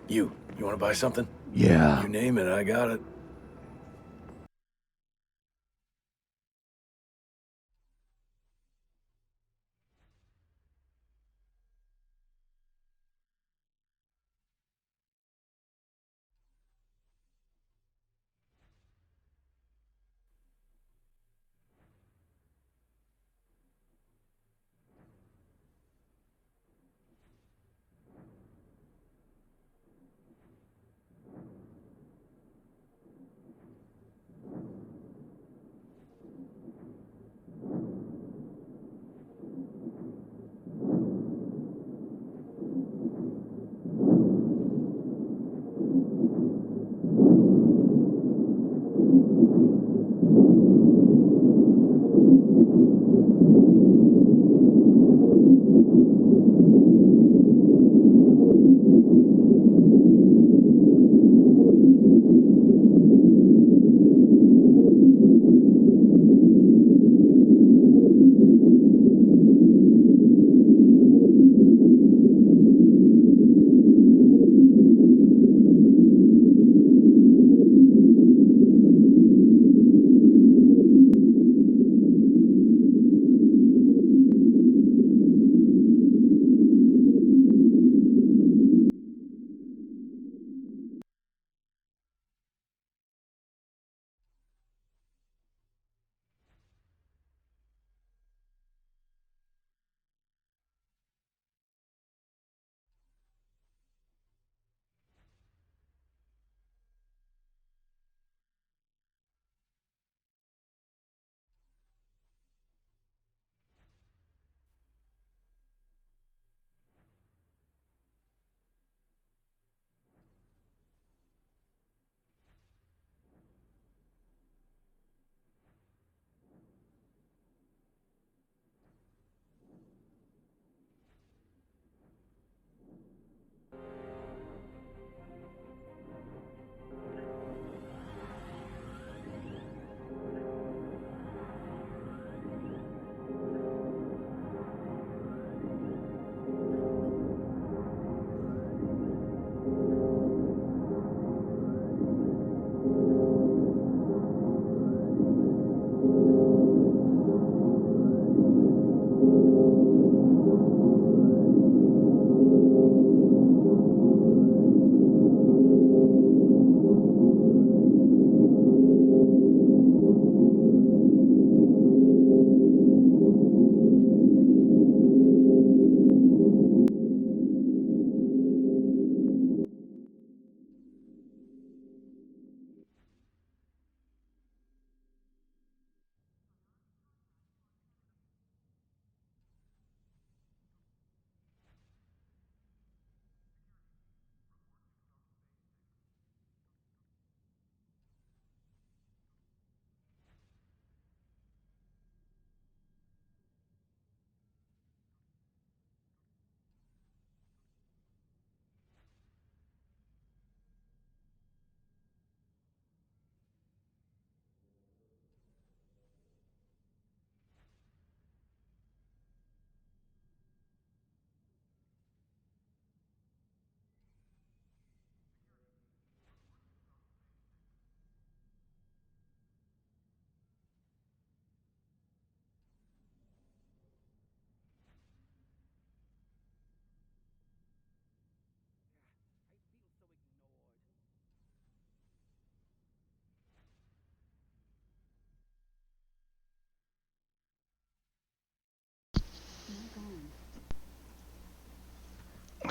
You want to buy something? Yeah. You name it, I got it.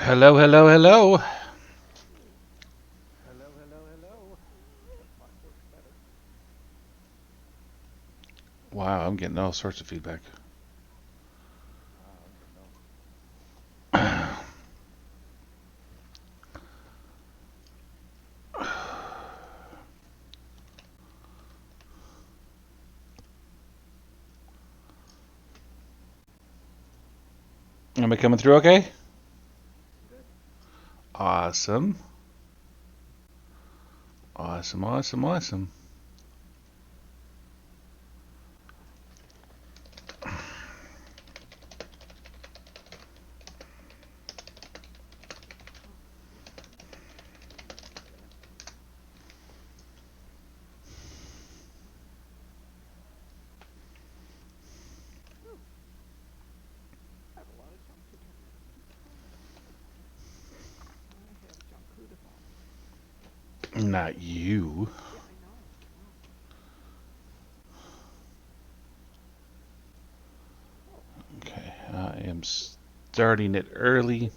Hello, hello, hello. Wow, I'm getting all sorts of feedback. Am I coming through okay? Awesome. Awesome, awesome, awesome. Not you. Okay, I am starting it early.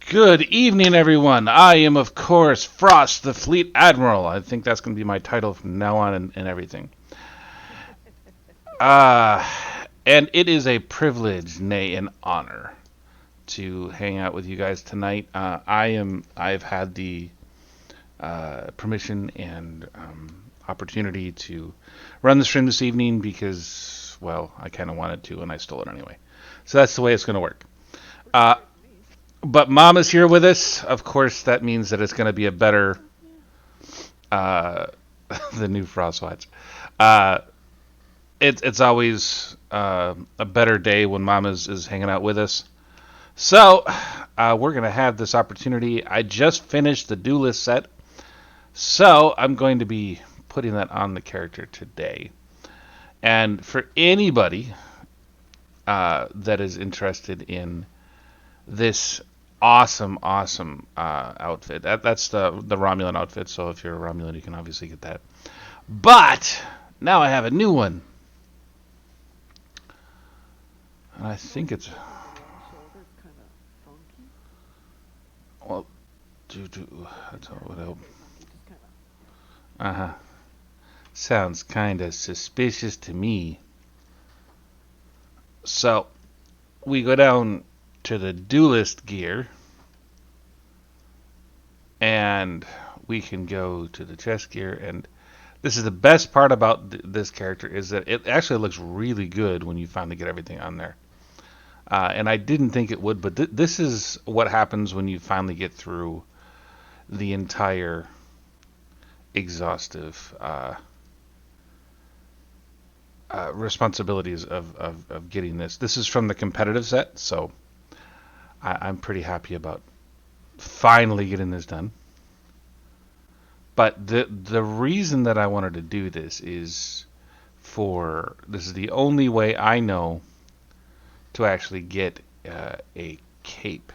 Good evening, everyone. I am, of course, Frost, the Fleet Admiral. I think that's going to be my title from now on and everything. Uh, and it is a privilege, nay, an honor, to hang out with you guys tonight. I've had the permission and opportunity to run the stream this evening because, well, I kind of wanted to, and I stole it anyway. So that's the way it's going to work. Uh, but Mom is here with us. Of course, that means that it's going to be a better, uh, the new Frostwatch. Uh, it's always a better day when Mom is hanging out with us. So we're going to have this opportunity. I just finished the Duelist set, so I'm going to be putting that on the character today. And for anybody that is interested in this awesome outfit, that's the Romulan outfit. So if you're a Romulan, you can obviously get that. But now I have a new one, and I think it's well. That's all what I hope. Uh-huh. Sounds kind of suspicious to me. So, we go down to the Duelist gear, and we can go to the chest gear, and this is the best part about this character, is that it actually looks really good when you finally get everything on there. And I didn't think it would, but this is what happens when you finally get through the entire exhaustive responsibilities of getting this. This is from the competitive set, so I'm pretty happy about finally getting this done. But the reason that I wanted to do this is this is the only way I know to actually get a cape.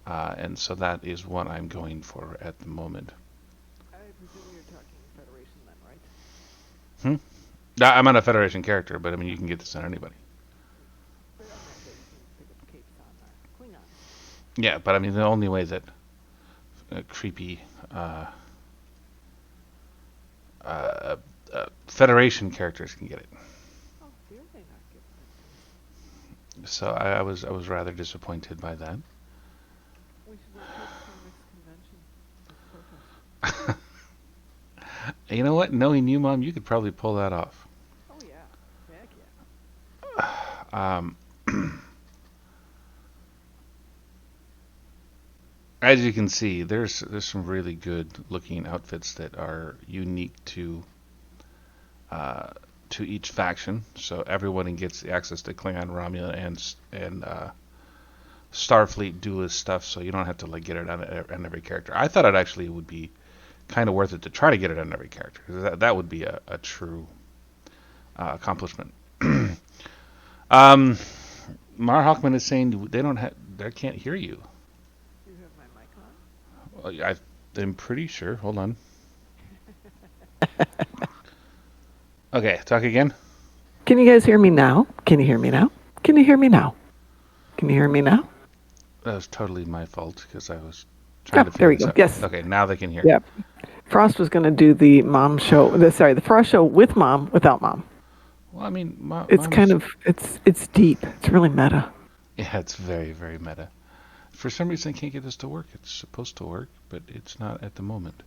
And so that is what I'm going for at the moment. I presume you're talking Federation then, right? I'm not a Federation character, but I mean, you can get this on anybody. But I meant that you can pick up capes on Klingon. Yeah, but I mean, the only way that creepy Federation characters can get it. Oh, dare they not get that? So I was rather disappointed by that. We should wear capes to our next convention. You know what? Knowing you, Mom, you could probably pull that off. Oh yeah, heck yeah. As you can see, there's some really good looking outfits that are unique to each faction. So everyone gets access to Klingon, Romulan, and Starfleet duelist stuff. So you don't have to like get it on every character. I thought it actually would be kind of worth it to try to get it on every character, because that would be a true accomplishment. Mar Hawkman is saying they can't hear you. Do you have my mic on? I'm pretty sure. Hold on. Okay, talk again. Can you guys hear me now? Can you hear me now? Can you hear me now? Can you hear me now? That was totally my fault because I was trying to there we figure go. this out. Yes. Okay, now they can hear. Yep. Frost was going to do the mom show. The Frost show with Mom, without Mom. Well, I mean, It's kind of it's deep. It's really meta. Yeah, it's very, very meta. For some reason, I can't get this to work. It's supposed to work, but it's not at the moment.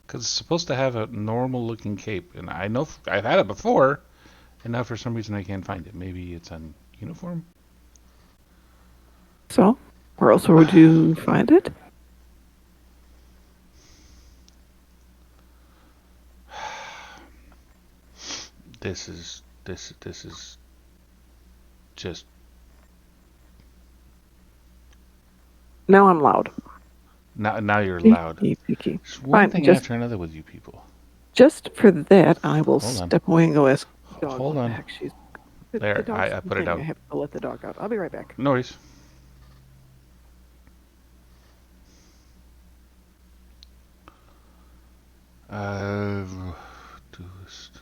Because it's supposed to have a normal looking cape, and I know I've had it before, and now for some reason I can't find it. Maybe it's on uniform? So, where else would you find it? This is just Now I'm loud. Now you're loud. Peaky. There's one Fine, thing just after another with you people. for that, I will Hold on. step away and go ask the dog Hold what on. the heck she's. The There, dog's I put it complaining. I down. have to let the dog out. I'll be right back. No worries. Duelist.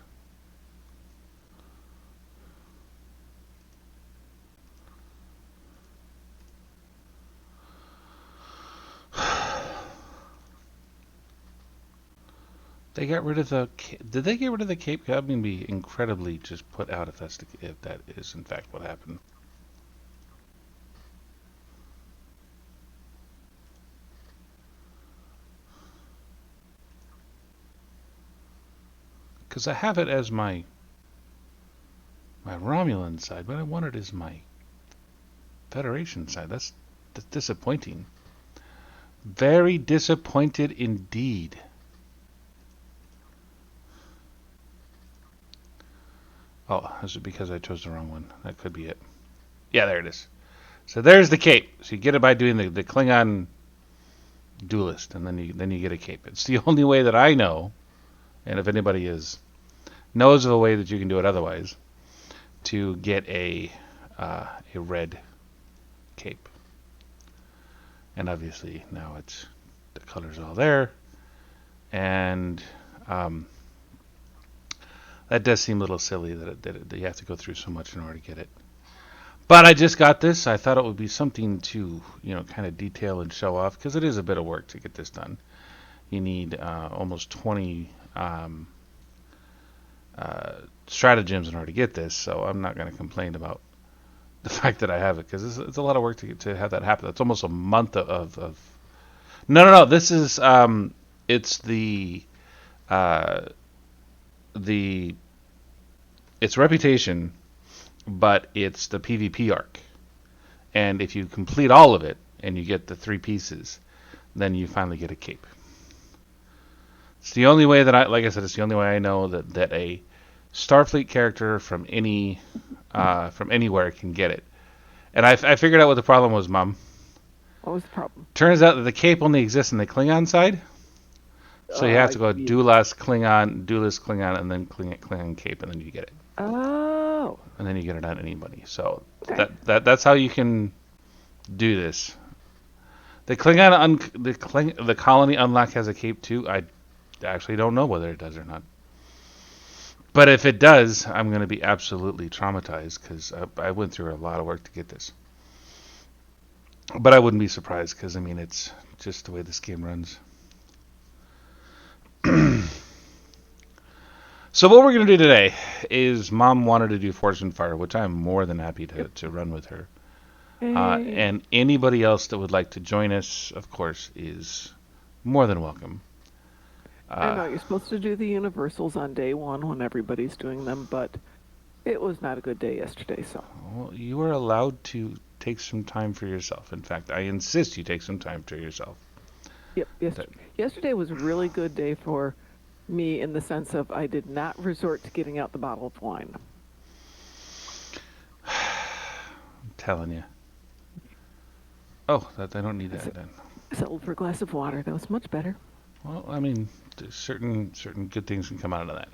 They got rid of the. Did they get rid of the cape? I'm gonna be incredibly just put out if that is in fact what happened. Because I have it as my Romulan side, but I want it as my Federation side. That's disappointing. Very disappointed indeed. Oh, is it because I chose the wrong one? That could be it. Yeah, there it is. So there's the cape. So you get it by doing the Klingon duelist, and then you get a cape. It's the only way that I know, and if anybody knows of a way that you can do it otherwise, to get a red cape. And obviously now it's the color's all there, and that does seem a little silly that you have to go through so much in order to get it. But I just got this. I thought it would be something to, kind of detail and show off, because it is a bit of work to get this done. You need almost 20 stratagems in order to get this, so I'm not going to complain about the fact that I have it, because it's a lot of work to have that happen. That's almost a month of No. This is it's it's reputation, but it's the PvP arc. And if you complete all of it and you get the 3 pieces, then you finally get a cape. It's the only way that like I said, it's the only way I know that a Starfleet character from anywhere can get it. And I figured out what the problem was, Mom. What was the problem? Turns out that the cape only exists in the Klingon side. So you have to go duelist Klingon, and then Klingon cape, and then you get it. Oh. And then you get it on anybody. So Okay. that's how you can do this. The the colony unlock has a cape too. I actually don't know whether it does or not. But if it does, I'm going to be absolutely traumatized, because I went through a lot of work to get this. But I wouldn't be surprised, because it's just the way this game runs. So what we're going to do today is Mom wanted to do Force and Fire, which I'm more than happy to run with her. And anybody else that would like to join us, of course, is more than welcome. I know you're supposed to do the universals on day 1 when everybody's doing them, but it was not a good day yesterday, so. Well, you are allowed to take some time for yourself. In fact, I insist you take some time for yourself. Yep. Yesterday was a really good day for me, in the sense of I did not resort to getting out the bottle of wine. I'm telling you. Oh, I don't need that then. I settled for a glass of water. That was much better. Well, certain good things can come out of that.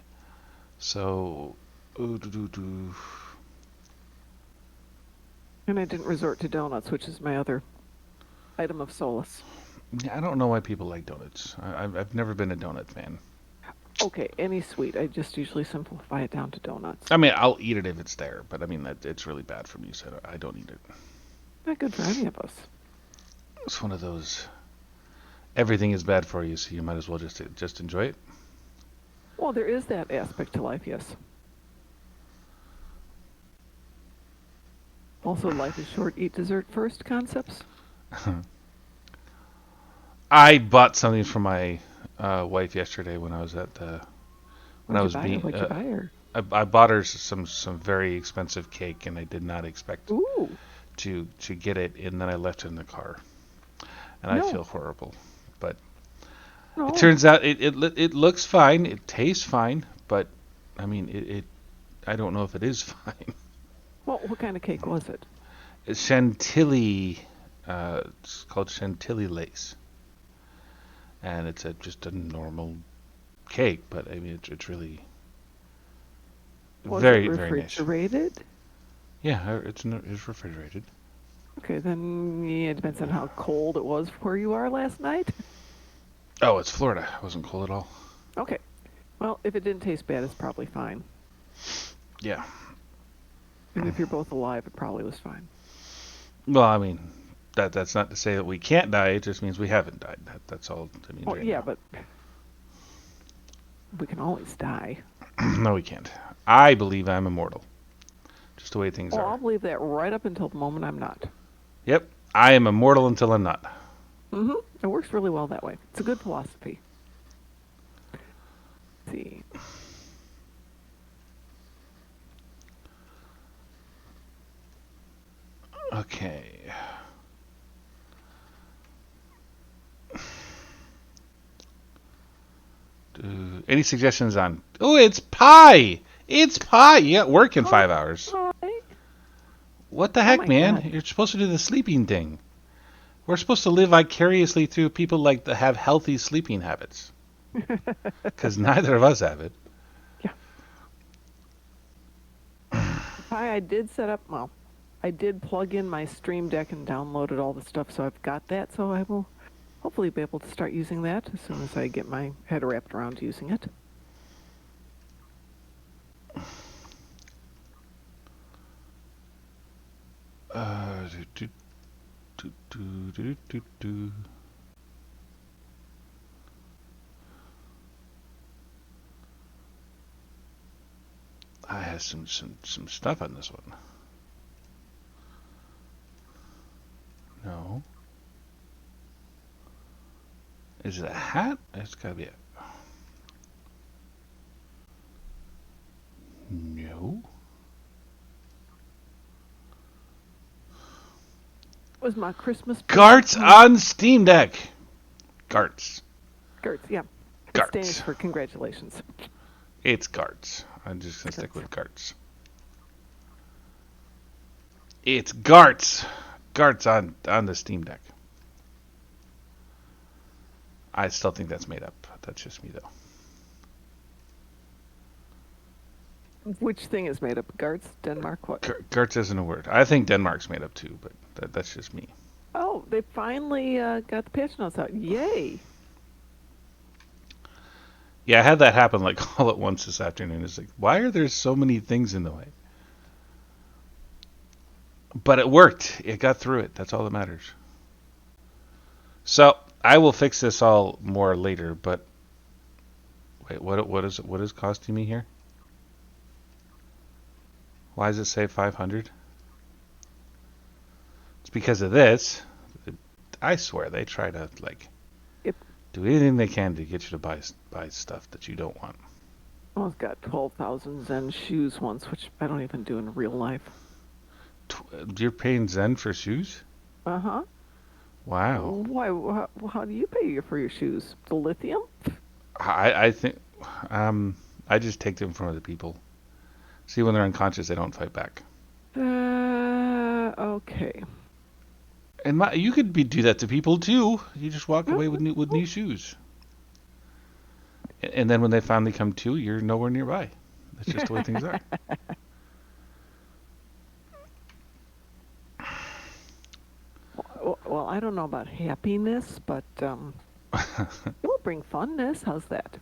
So, and I didn't resort to donuts, which is my other item of solace. I don't know why people like donuts. I've never been a donut fan. Okay, any sweet. I just usually simplify it down to donuts. I'll eat it if it's there, but it's really bad for me, so I don't eat it. Not good for any of us. It's one of those. Everything is bad for you, so you might as well just enjoy it. Well, there is that aspect to life, yes. Also, life is short, eat dessert first concepts. I bought something for my wife yesterday when I was at the. What'd you buy her? I bought her some very expensive cake, and I did not expect to get it, and then I left it in the car, and I feel horrible. But it turns out it looks fine, it tastes fine, but I don't know if it is fine. Well, what kind of cake was it? Chantilly, it's called Chantilly lace. and it's just a normal cake, but I mean it's really Was very it very nice. refrigerated? Yeah, it's refrigerated. Okay, then yeah, it depends on how cold it was where you are last night. Oh, it's Florida. It wasn't cold at all. Okay. Well, if it didn't taste bad, it's probably fine. Yeah. And if you're both alive, it probably was fine. Well, I mean, that's not to say that we can't die. It just means we haven't died. That's all it means Well, right yeah, now. but we can always die. No, we can't. I believe I'm immortal. Just the way things Well, are. I'll believe that right up until the moment I'm not. Yep. I am immortal until I'm not. Mm-hmm. It works really well that way. It's a good philosophy. Let's see. Okay. Any suggestions on? Oh, it's pie. It's pie. You got work in 5 hours. Hi. What the heck, my man? God. You're supposed to do the sleeping thing. We're supposed to live vicariously through people like that have healthy sleeping habits. Because neither of us have it. Yeah. Hi, I did set up, well, I did plug in my Stream Deck and downloaded all the stuff, so I've got that, so I will hopefully be able to start using that as soon as I get my head wrapped around using it. Do, do, do, do, do, do. I have some stuff on this one. No. Is it a hat? It's gotta be a... No. It was my Christmas Garts on Steam Deck. Garts. Garts, yeah. Garts. It's Danish for congratulations. It's Garts. I'm just gonna stick with Garts. It's Garts. Garts on the Steam Deck. I still think that's made up. That's just me, though. Which thing is made up? Garts, Denmark, what? Garts isn't a word. I think Denmark's made up too, but that's just me. Oh, they finally got the patch notes out. Yay! Yeah, I had that happen like all at once this afternoon. It's like, why are there so many things in the way? But it worked. It got through it. That's all that matters. So I will fix this all more later. But wait, what is costing me here? Why does it say 500? It's because of this. I swear they try to like do anything they can to get you to buy stuff that you don't want. I almost got 12,000 Zen shoes once, which I don't even do in real life. You're paying Zen for shoes? Uh-huh. Wow. Why? How do you pay for your shoes? The lithium? I think I just take them from other people. See, when they're unconscious, they don't fight back. Okay. And you could do that to people too. You just walk away with new shoes. And then when they finally come to, you're nowhere nearby. That's just the way things are. Well, I don't know about happiness, but it will bring funness. How's that?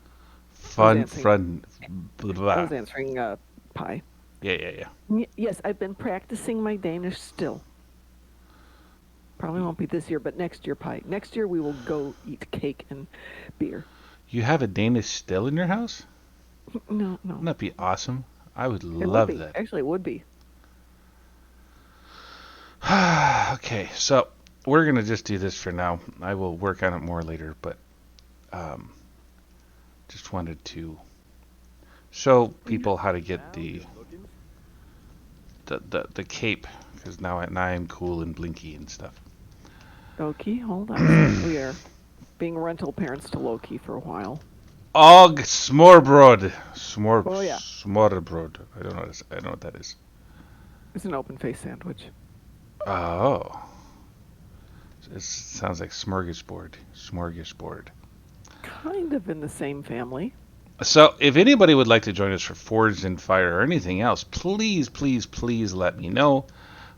Fun. I was answering pie. Yeah. Yes, I've been practicing my Danish still. Probably won't be this year, but next year pie. Next year we will go eat cake and beer. You have a Danish still in your house? No. Wouldn't that be awesome? I would It love would be. that. Actually, it would be. Okay, so we're going to just do this for now. I will work on it more later, but just wanted to show people how to get the cape, because now I'm cool and blinky and stuff. Loki, hold on. We are being rental parents to Loki for a while. Og smørbrød. Oh, yeah. Smørbrød. I don't know what that is. It's an open face sandwich. Oh. It sounds like smorgasbord. Smorgasbord. kind of in the same family. So, if anybody would like to join us for Forged in Fire or anything else, please, please, please let me know.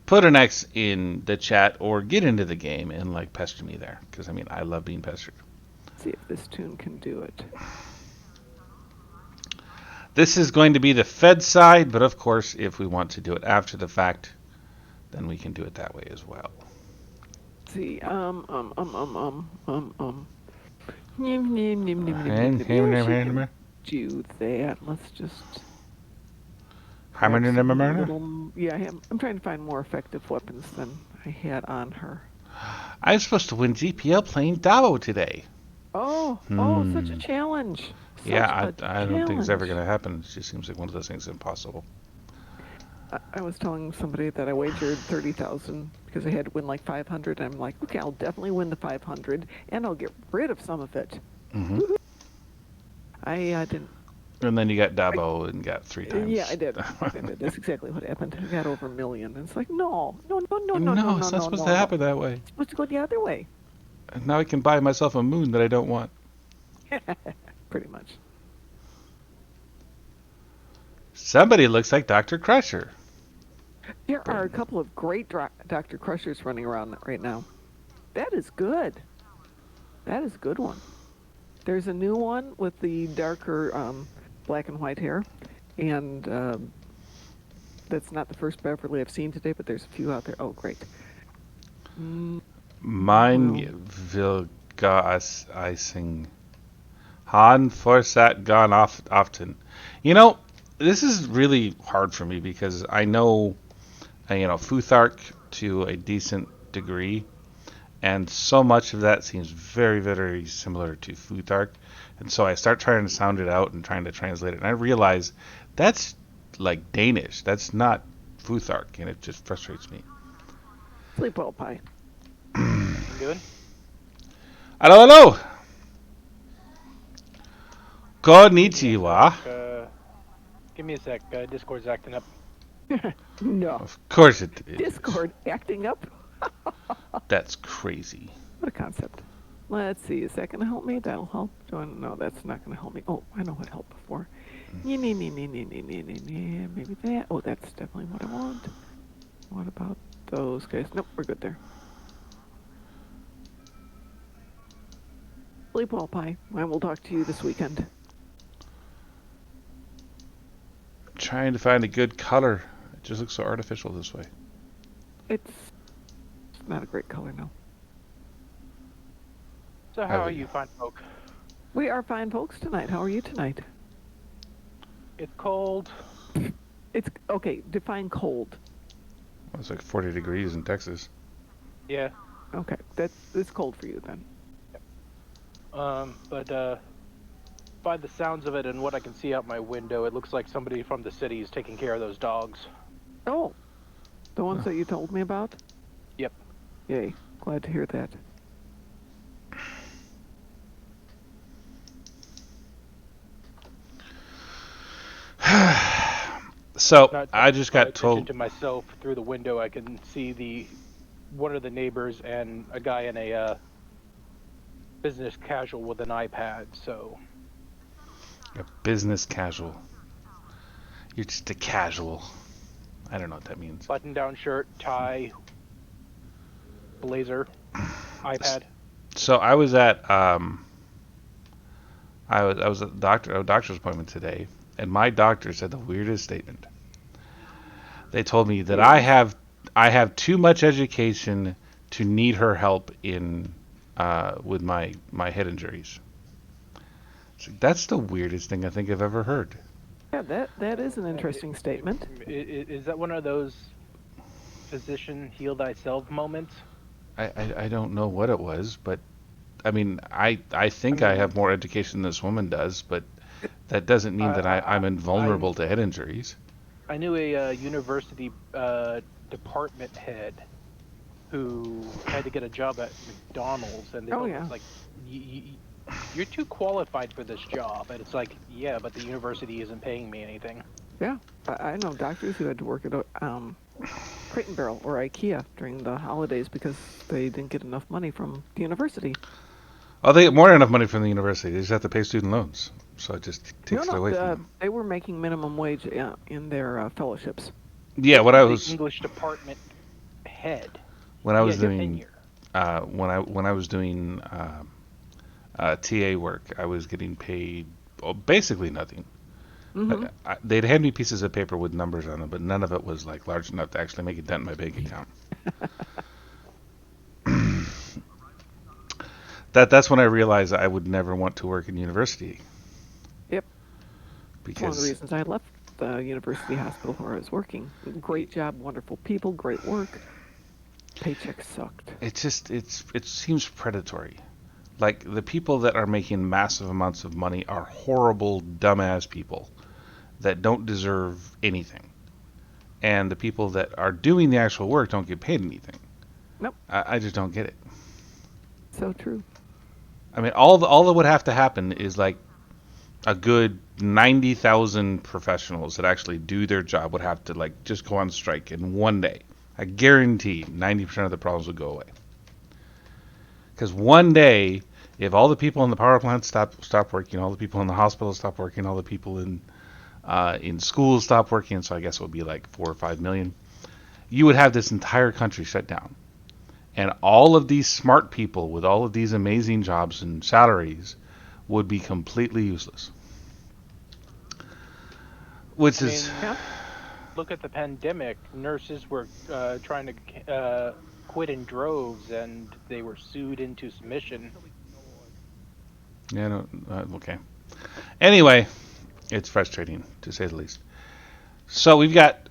Put an X in the chat or get into the game and like pester me there, because I mean I love being pestered. See if this tune can do it. This is going to be the Fed side, but of course, if we want to do it after the fact, then we can do it that way as well. Let's see, do that. Let's just. I'm trying to find more effective weapons than I had on her. I'm supposed to win GPL playing Dabo today. Oh, such a challenge. I don't think it's ever going to happen. It just seems like one of those things impossible. I was telling somebody that I wagered 30,000 because I had to win like 500. And I'm like, okay, I'll definitely win the 500, and I'll get rid of some of it. Mm-hmm. I didn't. And then you got Dabo and got 3 times. Yeah, I did. That's exactly what happened. I got over $1 million. And it's like, no. It's not supposed to happen that way. It's supposed to go the other way. And now I can buy myself a moon that I don't want. Pretty much. Somebody looks like Dr. Crusher. There are a couple of great Dr. Crushers running around right now. That is good. That is a good one. There's a new one with the darker black and white hair, and that's not the first Beverly I've seen today, but there's a few out there. Oh, great. Mine will gas icing. Han Forsat gone off often. You know, this is really hard for me because I know, Futhark to a decent degree, and so much of that seems very, very similar to Futhark. And so I start trying to sound it out and trying to translate it, and I realize that's like Danish. That's not Futhark, and it just frustrates me. Sleep well, Pie. Good. Hello. Konnichiwa. Give me a sec. Discord's acting up. No. Of course it is. Discord acting up? That's crazy. What a concept. Let's see. Is that going to help me? That'll help. No, that's not going to help me. Oh, I know what helped before. Maybe that. Oh, that's definitely what I want. What about those guys? Nope, we're good there. Sleep well, Pie. I will talk to you this weekend. Trying to find a good color. It just looks so artificial this way. It's not a great color, no. So how are you, fine folk? We are fine folks tonight. How are you tonight? It's cold. It's okay. Define cold. Well, it's like 40 degrees in Texas. Yeah. Okay, it's cold for you then. But by the sounds of it and what I can see out my window, it looks like somebody from the city is taking care of those dogs. Oh, the ones that you told me about? Yep. Yay, glad to hear that. So I just got told to myself through the window. I can see one of the neighbors and a guy in a business casual with an iPad. So a business casual. You're just a casual. I don't know what that means. Button-down shirt, tie, blazer, iPad. So I was at I was at a doctor's appointment today, and my doctor said the weirdest statement. They told me that I have too much education to need her help in with my head injuries. So that's the weirdest thing I think I've ever heard. Yeah, that is an interesting statement. Is that one of those physician heal thyself moments? I don't know what it was, but I mean I think I have more education than this woman does, but that doesn't mean that I'm invulnerable to head injuries. I knew a university department head who had to get a job at McDonald's, and they told him, like, you're too qualified for this job. And it's like, yeah, but the university isn't paying me anything. Yeah, I know doctors who had to work at Crate and Barrel or IKEA during the holidays because they didn't get enough money from the university. Oh, they get more than enough money from the university. They just have to pay student loans. So it just takes it away from them. They were making minimum wage in their fellowships. Yeah, This what I is was the English department head. when I was He had doing tenure. when I was doing TA work, I was getting paid basically nothing. Mm-hmm. They'd hand me pieces of paper with numbers on them, but none of it was like large enough to actually make a dent in my bank account. That's when I realized I would never want to work in university. Yep. It's one of the Because reasons I left the university hospital where I was working. Great job, wonderful people, great work. Paycheck sucked. it seems predatory. Like the people that are making massive amounts of money are horrible, dumbass people that don't deserve anything, and the people that are doing the actual work don't get paid anything. Nope. I just don't get it. So true. I mean, all that would have to happen is like a good 90,000 professionals that actually do their job would have to like just go on strike in one day. I guarantee 90% of the problems would go away. Because one day, if all the people in the power plant stop working, all the people in the hospital stop working, all the people in schools stop working, so I guess it would be like 4 or 5 million, you would have this entire country shut down. And all of these smart people with all of these amazing jobs and salaries would be completely useless. Which is... Look at the pandemic. Nurses were trying to quit in droves, and they were sued into submission. Yeah, no, okay. Anyway, it's frustrating, to say the least. So we've got...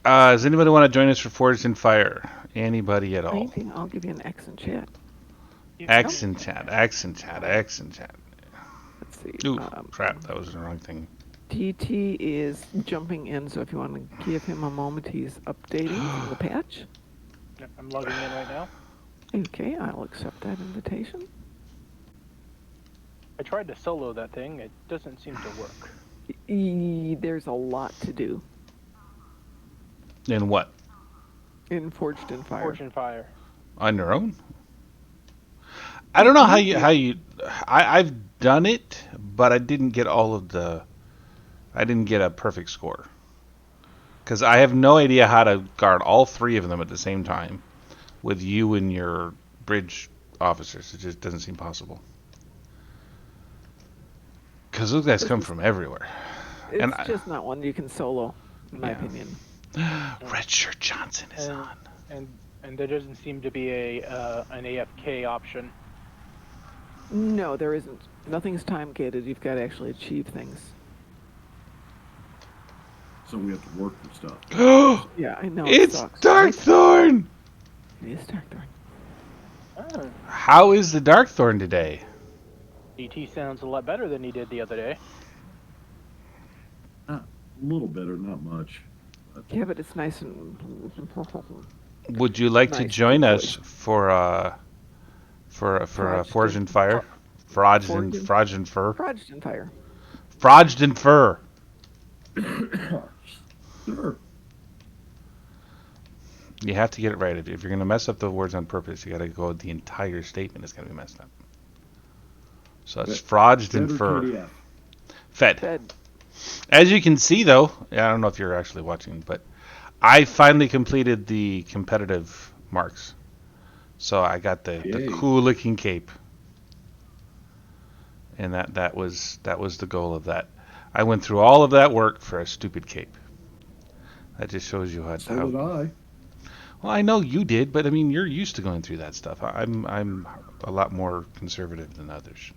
does anybody want to join us for Forged in Fire? Anybody at all? Anything, I'll give you an X in chat. X in chat. Let's Let's see. Ooh, crap, that was the wrong thing. TT is jumping in, so if you want to give him a moment, he's updating the patch. I'm logging in right now. Okay, I'll accept that invitation. I tried to solo that thing. It doesn't seem to work. There's a lot to do In what? in Forged in Fire. Forged in Fire. On your own? I don't know how you. I've done it, but I didn't get all of the. I didn't get a perfect score. Because I have no idea how to guard all three of them at the same time with you and your bridge officers. It just doesn't seem possible. Because those guys come from everywhere. It's just not one you can solo, in my opinion. Red Shirt Johnson is on. And there doesn't seem to be an AFK option. No, there isn't. Nothing's time gated. You've got to actually achieve things. So we have to work for stuff. Yeah, I know. It's sucks, Darkthorn! Right? It is Darkthorn. Oh. How is the Darkthorn today? DT sounds a lot better than he did the other day. A little better, not much. Yeah, but it's nice and... Would you like to Nice, join good us for Forged in Fire? Forged in Fur? Forged in Fire. Forged in Fur. Sure. You have to get it right. If you're going to mess up the words on purpose, you got to go. The entire statement is going to be messed up. So it's Forged in Fur. KDF. Fed. As you can see, though, I don't know if you're actually watching, but I finally completed the competitive marks. So I got the cool looking cape, and that was the goal of that. I went through all of that work for a stupid cape. That just shows you how. So did I. Well, I know you did, but I mean, you're used to going through that stuff. I'm a lot more conservative than others.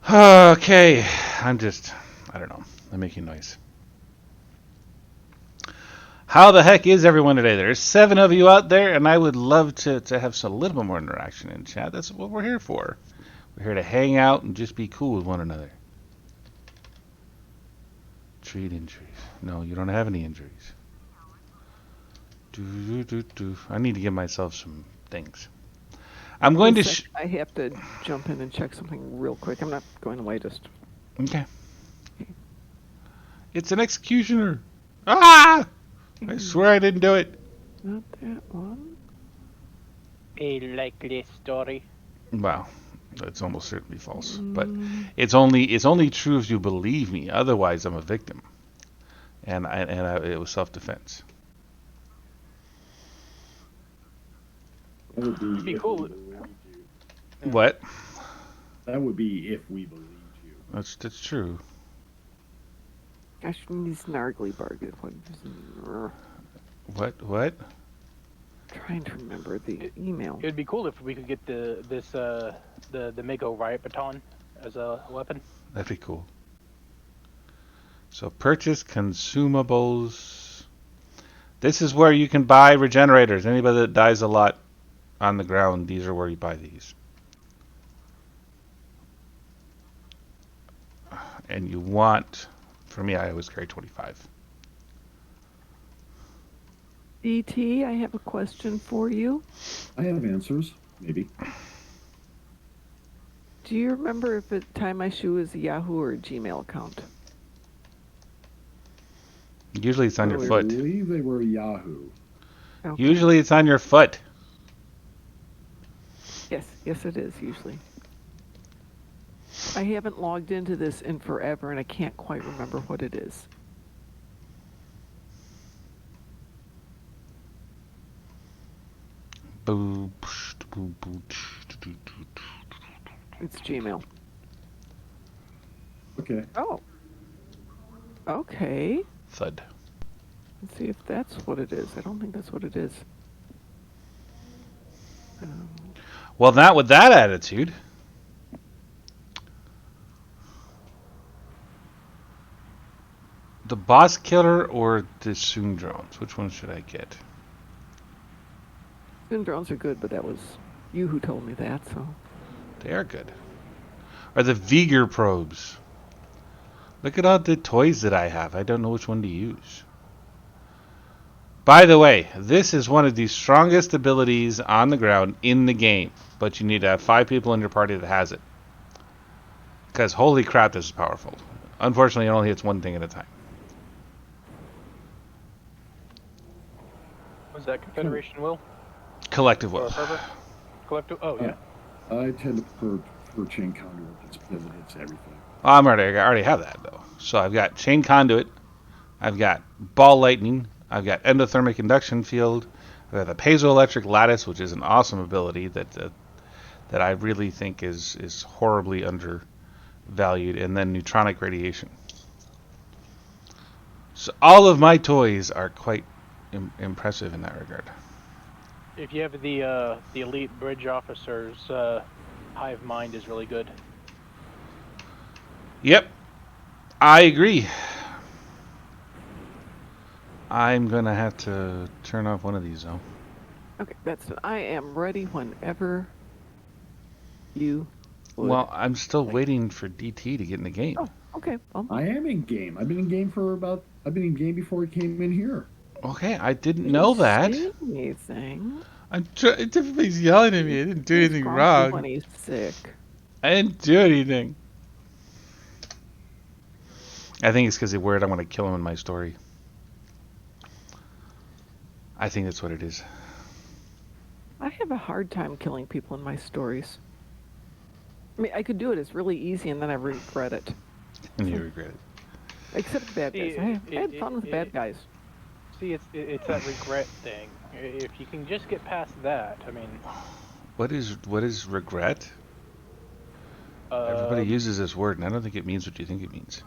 Okay, I don't know. I'm making noise. How the heck is everyone today? There's 7 of you out there, and I would love to have a little bit more interaction in chat. That's what we're here for. We're here to hang out and just be cool with one another. Treat injuries. No, you don't have any injuries. I need to give myself some things. I'm going to... I have to jump in and check something real quick. I'm not going away, just... Okay. It's an executioner. Ah! I swear I didn't do it. Not that one. A likely story. Well, it's almost certainly false. But it's only true if you believe me. Otherwise, I'm a victim, and it was self-defense. That would It'd be be if cool. we believed you. What? That would be if we believed you. That's true. Gosh, these snargly bargain. What? Trying to remember the email. It'd be cool if we could get the Mako riot baton as a weapon. That'd be cool. So purchase consumables. This is where you can buy regenerators. Anybody that dies a lot on the ground, these are where you buy these. And you want, for me, I always carry 25. DT, I have a question for you. I have answers, maybe. Do you remember if at the time my shoe was a Yahoo or a Gmail account? Usually it's on your I foot. believe they were Yahoo. Okay. Usually it's on your foot. Yes, it is usually. I haven't logged into this in forever, and I can't quite remember what it is. It's Gmail. Okay. Oh. Okay. Thud. Let's see if that's what it is. I don't think that's what it is. Well, not with that attitude. The boss killer or the Soon drones? Which one should I get? Spin drones are good, but that was you who told me that, so. They are good. Or the Vigor probes. Look at all the toys that I have. I don't know which one to use. By the way, this is one of the strongest abilities on the ground in the game. But you need to have 5 people in your party that has it. Because holy crap, this is powerful. Unfortunately, it only hits one thing at a time. Was that Confederation Will? Collective Or will. Fervor? Collective? Oh, yeah. I tend to prefer chain conduit just because it hits everything. I already have that, though. So I've got chain conduit. I've got ball lightning. I've got endothermic induction field. I've got the piezoelectric lattice, which is an awesome ability that I really think is horribly undervalued, and then neutronic radiation. So all of my toys are quite impressive in that regard. If you have the elite bridge officers, Hive Mind is really good. Yep, I agree. I'm gonna have to turn off one of these though. Okay, that's it. I am ready whenever you would. Well, I'm still waiting for DT to get in the game. Oh, okay. Well, I am in game. I've been in game before I came in here. Okay, I didn't know that. say anything. Everybody's yelling at me. I didn't do anything Grumpy wrong. When he's sick. I didn't do anything. I think it's because they're worried I'm going to kill him in my story. I think that's what it is. I have a hard time killing people in my stories. I mean, I could do it. It's really easy, and then I regret it. And you regret it. Except the bad guys. I had fun with the bad guys. See, it's that regret thing. If you can just get past that, I mean. What is regret? Everybody uses this word, and I don't think it means what you think it means.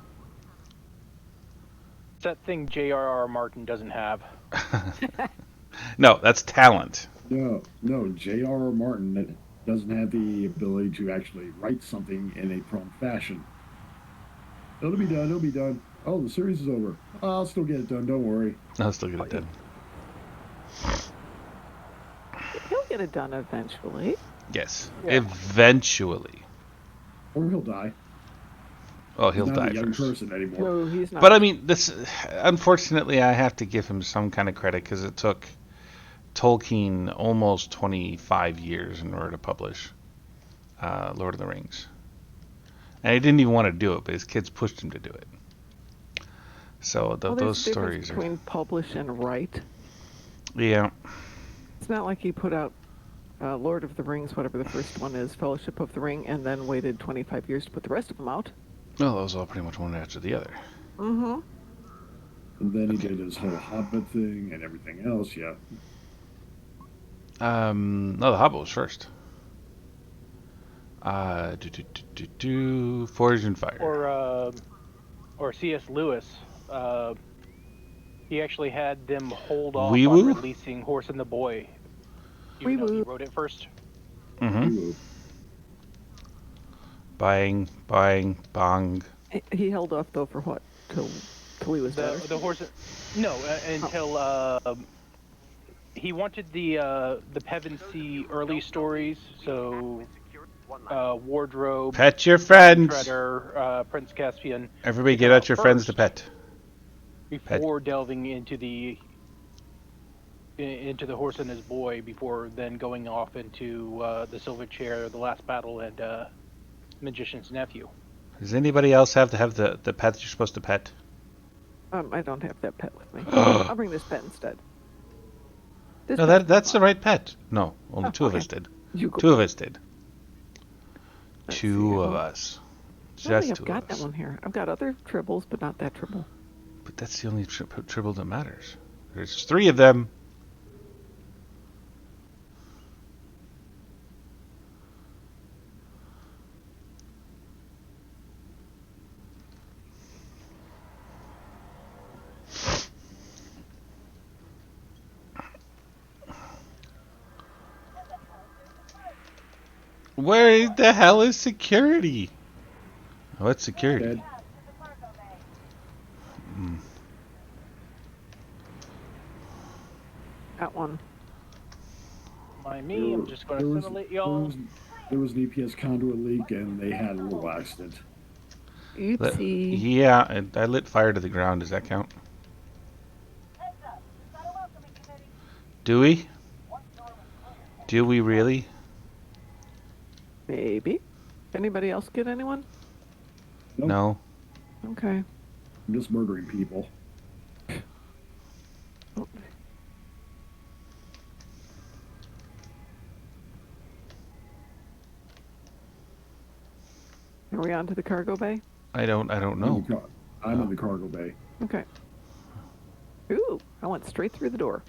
It's that thing J.R.R. Martin doesn't have. No, that's talent. No, J.R.R. Martin doesn't have the ability to actually write something in a prompt fashion. It'll be done. Oh, the series is over. I'll still get it done, don't worry. I'll still get it done. He'll get it done eventually. Yes, Yeah. eventually. Or he'll die. Oh, he'll He's not die a young first. person anymore. No, he's not. But I mean, this. Unfortunately, I have to give him some kind of credit because it took Tolkien almost 25 years in order to publish Lord of the Rings, and he didn't even want to do it, but his kids pushed him to do it. So Well, those there's a difference stories are. between publish and write. Yeah. It's not like he put out Lord of the Rings, whatever the first one is, Fellowship of the Ring, and then waited 25 years to put the rest of them out. Well, those all pretty much one after the other. Mm-hmm. And then he did his whole Hobbit thing and everything else, yeah. No, the Hobbit was first. Forge and Fire. Or C.S. Lewis. He actually had them hold off Wee on Woo? releasing Horse and the Boy. Even though he Woo. wrote it first. Mm-hmm. Ooh. Bang, bang, bang. He held off though for what? Till he was better. The horse. No, until he wanted the Pevensey early stories. So Wardrobe, Pet your friends. Shredder, Prince Caspian. Everybody get out your friends to first, pet. Before delving into the Horse and His Boy, before then going off into the Silver Chair, the Last Battle, and Magician's Nephew. Does anybody else have the pet that you're supposed to pet? I don't have that pet with me. I'll bring this pet instead. This No, pet's that's the mine. right pet. No, only two of okay. us did. You go. Two of us did. Let's Two see. of us. I don't think Just I've two got of that us. one here. I've got other tribbles, but not that tribble. But that's the only tribble that matters. There's three of them. Where the hell is security? Oh, it's security. Dead. Got one. Mind me, I'm just going to simulate y'all. There was an EPS conduit leak, and they had a little accident. Oopsie. Yeah, I lit fire to the ground. Does that count? Do we? Do we really? Maybe. Anybody else get anyone? Nope. No. Okay. I'm just murdering people. Oh. Are we on to the cargo bay? I don't know. I'm in the cargo bay. Okay. Ooh, I went straight through the door.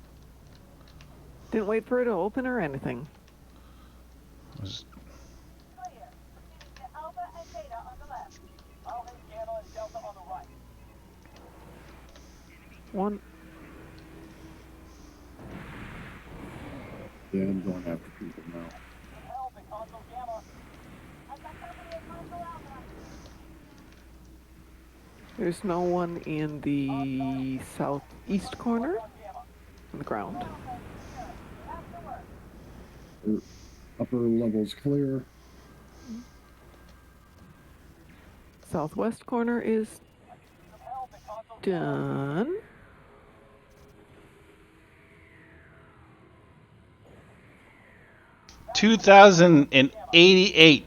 Didn't wait for it to open or anything. Was- One. Yeah, I'm going after people now. There's no one in the southeast corner on the ground. Upper level's clear. Southwest corner is done. $2,088.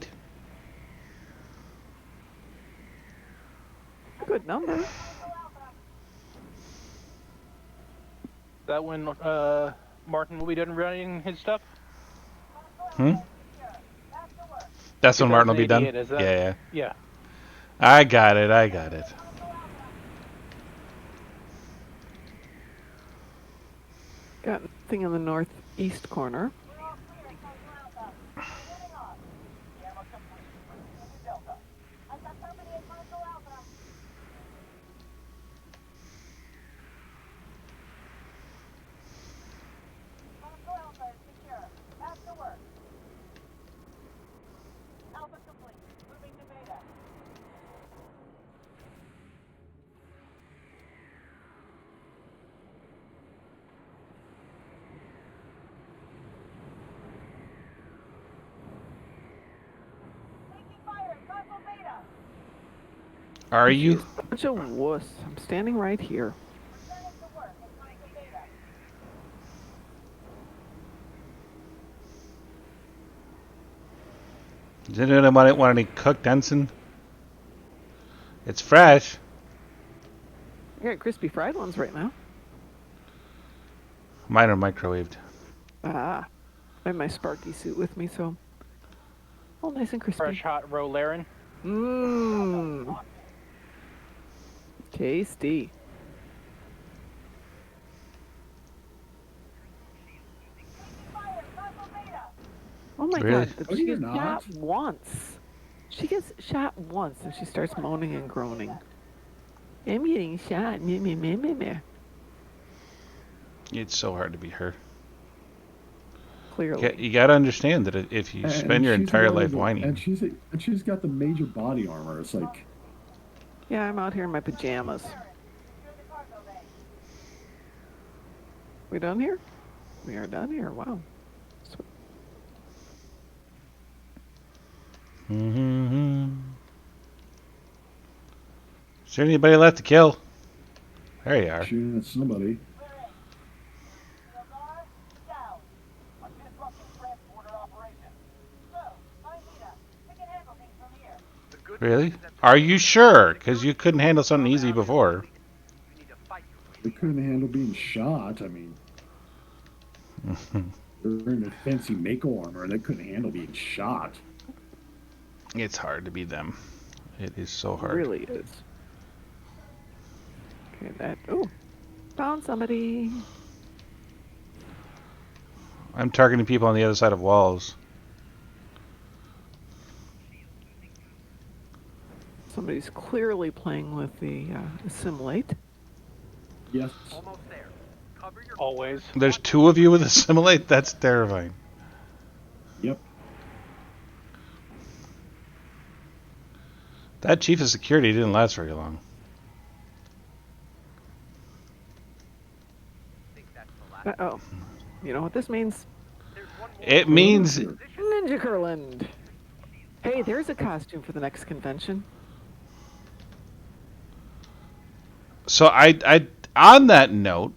Good number. That when Martin will be done running his stuff? That's when Martin will be done? 2088, is that- Yeah. Yeah. I got it. Got nothing in the northeast corner. Are you? Bunch of wuss. I'm standing right here. Does anyone want any cooked ensign? It's fresh. I got crispy fried ones right now. Mine are microwaved. Ah. I have my Sparky suit with me, so all nice and crispy. Fresh hot rollaren. Mmm. Tasty. Oh my Really? god, but Oh, she you're gets not. shot once. She gets shot once and she starts moaning and groaning. I'm getting shot. Meh, meh, meh, meh, meh. It's so hard to be her. Clearly. You gotta understand that if you spend your she's entire wearing life the- whining, and she's got the major body armor. It's like, Yeah, I'm out here in my pajamas. We done here? We are done here. Wow. Sweet. Is there anybody left to kill? There you are. shooting at somebody. Really? Are you sure? Because you couldn't handle something easy before. They couldn't handle being shot. I mean, they're in their fancy Mako armor. They couldn't handle being shot. It's hard to be them. It is so It hard. really is. Okay, that. Oh, found somebody. I'm targeting people on the other side of walls. Somebody's clearly playing with the assimilate. Yes. Always. There's two of you with assimilate? That's terrifying. Yep. That chief of security didn't last very long. Oh, you know what this means? It means Ninja Curland. Hey, there's a costume for the next convention. so. I on that note,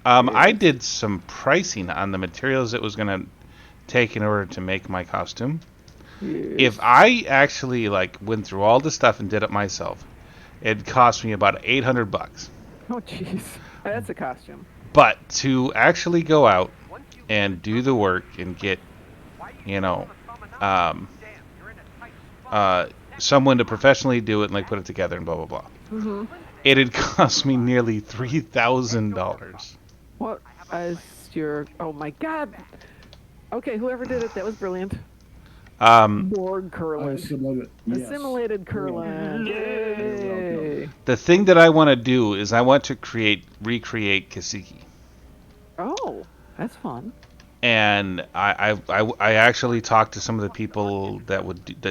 I did some pricing on the materials it was going to take in order to make my costume. Yes. If I actually went through all the stuff and did it myself, it cost me about $800. Oh, jeez. That's a costume. But to actually go out and do the work and get, someone to professionally do it and put it together and blah blah blah, Mm-hmm. it had cost me nearly $3,000. What is your... Oh, my God. Okay, whoever did it, that was brilliant. Borg Curland. Assimilated. Yes. Assimilated Curland. Yay. The thing that I want to do is I want to recreate Kasiki. Oh, that's fun. And I actually talked to some of the people that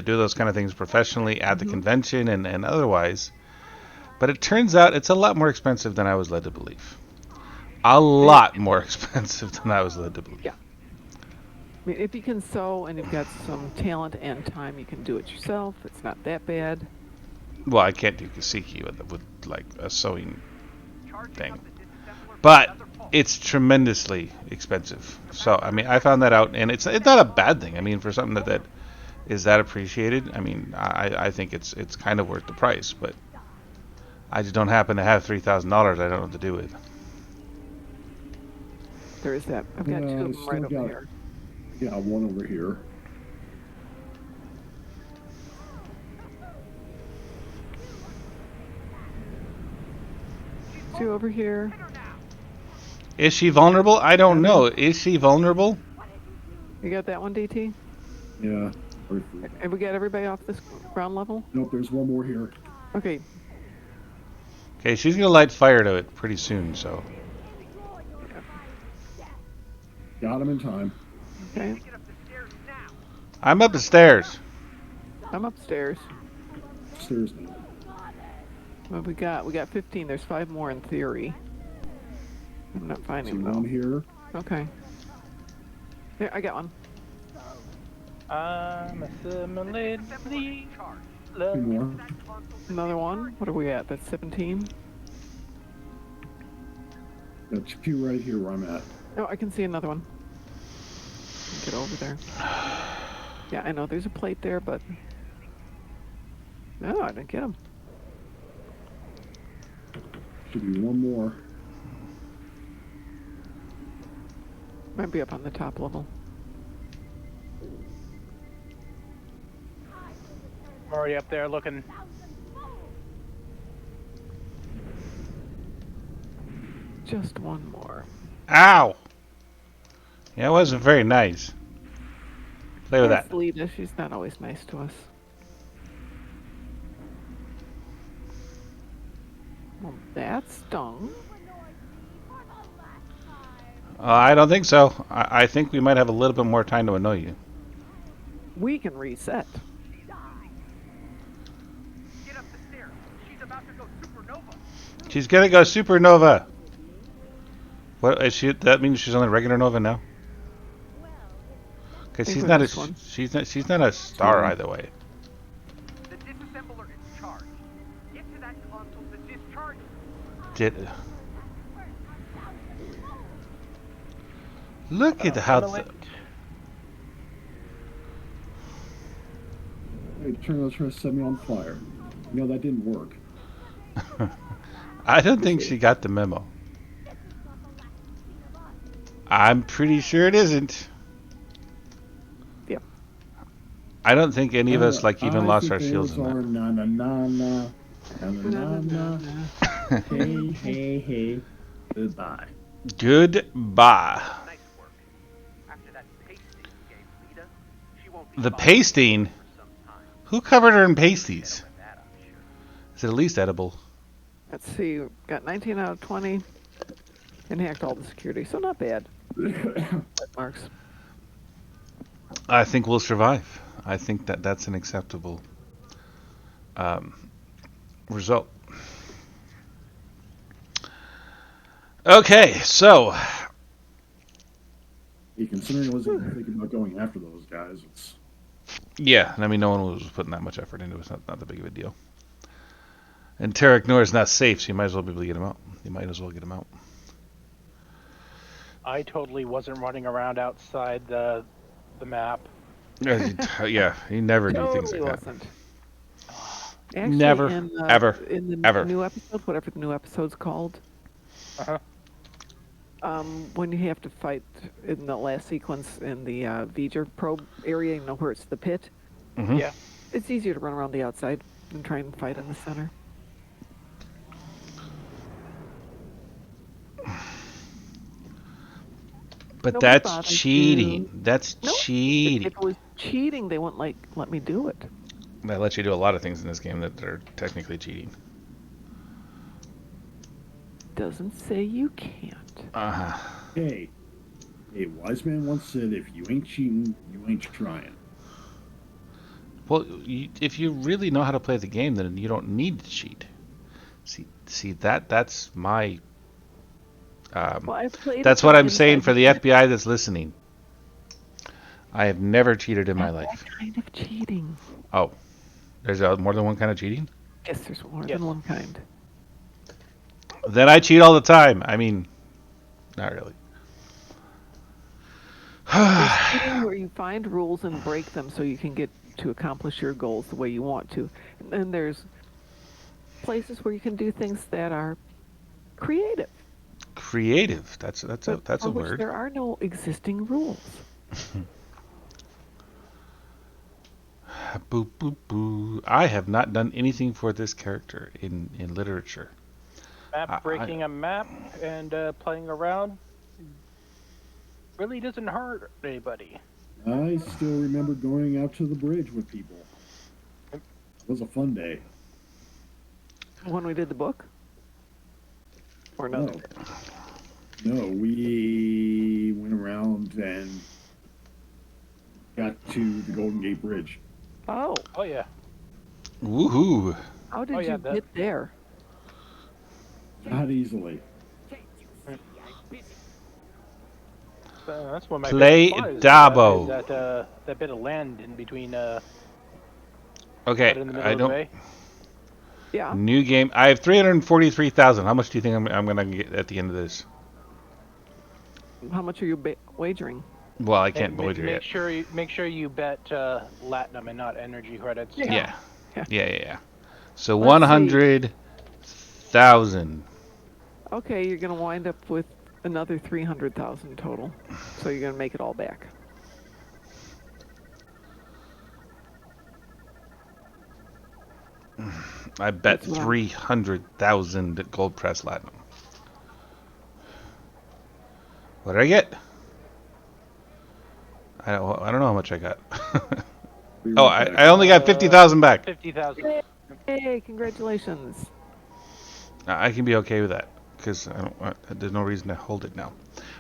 do those kind of things professionally at the convention and otherwise. But it turns out it's a lot more expensive than I was led to believe. A lot more expensive than I was led to believe. Yeah. I mean, if you can sew and you've got some talent and time, you can do it yourself. It's not that bad. Well, I can't do Kasiki with a sewing thing. But it's tremendously expensive. So, I mean, I found that out, and it's not a bad thing. I mean, for something that is that appreciated, I mean, I think it's kind of worth the price, but I just don't happen to have $3,000 I don't know what to do with. There is that. I've got two of them still right over got- here. Yeah, one over here. Two over here. Is she vulnerable? I don't know. Is she vulnerable? You got that one, DT? Yeah. Have we got everybody off this ground level? Nope, there's one more here. Okay. Okay, she's gonna light fire to it pretty soon, so. Got him in time. Okay. I'm up the stairs. I'm upstairs. Stairs now. What we got? We got 15. There's 5 more in theory. I'm not See finding one them. here. Okay. There, I got one. I'm assimilated. Two more. Another one. What are we at? That's 17. Got two right here where I'm at. Oh, I can see another one. Get over there. Yeah, I know. There's a plate there, but... No, I didn't get him. Should be one more. Might be up on the top level. I'm already up there looking. Just one more. Ow! Yeah, it wasn't very nice. Play with that. That's Lita. She's not always nice to us. Well, that stung. I don't think so. I think we might have a little bit more time to annoy you. We can reset. Get up the stairs. She's about to go supernova. She's gonna go supernova. What is she? That means she's on the regular nova now. Because Think she's with not this a one. she's not a star either way. The disassembler is charged. Get to that console to discharge it. Look at how. Hey, turn around trying to set me on fire. You know, that didn't work. I don't think she got the memo. I'm pretty sure it isn't. Yep. I don't think any of us even lost our I think shields in those are that. na na na na na na na. Hey hey hey. Goodbye. Goodbye. Nice work. After that pasting you gave Lita, she won't be The bothered pasting? for some time. Who covered her in pasties? With that, I'm sure. Is it at least edible? Let's see. Got 19 out of 20 and hacked all the security, so not bad. Marks. I think we'll survive. I think that's an acceptable result. Okay, so Yeah, considering I wasn't even thinking about going after those guys, it's yeah, I mean, no one was putting that much effort into it. It's not that big of a deal. And Tarek Noor is not safe, so you might as well be able to get him out. You might as well get him out. I totally wasn't running around outside the map. Yeah, you never do things Totally like that. wasn't. Actually, Never, ever, in the ever. new episode, whatever the new episode's called, Uh-huh. when you have to fight in the last sequence in the V'ger probe area, you know where it's the pit, Mhm. Yeah. it's easier to run around the outside than try and fight in the center. But Nobody that's bothers cheating. you. That's No, cheating. If it was cheating, they wouldn't let me do it. That lets you do a lot of things in this game that are technically cheating. Doesn't say you can't. hey. A wise man once said, "If you ain't cheating, you ain't trying." Well, if you really know how to play the game, then you don't need to cheat. See that's my. Well, I've played That's it what I'm inside saying for the pit. FBI that's listening. I have never cheated in my Not life. that kind of cheating. Oh, there's more than one kind of cheating? Yes, there's more Yes. than one kind. Then I cheat all the time. I mean, not really. There's cheating where you find rules and break them so you can get to accomplish your goals the way you want to. And then there's places where you can do things that are creative. Creative. That's but a for which word. there are no existing rules. Boo boo boo. I have not done anything for this character in literature. Map breaking a map and playing around really doesn't hurt anybody. I still remember going out to the bridge with people. It was a fun day. When we did the book? Or another? No, we went around and got to the Golden Gate Bridge. Oh, Oh yeah. Woohoo! how did Oh, yeah, you that- get there? Not easily. That's one of my Play favorite parts, Dabo. is that bit of land in between Okay, right in the middle I of the don't. bay. Yeah. New game. I have 343,000. How much do you think I'm gonna get at the end of this? How much are you wagering? Well, I can't Make, wager make yet. sure you bet Latinum and not energy credits. Yeah. Yeah. Yeah. So Let's see. 100,000. Okay, you're going to wind up with another 300,000 total. So you're going to make it all back. I bet That's what 300,000 gold press latinum. What did I get? I don't know how much I got. Be Oh, right back. I only got 50,000 back. 50,000. Hey, congratulations. I can be okay with that because I don't. There's no reason to hold it now.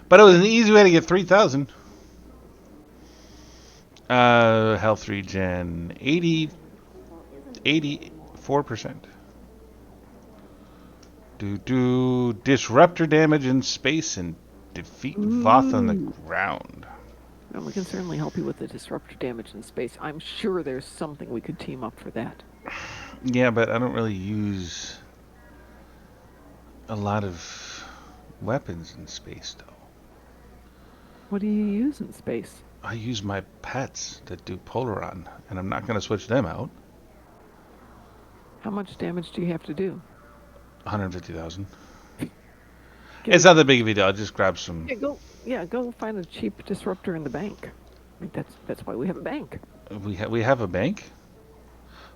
But it was an easy way to get 3,000. Health regen 84%. Do disruptor damage in space and defeat Voth on the ground. Well, we can certainly help you with the disruptor damage in space. I'm sure there's something we could team up for that. Yeah, but I don't really use a lot of weapons in space, though. What do you use in space? I use my pets that do Polaron, and I'm not going to switch them out. How much damage do you have to do? 150,000. It's not that big of a deal. I'll just grab some. Go find a cheap disruptor in the bank. I mean, that's why we have a bank. We have a bank?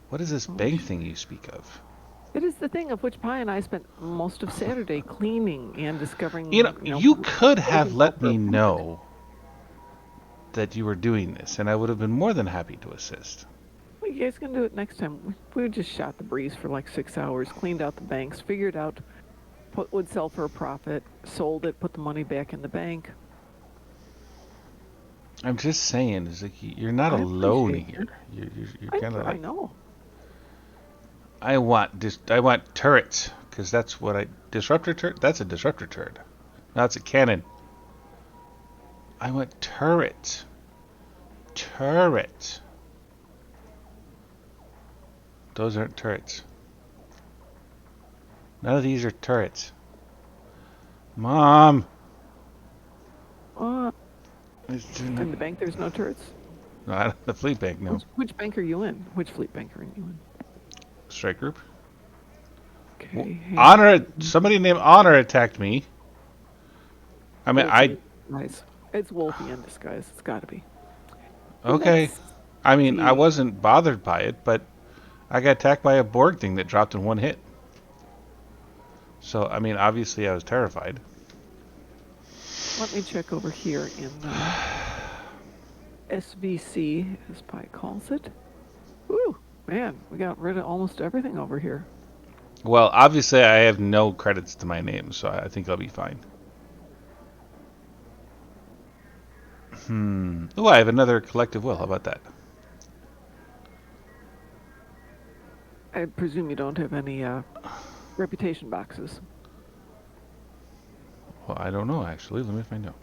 What is this bank thing you speak of? It is the thing of which Pi and I spent most of Saturday cleaning and discovering. You could have let me know that you were doing this, and I would have been more than happy to assist. Well, you guys can do it next time. We just shot the breeze for like 6 hours, cleaned out the banks, figured out what would sell for a profit, sold it, put the money back in the bank. I'm just saying, it's like you're not alone here. You're kind of like. I know. I want turrets because that's what disruptor turret. That's a disruptor turret. That's a cannon. I want turret. Turret. Those aren't turrets. None of these are turrets. Mom. In the bank, there's no turrets. No, the fleet bank. No. Which bank are you in? Which fleet bank are you in? Strike group. Okay. Honor. Somebody named Honor attacked me. I mean, Nice. It's Wolfie in disguise. It's got to be. Okay. I mean, I wasn't bothered by it, but I got attacked by a Borg thing that dropped in one hit. So, I mean, obviously I was terrified. Let me check over here in SVC, as Pi calls it. Ooh, man, we got rid of almost everything over here. Well, obviously I have no credits to my name, so I think I'll be fine. Oh, I have another collective will. How about that? I presume you don't have any reputation boxes. Well, I don't know, actually. Let me find out.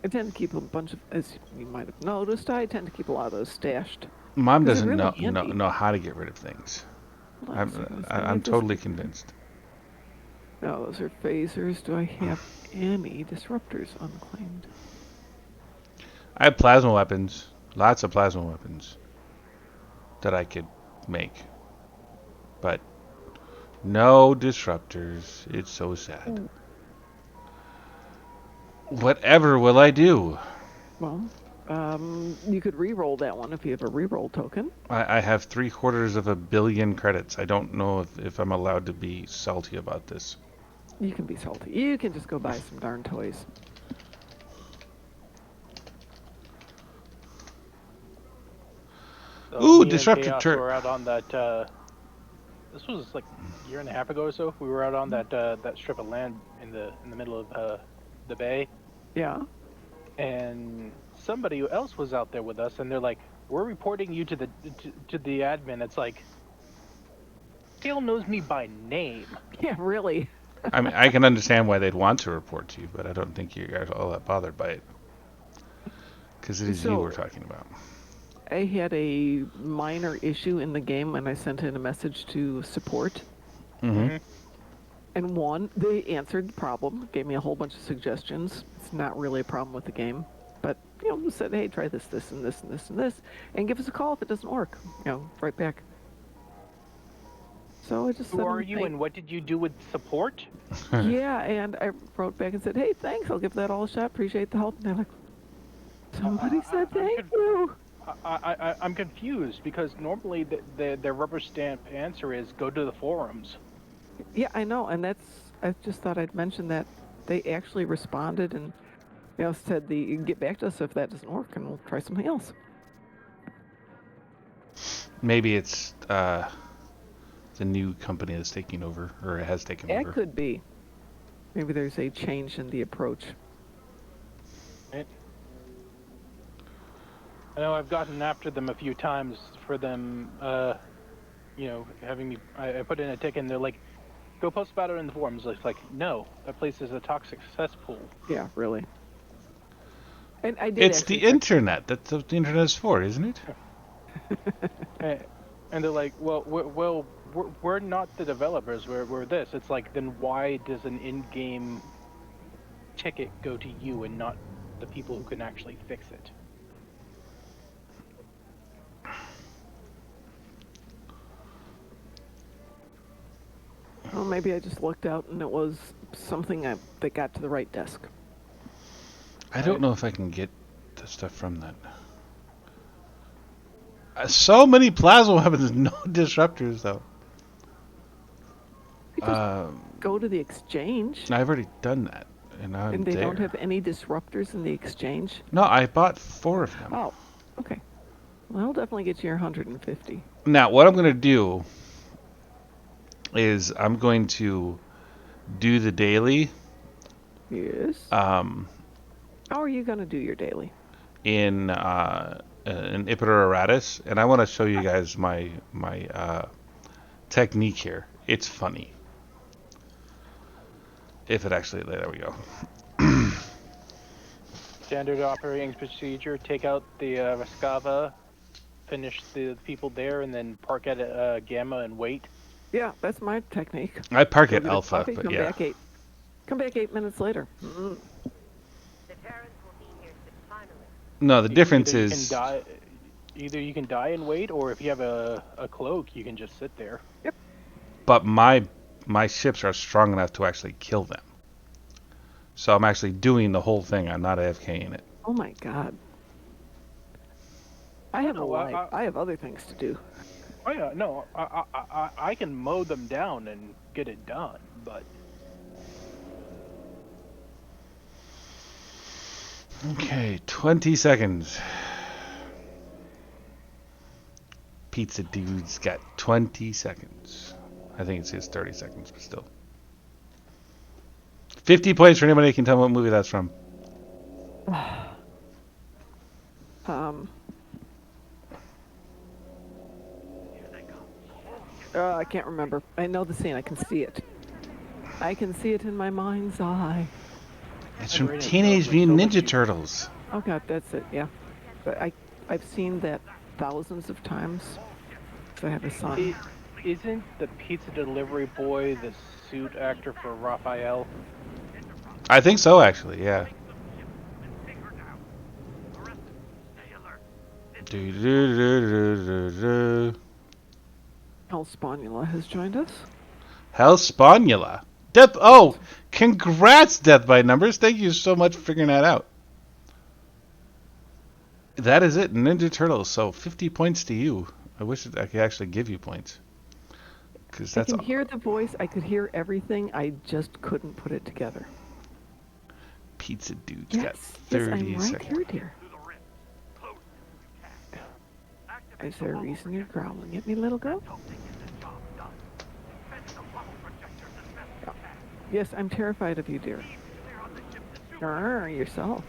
I tend to keep a bunch of, as you might have noticed, I tend to keep a lot of those stashed. Mom doesn't really know how to get rid of things. I'm totally convinced. No, those are phasers. Do I have any disruptors unclaimed? I have plasma weapons. Lots of plasma weapons that I could make. But no disruptors. It's so sad. Whatever will I do? Well, you could re-roll that one if you have a re-roll token. I have 750 million credits. I don't know if I'm allowed to be salty about this. You can be salty. You can just go buy some darn toys. So Ooh, me and disruptor Chaos turret. were out on that. This was like a year and a half ago or so. We were out on that strip of land in the middle of the bay. Yeah. And somebody else was out there with us, and they're like, "We're reporting you to the admin." It's like, Kale knows me by name. Yeah, really. I mean, I can understand why they'd want to report to you, but I don't think you guys are all that bothered by it. Because it is you we're talking about. I had a minor issue in the game when I sent in a message to support. Mm-hmm. And they answered the problem, gave me a whole bunch of suggestions. It's not really a problem with the game. But, said, hey, try this, this, and this, and this, and this, and give us a call if it doesn't work. Right back. So I just Who are you and what did you do with support? Yeah, and I wrote back and said, hey, thanks, I'll give that all a shot, appreciate the help. And they're like, somebody said thank you. I'm confused because normally the rubber stamp answer is go to the forums. Yeah, I know, and I just thought I'd mention that they actually responded and said get back to us if that doesn't work, and we'll try something else. Maybe it's the new company that's taking over, or it has taken over. It could be. Maybe there's a change in the approach. Right. I know I've gotten after them a few times for them, having me. I put in a ticket, and they're like, "Go post about it in the forums." It's like, no, that place is a toxic cesspool. Yeah, really. And I did. It's the internet. That's what the internet is for, isn't it? And they're like, well, we're not the developers. We're this. It's like, then why does an in-game ticket go to you and not the people who can actually fix it? Well, maybe I just looked out and it was something that got to the right desk. I don't know if I can get the stuff from that. So many plasma weapons, no disruptors though. Go to the exchange. I've already done that, and they don't have any disruptors in the exchange. No, I bought 4 of them. Oh, okay. Well, I'll definitely get you your 150. Now, what I'm going to do is I'm going to do the daily. Yes. How are you going to do your daily? In Ipiter Eratus, and I want to show you guys my technique here. It's funny. If it actually, there we go. Standard operating procedure: take out the Rascava, finish the people there, and then park at Gamma and wait. Yeah, that's my technique. I park at Alpha, but come yeah. Come back 8 minutes later. The Terrans will be here finally. No, the difference is either you can die and wait, or if you have a cloak, you can just sit there. Yep. But my ships are strong enough to actually kill them. So I'm actually doing the whole thing. I'm not AFKing it. Oh my god. I have a life. I have other things to do. Oh yeah, no, I can mow them down and get it done, but... Okay, 20 seconds. Pizza Dude's got 20 seconds. I think it says 30 seconds, but still. 50 points for anybody who can tell me what movie that's from. I can't remember. I know the scene. I can see it. I can see it in my mind's eye. It's from Teenage Mutant Ninja Turtles. Oh god, that's it. Yeah, but I've seen that thousands of times. So I have a son. Isn't the pizza delivery boy the suit actor for Raphael? I think so, actually. Yeah. Hellspawnula has joined us. Hellspawnula. Death. Oh, congrats, Death by Numbers. Thank you so much for figuring that out. That is it, Ninja Turtles. So 50 points to you. I wish I could actually give you points. Because that's. I can hear the voice. I could hear everything. I just couldn't put it together. Pizza Dude's got 30 I'm right seconds. here, dear. Is there a reason you're growling at me, little girl? Yes, I'm terrified of you, dear. Yourself.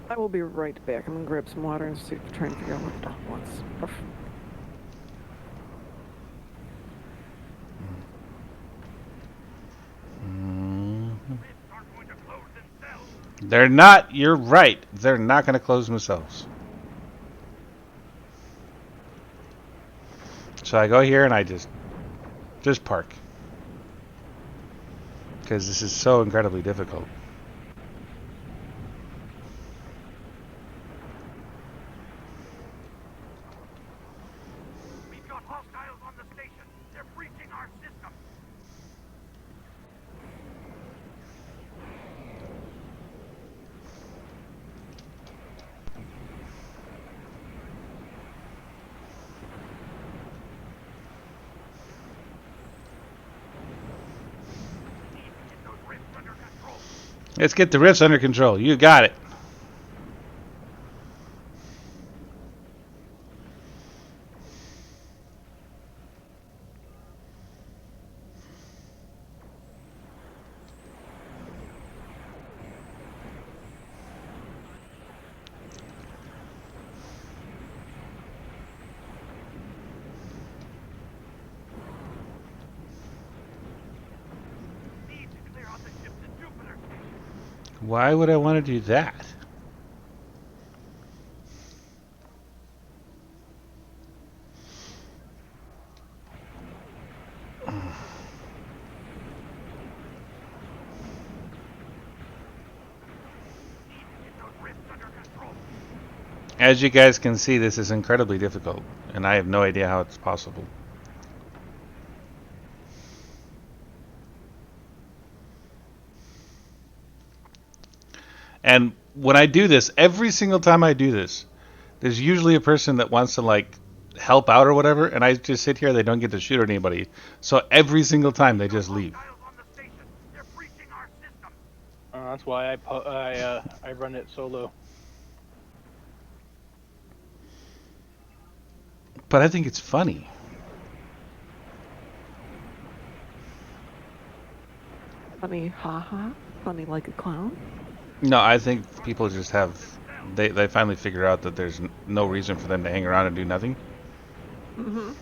I will be right back. I'm gonna grab some water and try and figure out what the dog wants. They're not. You're right. They're not going to close themselves. So I go here and I just park. Because this is so incredibly difficult. We've got hostiles on the station. They're breaching our system. Let's get the rifts under control. You got it. Need to clear out the ships at Jupiter. Why would I want to do that? Get those rifts under control. As you guys can see, this is incredibly difficult, and I have no idea how it's possible. And when I do this, every single time I do this, there's usually a person that wants to like help out or whatever, and I just sit here. They don't get to shoot at anybody, so every single time they just leave. Dials on the station. They're breaching our system. That's why I run it solo. But I think it's funny. Funny, haha. Funny like a clown. No, I think people just have. They finally figure out that there's no reason for them to hang around and do nothing. Mm-hmm.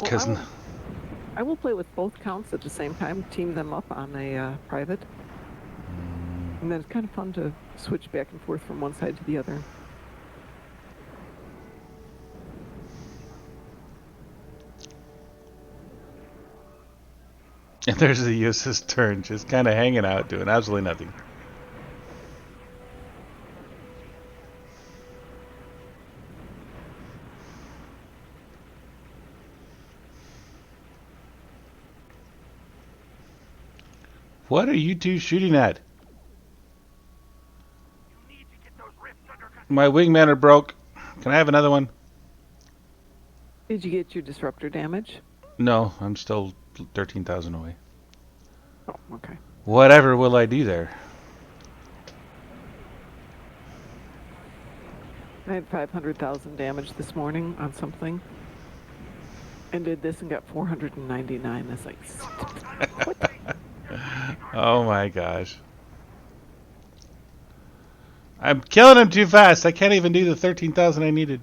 Because Well, I will play with both counts at the same time, team them up on a private. And then it's kind of fun to switch back and forth from one side to the other. and there's the useless turn, just kind of hanging out, doing absolutely nothing. What are you two shooting at? You need to get those rifts under control. My wingmen are broke. Can I have another one? Did you get your disruptor damage? No, I'm still 13,000 away. Oh, okay. Whatever will I do there? I had 500,000 damage this morning on something. And did this and got 499. That's like, what? Oh my gosh. I'm killing him too fast. I can't even do the 13,000 I needed.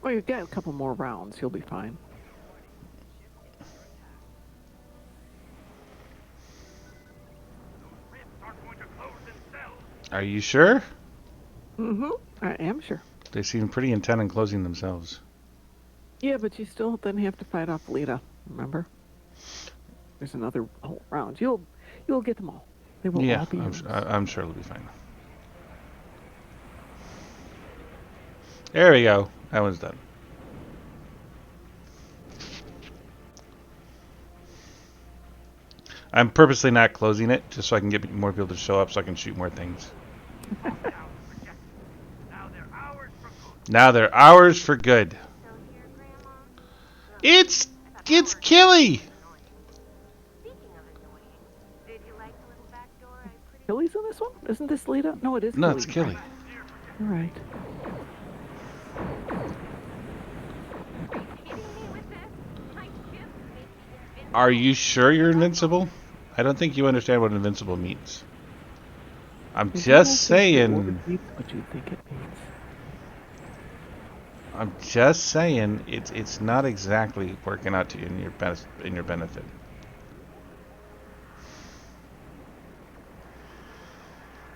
Well, you've got a couple more rounds. You'll be fine. Rifts aren't going to close themselves. Are you sure? Mm-hmm. I am sure. They seem pretty intent on closing themselves. Yeah, but you still then have to fight off Lita. Remember? There's another whole round. You'll get them all. They will Yeah, all be I'm, yours. I'm sure it'll be fine. There we go. That one's done. I'm purposely not closing it, just so I can get more people to show up so I can shoot more things. Now they're ours for good. Now they're ours for good. So here, Grandma. It's Killy! Speaking of annoying, did you like the little back door I pretty Killy's in this one? Isn't this Lita? No, it is No, Killy. it's Killy. You're right. kidding me with this? My ship makes me Are you sure you're invincible? I don't think you understand what invincible means. I'm If you don't just think the saying. word means what you think it means. I'm just saying. It's not exactly working out to you in your benefit.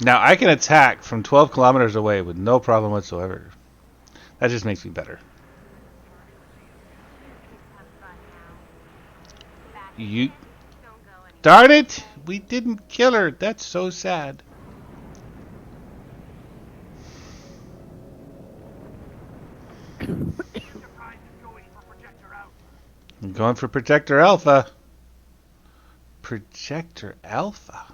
Now I can attack from 12 kilometers away with no problem whatsoever. That just makes me better. have fun now. Back You, don't go any darn it! We didn't kill her. That's so sad. Enterprise is going for Projector Out. I'm going for Projector Alpha. Projector Alpha?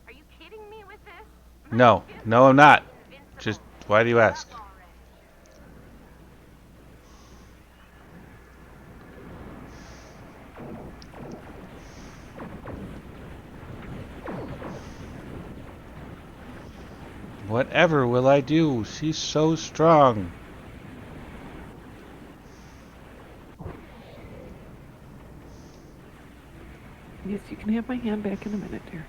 Are you kidding me with this? No, no, I'm not. Just why do you ask? Whatever will I do? She's so strong. Yes, you can have my hand back in a minute, dear.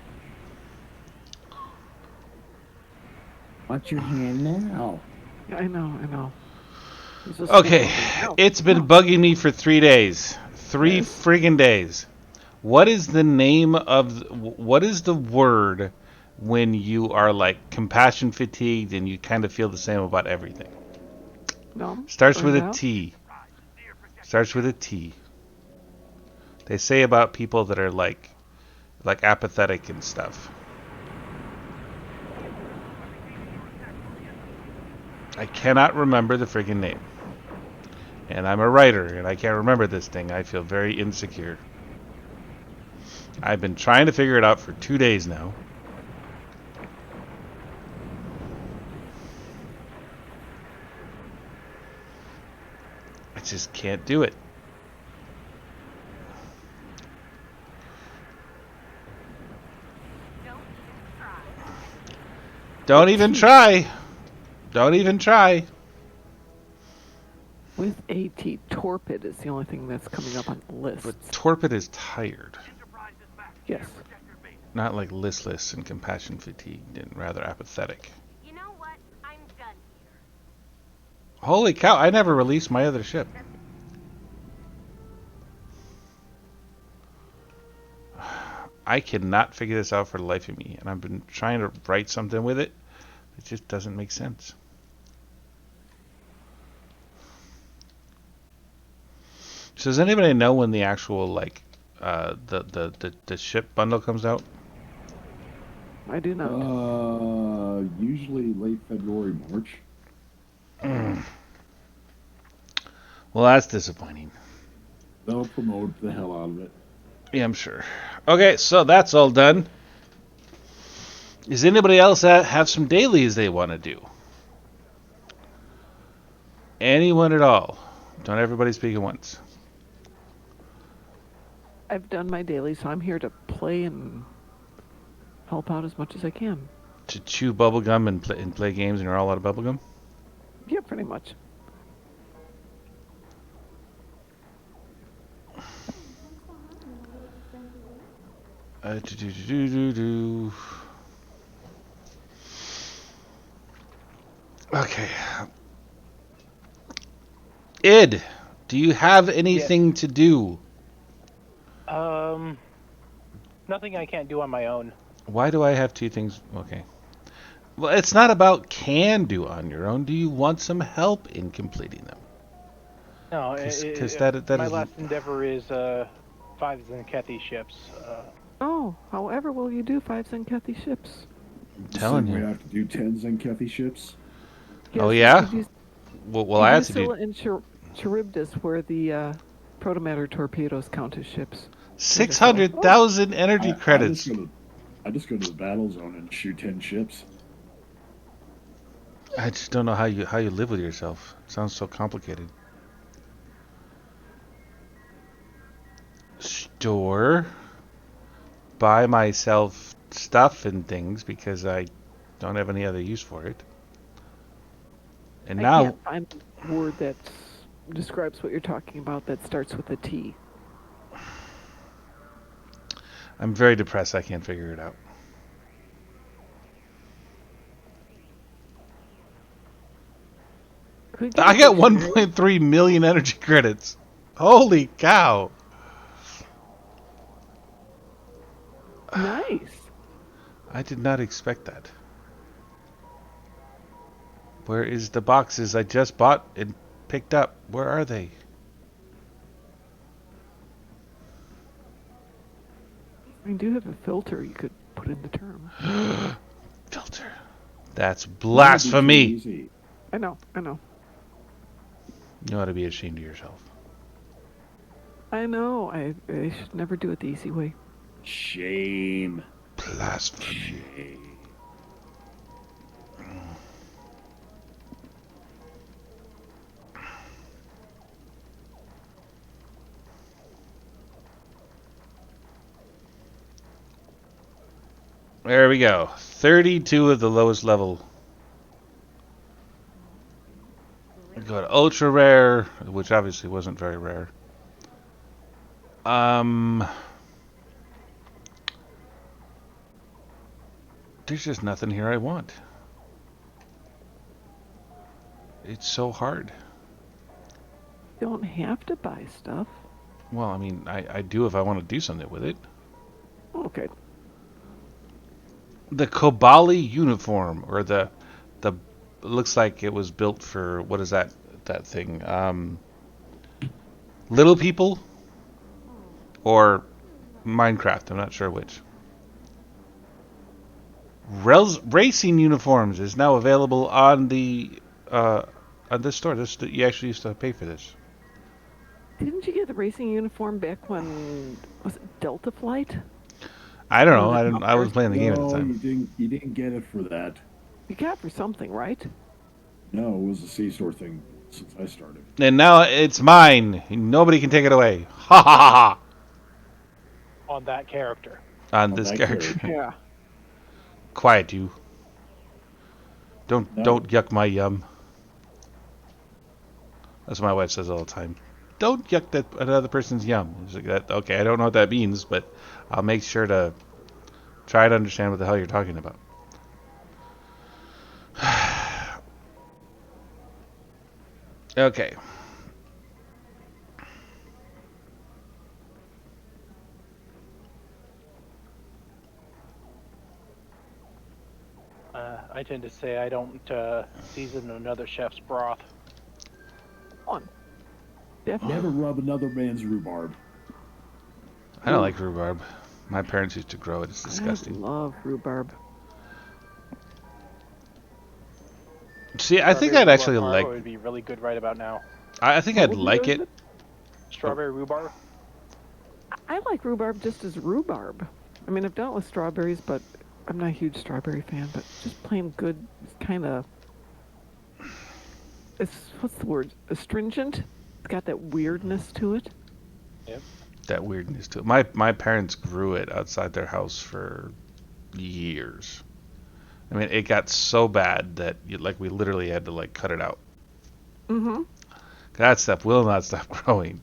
Want your hand now? I know. It's just Okay, no. it's been No. bugging me for 3 days. 3 Yes. friggin' days. What is the name of... What is the word when you are, like, compassion fatigued and you kind of feel the same about everything? No. Starts with Burned a out? T. Starts with a T. They say about people that are, like apathetic and stuff. I cannot remember the friggin' name. And I'm a writer, and I can't remember this thing. I feel very insecure. I've been trying to figure it out for 2 days now. I just can't do it. Don't even try. Don't even try. Don't even try. With AT, torpid is the only thing that's coming up on the list. But torpid is tired. Enterprise is back. Yes. Protect your base. Not like listless and compassion fatigued and rather apathetic. You know what? I'm done here. Holy cow, I never released my other ship. I cannot figure this out for the life of me, and I've been trying to write something with it. It just doesn't make sense. So does anybody know when the actual the ship bundle comes out? I do not. Usually late February, March. Well, that's disappointing. They'll promote the hell out of it. Yeah, I'm sure. Okay, so that's all done. Does anybody else have some dailies they want to do? Anyone at all? Don't everybody speak at once. I've done my daily, so I'm here to play and help out as much as I can. To chew bubblegum and play games and you're all out of bubblegum? Yeah, pretty much. Okay. Id, do you have anything to do? Nothing I can't do on my own. Why do I have 2 things? Okay. Well, it's not about can do on your own. Do you want some help in completing them? No, Because my last endeavor is Fives and Kathy ships. Oh, however will you do 5 Zenkethy ships? I'm telling We you. have to do 10 Zenkethy ships. Oh, Yes, yeah? you do- Well, I have to do Scylla and Charybdis, where the protomatter torpedoes count as ships. 600,000 energy credits. I just go to the battle zone and shoot 10 ships. I just don't know how you live with yourself. It sounds so complicated. Store. Buy myself stuff and things because I don't have any other use for it. And I now can't find the word that describes what you're talking about that starts with a T. I'm very depressed. I can't figure it out. I got 1.3 million energy credits. Holy cow. Nice. I did not expect that. Where is the boxes I just bought and picked up? Where are they? I do have a filter you could put in the term. Filter. That's blasphemy. Easy. I know. You ought to be ashamed of yourself. I know. I should never do it the easy way. Shame. Blasphemy. Shame. There we go. 32 of the lowest level Go to ultra rare, which obviously wasn't very rare. There's just nothing here I want. It's so hard. You don't have to buy stuff. Well, I mean, I do if I want to do something with it. Okay. The Kobali uniform, or the looks like it was built for, what is that thing? Little People or Minecraft, I'm not sure which. Racing uniforms is now available on this store. You actually used to pay for this. Didn't you get the racing uniform back when, was it Delta Flight? I don't know. I was playing the game at the No, time. you didn't get it for that. You got it for something, right? No, it was a C-store thing since I started. And now it's mine. Nobody can take it away. Ha ha ha ha. On that character. On this that character. Yeah. Quiet, you. No. Don't yuck my yum. That's what my wife says all the time. Don't yuck that another person's yum. It's like that. Okay, I don't know what that means, but I'll make sure to try to understand what the hell you're talking about. Okay. I tend to say I don't season another chef's broth. On. Definitely. Never rub another man's rhubarb. I don't like rhubarb. My parents used to grow it. It's disgusting. I love rhubarb. See, I think I'd actually like. It would be really good right about now. I think I'd like it. Strawberry rhubarb. I like rhubarb just as rhubarb. I mean, I've done it with strawberries, but I'm not a huge strawberry fan. But just plain good, kind of. What's the word? Astringent. It's got that weirdness to it. Yep. That weirdness to it. My parents grew it outside their house for years. I mean, it got so bad that we literally had to cut it out. Mm-hmm. That stuff will not stop growing.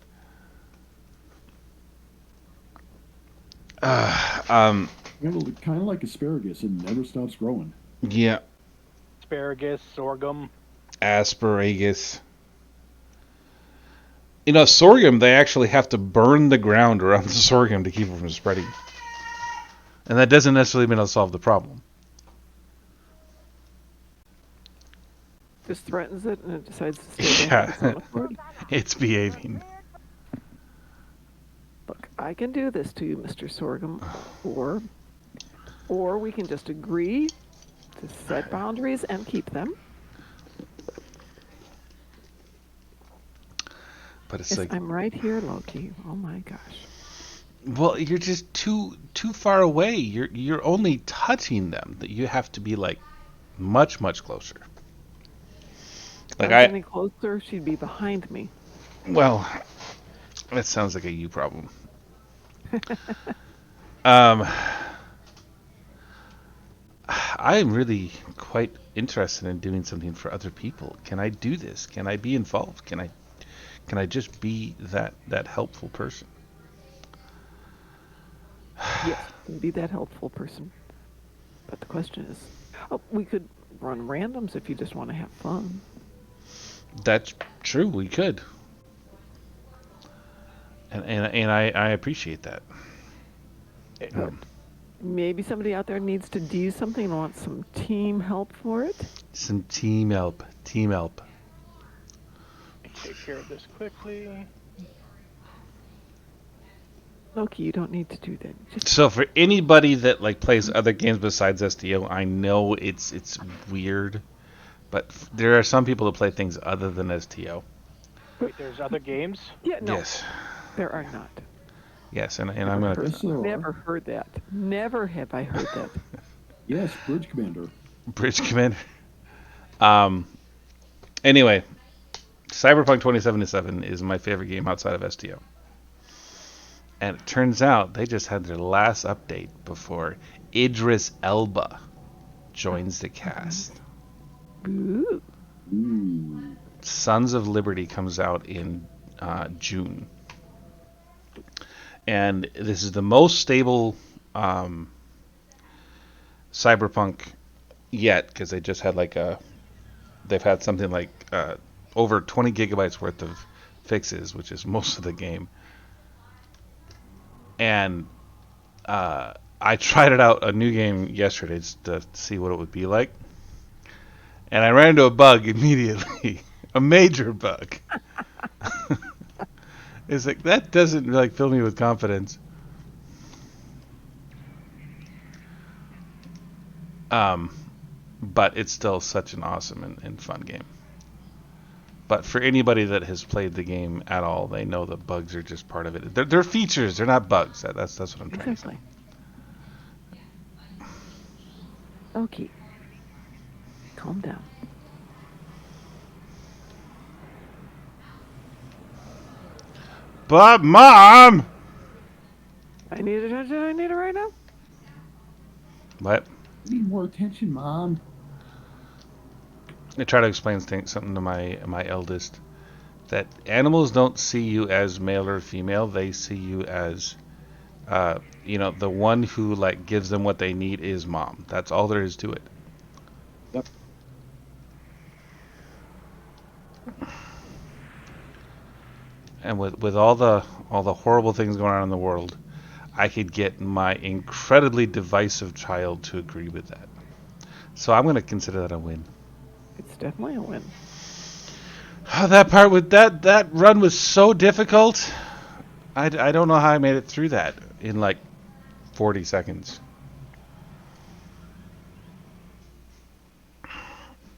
Kind of like asparagus, it never stops growing. Yeah. Asparagus, sorghum. Asparagus. You know, sorghum, they actually have to burn the ground around the sorghum to keep it from spreading. And that doesn't necessarily mean it'll solve the problem. Just threatens it and it decides to stay back. Yeah. It's behaving. Look, I can do this to you, Mr. Sorghum, or we can just agree to set boundaries and keep them. But it's Yes, like, I'm right here, Loki. Oh my gosh. well, you're just too far away. You're only touching them. That you have to be much closer. If I was any closer, she'd be behind me. Well, that sounds like a you problem. I'm really quite interested in doing something for other people. Can I do this? Can I be involved? Can I just be that helpful person? Yes, you can be that helpful person. But the question is, we could run randoms if you just want to have fun. That's true. We could, and I appreciate that. Maybe somebody out there needs to do something and wants some team help for it. Some team help. Team help. Take care of this quickly. Loki, you don't need to do that. Just So for anybody that plays other games besides STO, I know it's weird, but there are some people that play things other than STO. Wait, there's other games? yeah, no, Yes, there are not. yes, and I'm gonna. Yes, there are. Never heard that. Never have I heard that. Yes, Bridge Commander. Bridge Commander. Anyway, Cyberpunk 2077 is my favorite game outside of STO. And it turns out they just had their last update before Idris Elba joins the cast. Ooh. Ooh. Sons of Liberty comes out in June. And this is the most stable Cyberpunk yet, because they just had they've had something like over 20 gigabytes worth of fixes, which is most of the game. And I tried it out, a new game, yesterday just to see what it would be like. And I ran into a bug immediately. A major bug. It's like, that doesn't fill me with confidence. But it's still such an awesome and fun game. But for anybody that has played the game at all, they know the bugs are just part of it. They're features. They're not bugs. That's what I'm trying to say. Okay. Calm down. But Mom, I need attention. I need it right now. What? I need more attention, Mom. I try to explain something to my eldest, that animals don't see you as male or female. They see you as, the one who gives them what they need is Mom. That's all there is to it. Yep. And with all the horrible things going on in the world, I could get my incredibly divisive child to agree with that. So I'm going to consider that a win. It's definitely a win. That part with that run was so difficult. I don't know how I made it through that in 40 seconds.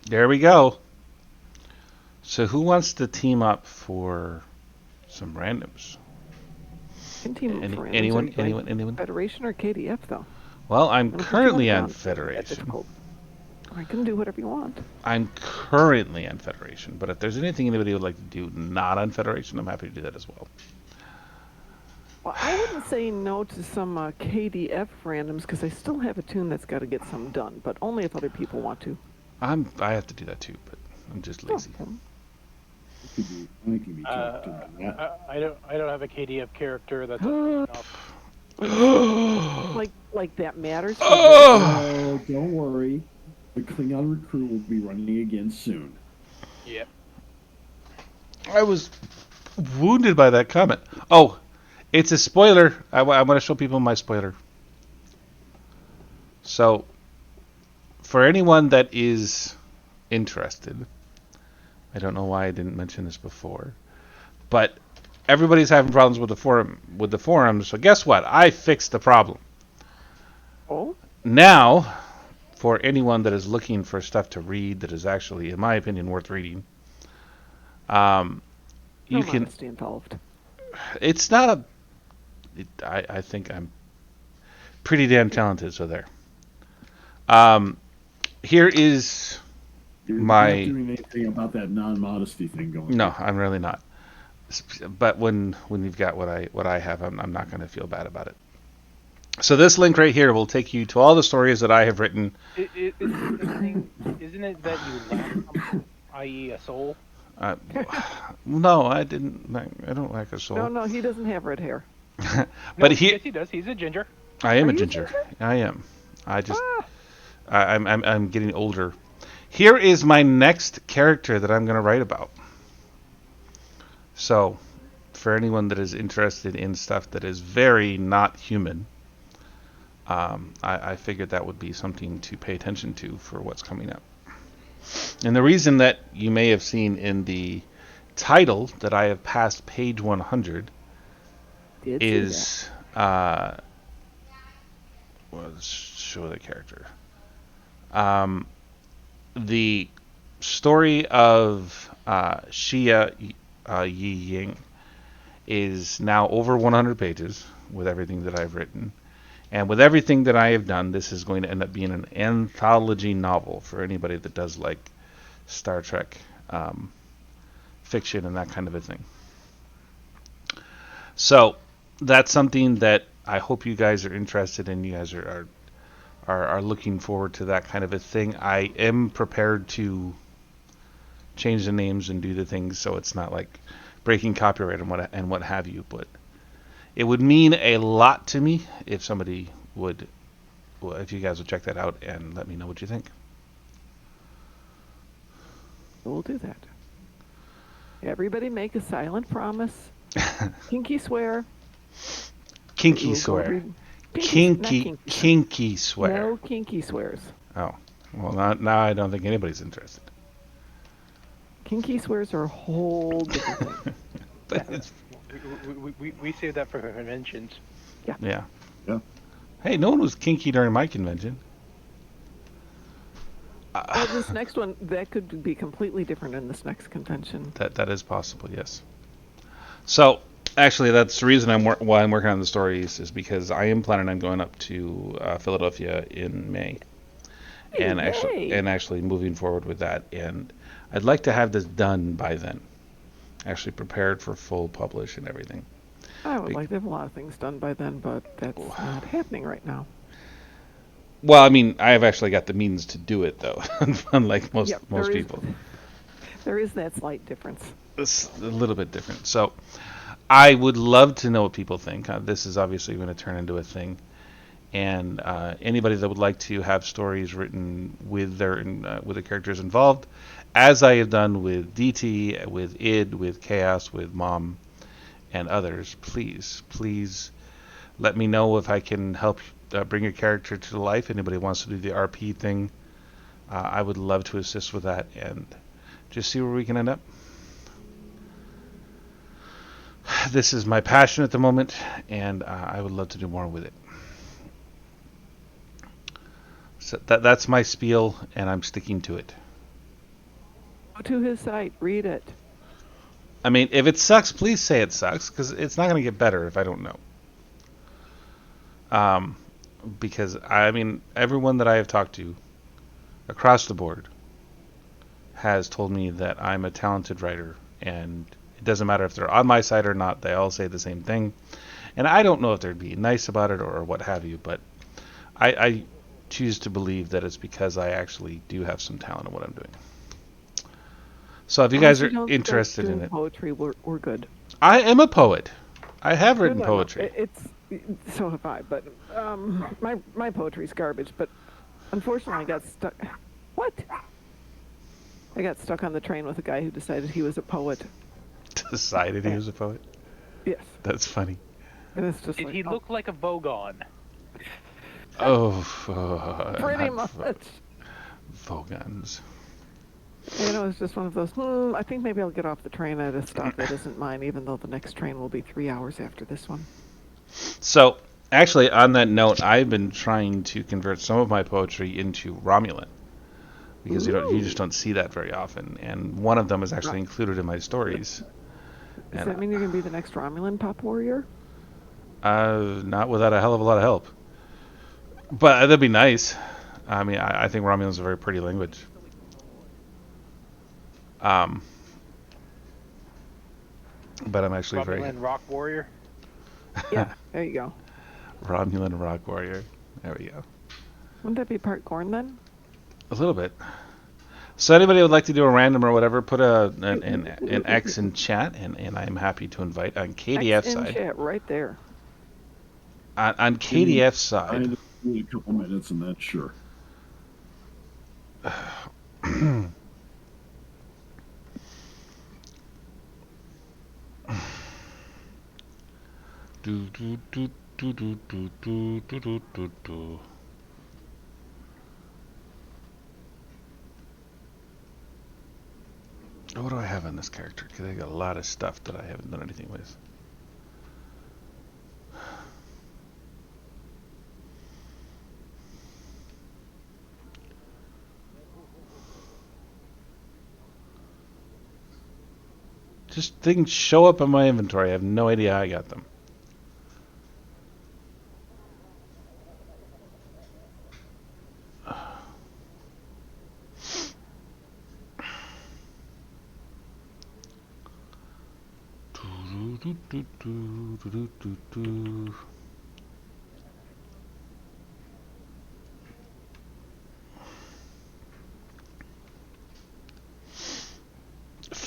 There we go. So who wants to team up for some randoms? Can team up for randoms. Anyone? Federation or KDF though? Well, I'm currently on Federation. I can do whatever you want. I'm currently on Federation, but if there's anything anybody would like to do not on Federation, I'm happy to do that as well. Well, I wouldn't say no to some KDF randoms because I still have a tune that's got to get some done, but only if other people want to. I have to do that too, but I'm just lazy. I can be talked to that. I don't have a KDF character that's like that matters. Oh, don't worry. The Klingon recruit will be running again soon. Yep. I was wounded by that comment. Oh, it's a spoiler. I want to show people my spoiler. So, for anyone that is interested, I don't know why I didn't mention this before, but everybody's having problems with the forums. So guess what? I fixed the problem. Oh. Now, for anyone that is looking for stuff to read that is actually, in my opinion, worth reading, you can. Honesty involved. It's not I think I'm pretty damn talented. So there. Here is. You're not doing anything about that non-modesty thing going. No, I'm really not. But when you've got what I have, I'm not going to feel bad about it. So this link right here will take you to all the stories that I have written. Isn't it that you lack something, i.e. a soul? No, I didn't. I don't lack a soul. No, he doesn't have red hair. But yes, he does. He's a ginger. I am a ginger. I am. I just. I'm getting older. Here is my next character that I'm going to write about. So, for anyone that is interested in stuff that is very not human, I figured that would be something to pay attention to for what's coming up. And the reason that you may have seen in the title that I have passed page 100 is... let's show the character. The story of Xia Yi Ying is now over 100 pages with everything that I've written. And with everything that I have done, this is going to end up being an anthology novel for anybody that does like Star Trek fiction and that kind of a thing. So that's something that I hope you guys are interested in. You guys are looking forward to that kind of a thing. I am prepared to change the names and do the things so it's not like breaking copyright and what have you. But it would mean a lot to me if somebody would, well, if you guys would check that out and let me know what you think. We'll do that. Everybody make a silent promise. Kinky swear. Kinky We'll go swear. read- Kinky swear. No kinky swears. Oh, well, now I don't think anybody's interested. Kinky swears are a whole different thing. But it's, We save that for conventions. yeah. Yeah. Hey, no one was kinky during my convention. This next one, that could be completely different in this next convention. That is possible, yes. So, actually, that's the reason why I'm working on the stories is because I am planning on going up to Philadelphia in May, and actually moving forward with that. And I'd like to have this done by then, actually prepared for full publish and everything. I would like to have a lot of things done by then, but that's not happening right now. Well, I mean, I have actually got the means to do it, though, unlike most people. There is that slight difference. It's a little bit different. So, I would love to know what people think. This is obviously going to turn into a thing, and anybody that would like to have stories written with with the characters involved, as I have done with DT, with id, with Chaos, with Mom, and others, please let me know if I can help bring your character to life. Anybody wants to do the RP thing, I would love to assist with that and just see where we can end up. This is my passion at the moment, and I would love to do more with it. So that's my spiel, and I'm sticking to it. Go to his site, read it. I mean, if it sucks, please say it sucks, because it's not going to get better if I don't know. Because, I mean, everyone that I have talked to across the board has told me that I'm a talented writer, and it doesn't matter if they're on my side or not, they all say the same thing. And I don't know if they're being nice about it or what have you, but I choose to believe that it's because I actually do have some talent in what I'm doing. So if you guys are interested in it, poetry, we're good. I am a poet. I have written poetry. So have I, but my poetry's garbage. But unfortunately, I got stuck. What? I got stuck on the train with a guy who decided he was a poet. Decided he was a poet? Yes. That's funny. And it's just Did he look like a Vogon? Pretty much. Vogons. And it was just one of those, I think maybe I'll get off the train at a stop that isn't mine, even though the next train will be 3 hours after this one. So, actually, on that note, I've been trying to convert some of my poetry into Romulan. Because you just don't see that very often. And one of them is actually included in my stories. Does that mean you're going to be the next Romulan pop warrior? Not without a hell of a lot of help. But that'd be nice. I mean, I think Romulan's a very pretty language. But I'm actually Romulan rock warrior? Yeah, there you go. Romulan rock warrior. There we go. Wouldn't that be part Gorn then? A little bit. So anybody would like to do a random or whatever, put an X in chat, and I'm happy to invite on KDF X side. in chat, right there. On KDF side. A couple minutes and that's sure. What do I have on this character? Because I got a lot of stuff that I haven't done anything with. Just things show up in my inventory. I have no idea how I got them.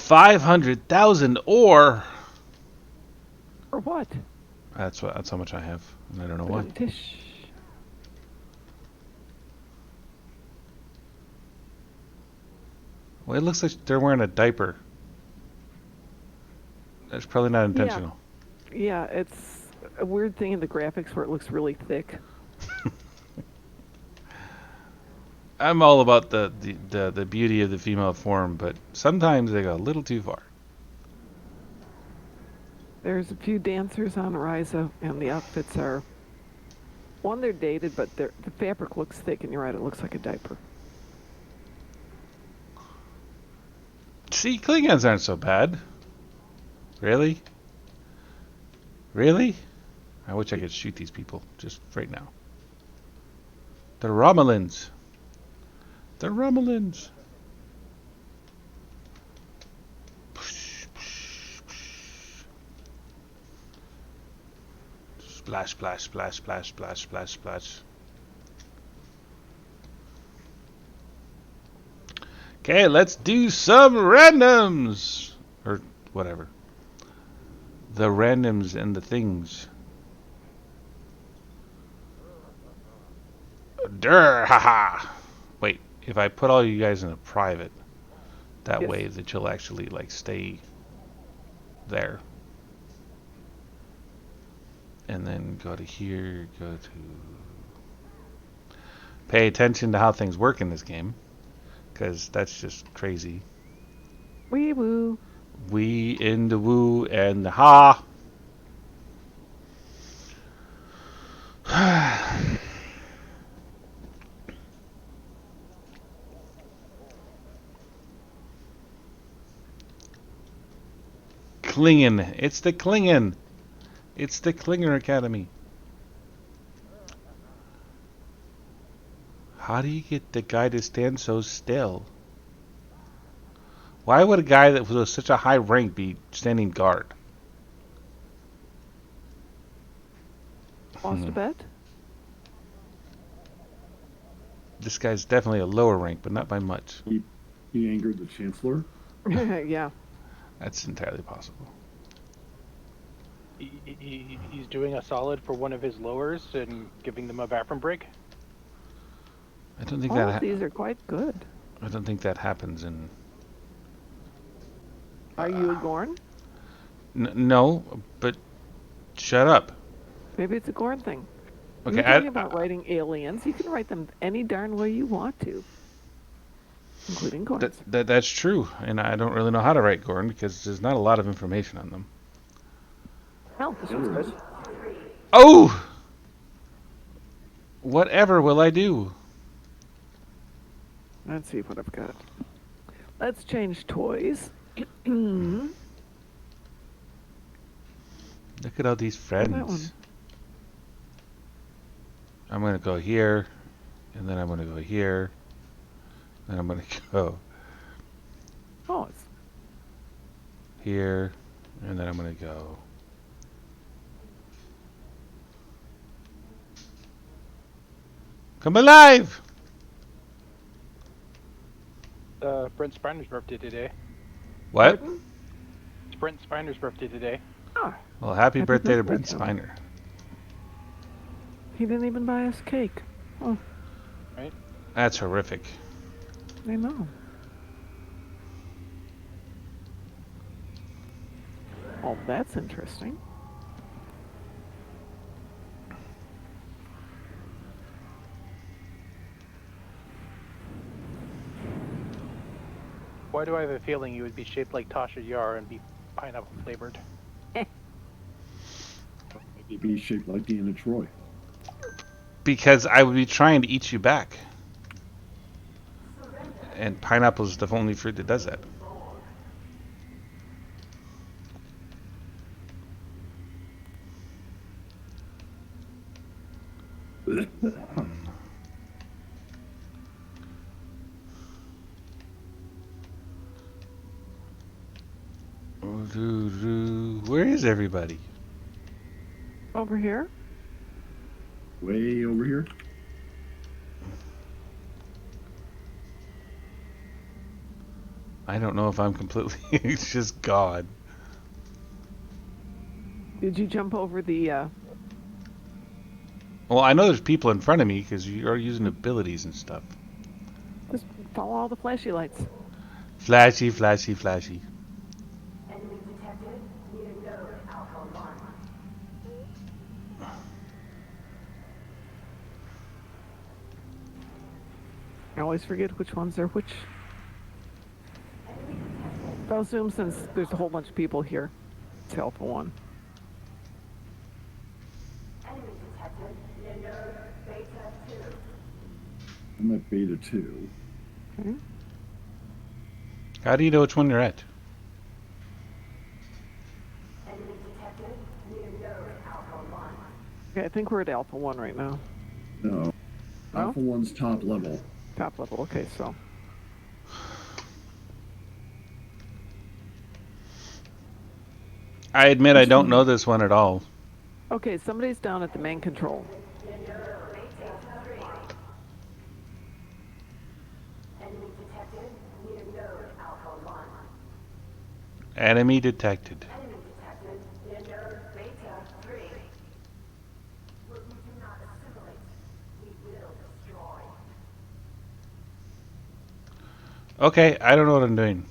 500,000 ore. Or what? That's how much I have, and I don't know why. Tish. Well, it looks like they're wearing a diaper. That's probably not intentional. Yeah, it's a weird thing in the graphics where it looks really thick. I'm all about the beauty of the female form, but sometimes they go a little too far. There's a few dancers on Ryza, and the outfits are... One, they're dated, but the fabric looks thick, and you're right, it looks like a diaper. See, Klingons aren't so bad. Really? Really? I wish I could shoot these people just right now. The Romulans. The Romulans. Splash, splash, splash, splash, splash, splash, splash. Okay, let's do some randoms. Or whatever. The randoms and the things. Durr, haha. Wait, if I put all you guys in a private, that Yes. way that you'll actually like stay there. And then go to here, go to... Pay attention to how things work in this game, because that's just crazy. Wee woo. We in the woo and the ha. Klingon. It's the Klingon. It's the Klinger Academy. How do you get the guy to stand so still? Why would a guy that was such a high rank be standing guard? Lost a bet? This guy's definitely a lower rank, but not by much. He angered the Chancellor. Yeah. That's entirely possible. He's doing a solid for one of his lowers and giving them a bathroom break. I don't think All that. of these are quite good. I don't think that happens in. Are you a Gorn? No, but shut up. Maybe it's a Gorn thing. Okay, You're talking about writing aliens. You can write them any darn way you want to, including Gorns. That's true, and I don't really know how to write Gorn because there's not a lot of information on them. Hell, this one's good. Oh! Whatever will I do? Let's see what I've got. Let's change toys. That Look at all these friends. one. I'm gonna go here, and then I'm gonna go here, and I'm gonna go Oh, it's here, and then I'm gonna go. Come alive! Brent Spiner's birthday today. What? It's Brent Spiner's birthday today. Well, happy birthday to birthday, Brent Tom. Spiner. he didn't even buy us cake. Oh, That's horrific. I know. Oh, that's interesting. Why do I have a feeling you would be shaped like Tasha Yar and be pineapple flavored? He'd be shaped like Deanna Troy. Because I would be trying to eat you back. And pineapple is the only fruit that does that. Where is everybody? Over here? Way over here. I don't know if I'm completely. It's just gone. Did you jump over the? Well, I know there's people in front of me because you are using abilities and stuff. Just follow all the flashy lights. Flashy, flashy, flashy. Enemy detected. Need a node Alpha 1. I always forget which ones are which. I'll assume since there's a whole bunch of people here, it's Alpha 1. Enemy detected. Need a node Beta 2. I'm at Beta 2. Okay. How do you know which one you're at? Enemy detected. Need a node Alpha 1. Okay, I think we're at Alpha 1 right now. No. No? Alpha 1's top level. Top level. Okay, so. I admit I don't know this one at all. Okay, somebody's down at the main control. Enemy detected. Need a node Alpha 1. Enemy detected. Enemy detected. Need a node Beta 3. What we do not assimilate, we will destroy. Okay, I don't know what I'm doing.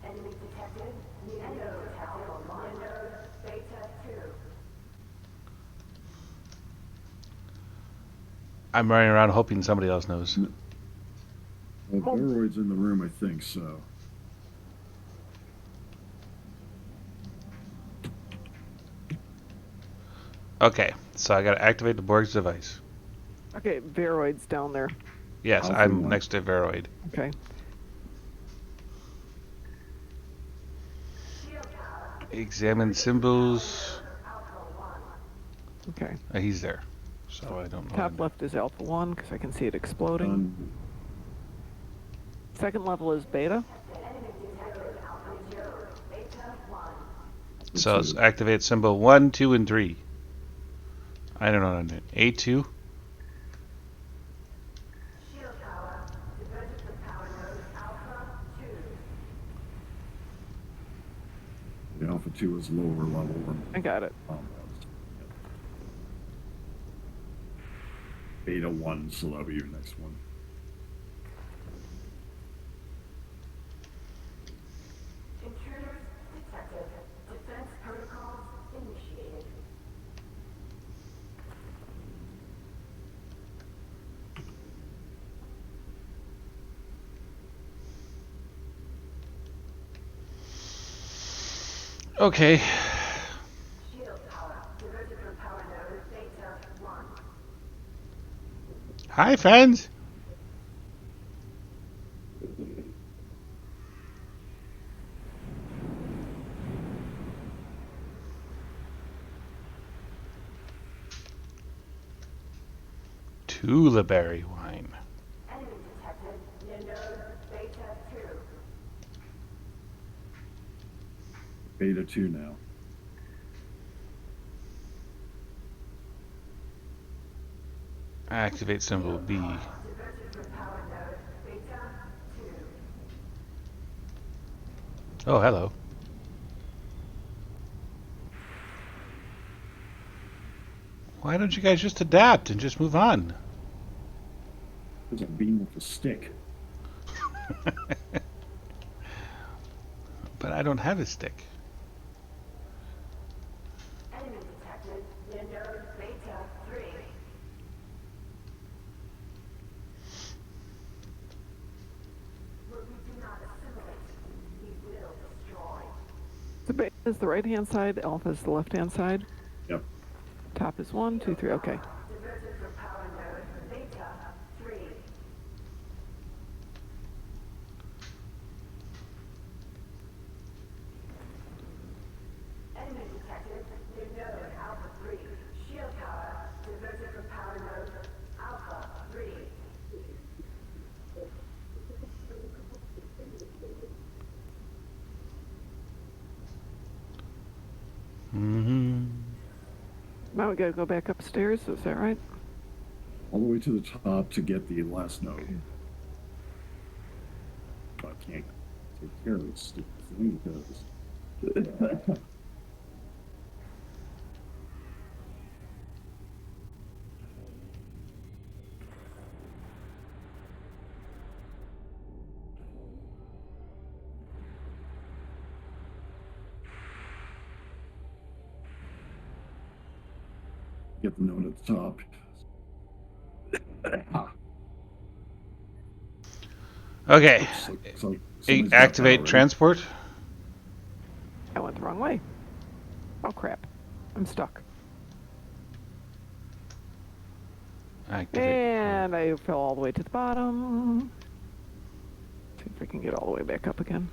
Enemy detected. Need a node Alpha 1. Need a node Beta 2. I'm running around hoping somebody else knows. Baroid's in the room, I think, so. Okay, so I gotta activate the Borg's device. Okay, Veroid's down there. Yes, Alpha I'm 1. next to Veroid. Okay. Examine symbols. Okay. He's there. So I don't know. Top left is Alpha 1 because I can see it exploding. Second level is Beta. So let's activate symbol 1, 2, and 3. I don't know what I'm doing. A2. Shield power. Diverted from power node Alpha 2. The Alpha 2 is lower level than I got it. was. Beta 1, so that'll be your next one. Intruders detected. Defense protocols initiated. Okay. Shield power. Diverted from power node Beta 1. Hi, friends. Tullaberry wine. Enemy detected. Near node Beta 2. Beta 2 now. Activate symbol B. Diverted from power node Beta 2. Oh, hello. Why don't you guys just adapt and just move on? There's a beam with a stick. But I don't have a stick. Enemy detected. Near node Beta 3. What we do not assimilate, we will destroy. So Beta is the right hand side, Alpha is the left hand side. Yep. Top is 1, 2, 3. Okay. Diverted from power node Beta 3. Enemy detected. Near node Alpha 3. Shield power. Diverted from power node Alpha 3. Mm-hmm. Now we gotta go back upstairs, is that right? All the way to the top to get the last node. can't take care of this stupid thing because. Get the note at the top. Okay. Looks like somebody's got that Activate already. transport. I went the wrong way. Oh crap. I'm stuck. Activate. And I fell all the way to the bottom. See if I can get all the way back up again.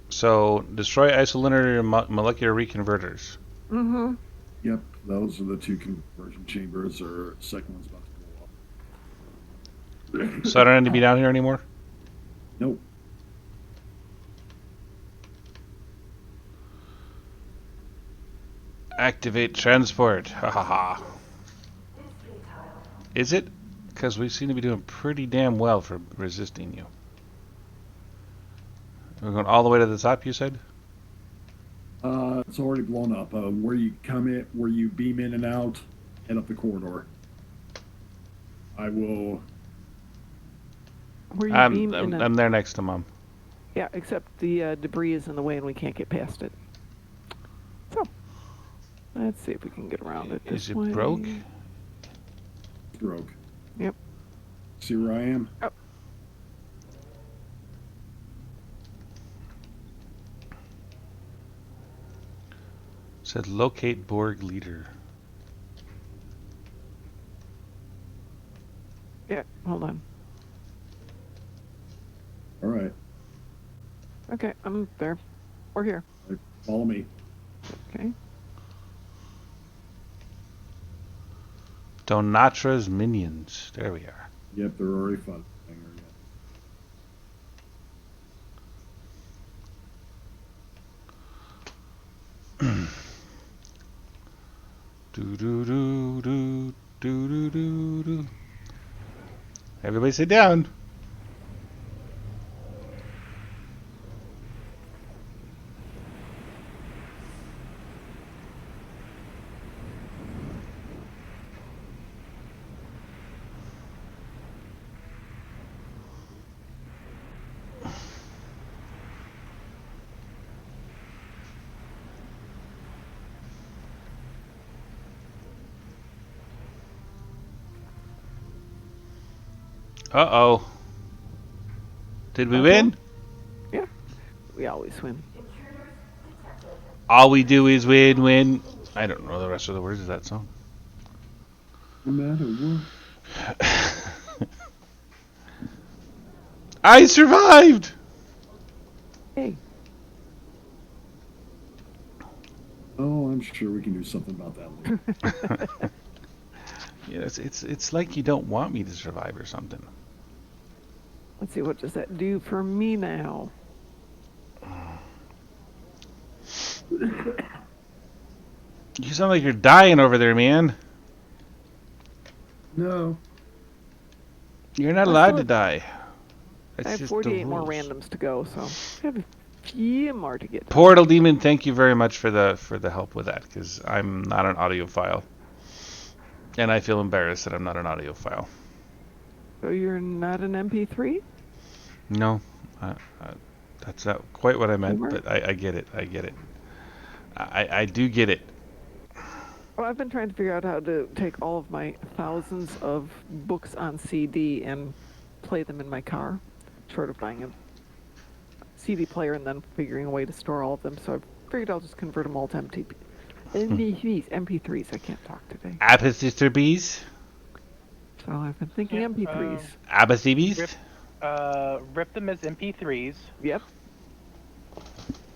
So, destroy isolinear molecular reconverters. Mm-hmm. Yep, those are the two conversion chambers. Or second one's about to go off. So I don't need to be down here anymore? Nope. Activate transport. Ha ha ha. Is it? Because we seem to be doing pretty damn well for resisting you. We're going all the way to the top, you said? It's already blown up. Where you come in, where you beam in and out, head up the corridor. I will. Where you beam in I'm there next to Mom. Yeah, except the debris is in the way and we can't get past it. So, let's see if we can get around it this Is it way. broke? Broke. Yep. See where I am? Oh. Said locate Borg leader. Yeah, hold on. All right. Okay, I'm there. We're here. Follow me. Okay. Donatra's minions. There we are. Yep, they're already fun. Do do do do do do do do. Everybody sit down. Uh-oh. Did we win? Yeah. We always win. All we do is win, win. I don't know the rest of the words of that song. No matter what. I survived! Hey. Oh, I'm sure we can do something about that later. Yeah, it's like you don't want me to survive or something. Let's see, what does that do for me now? You sound like you're dying over there, man. No. You're not allowed to die. That's I have just 48 the more rules. randoms to go, so I have a few more to get. Portal Demon, thank you very much for the help with that, because I'm not an audiophile. And I feel embarrassed that I'm not an audiophile. So you're not an MP3? No, that's not quite what I meant, Homer? but I get it. I get it. I do get it. Well, I've been trying to figure out how to take all of my thousands of books on CD and play them in my car, short of buying a CD player and then figuring a way to store all of them. So I figured I'll just convert them all to MP3s. I can't talk today. Sister bees? So I've been thinking MP3s. Abacibis? Rip them as MP3s. Yep.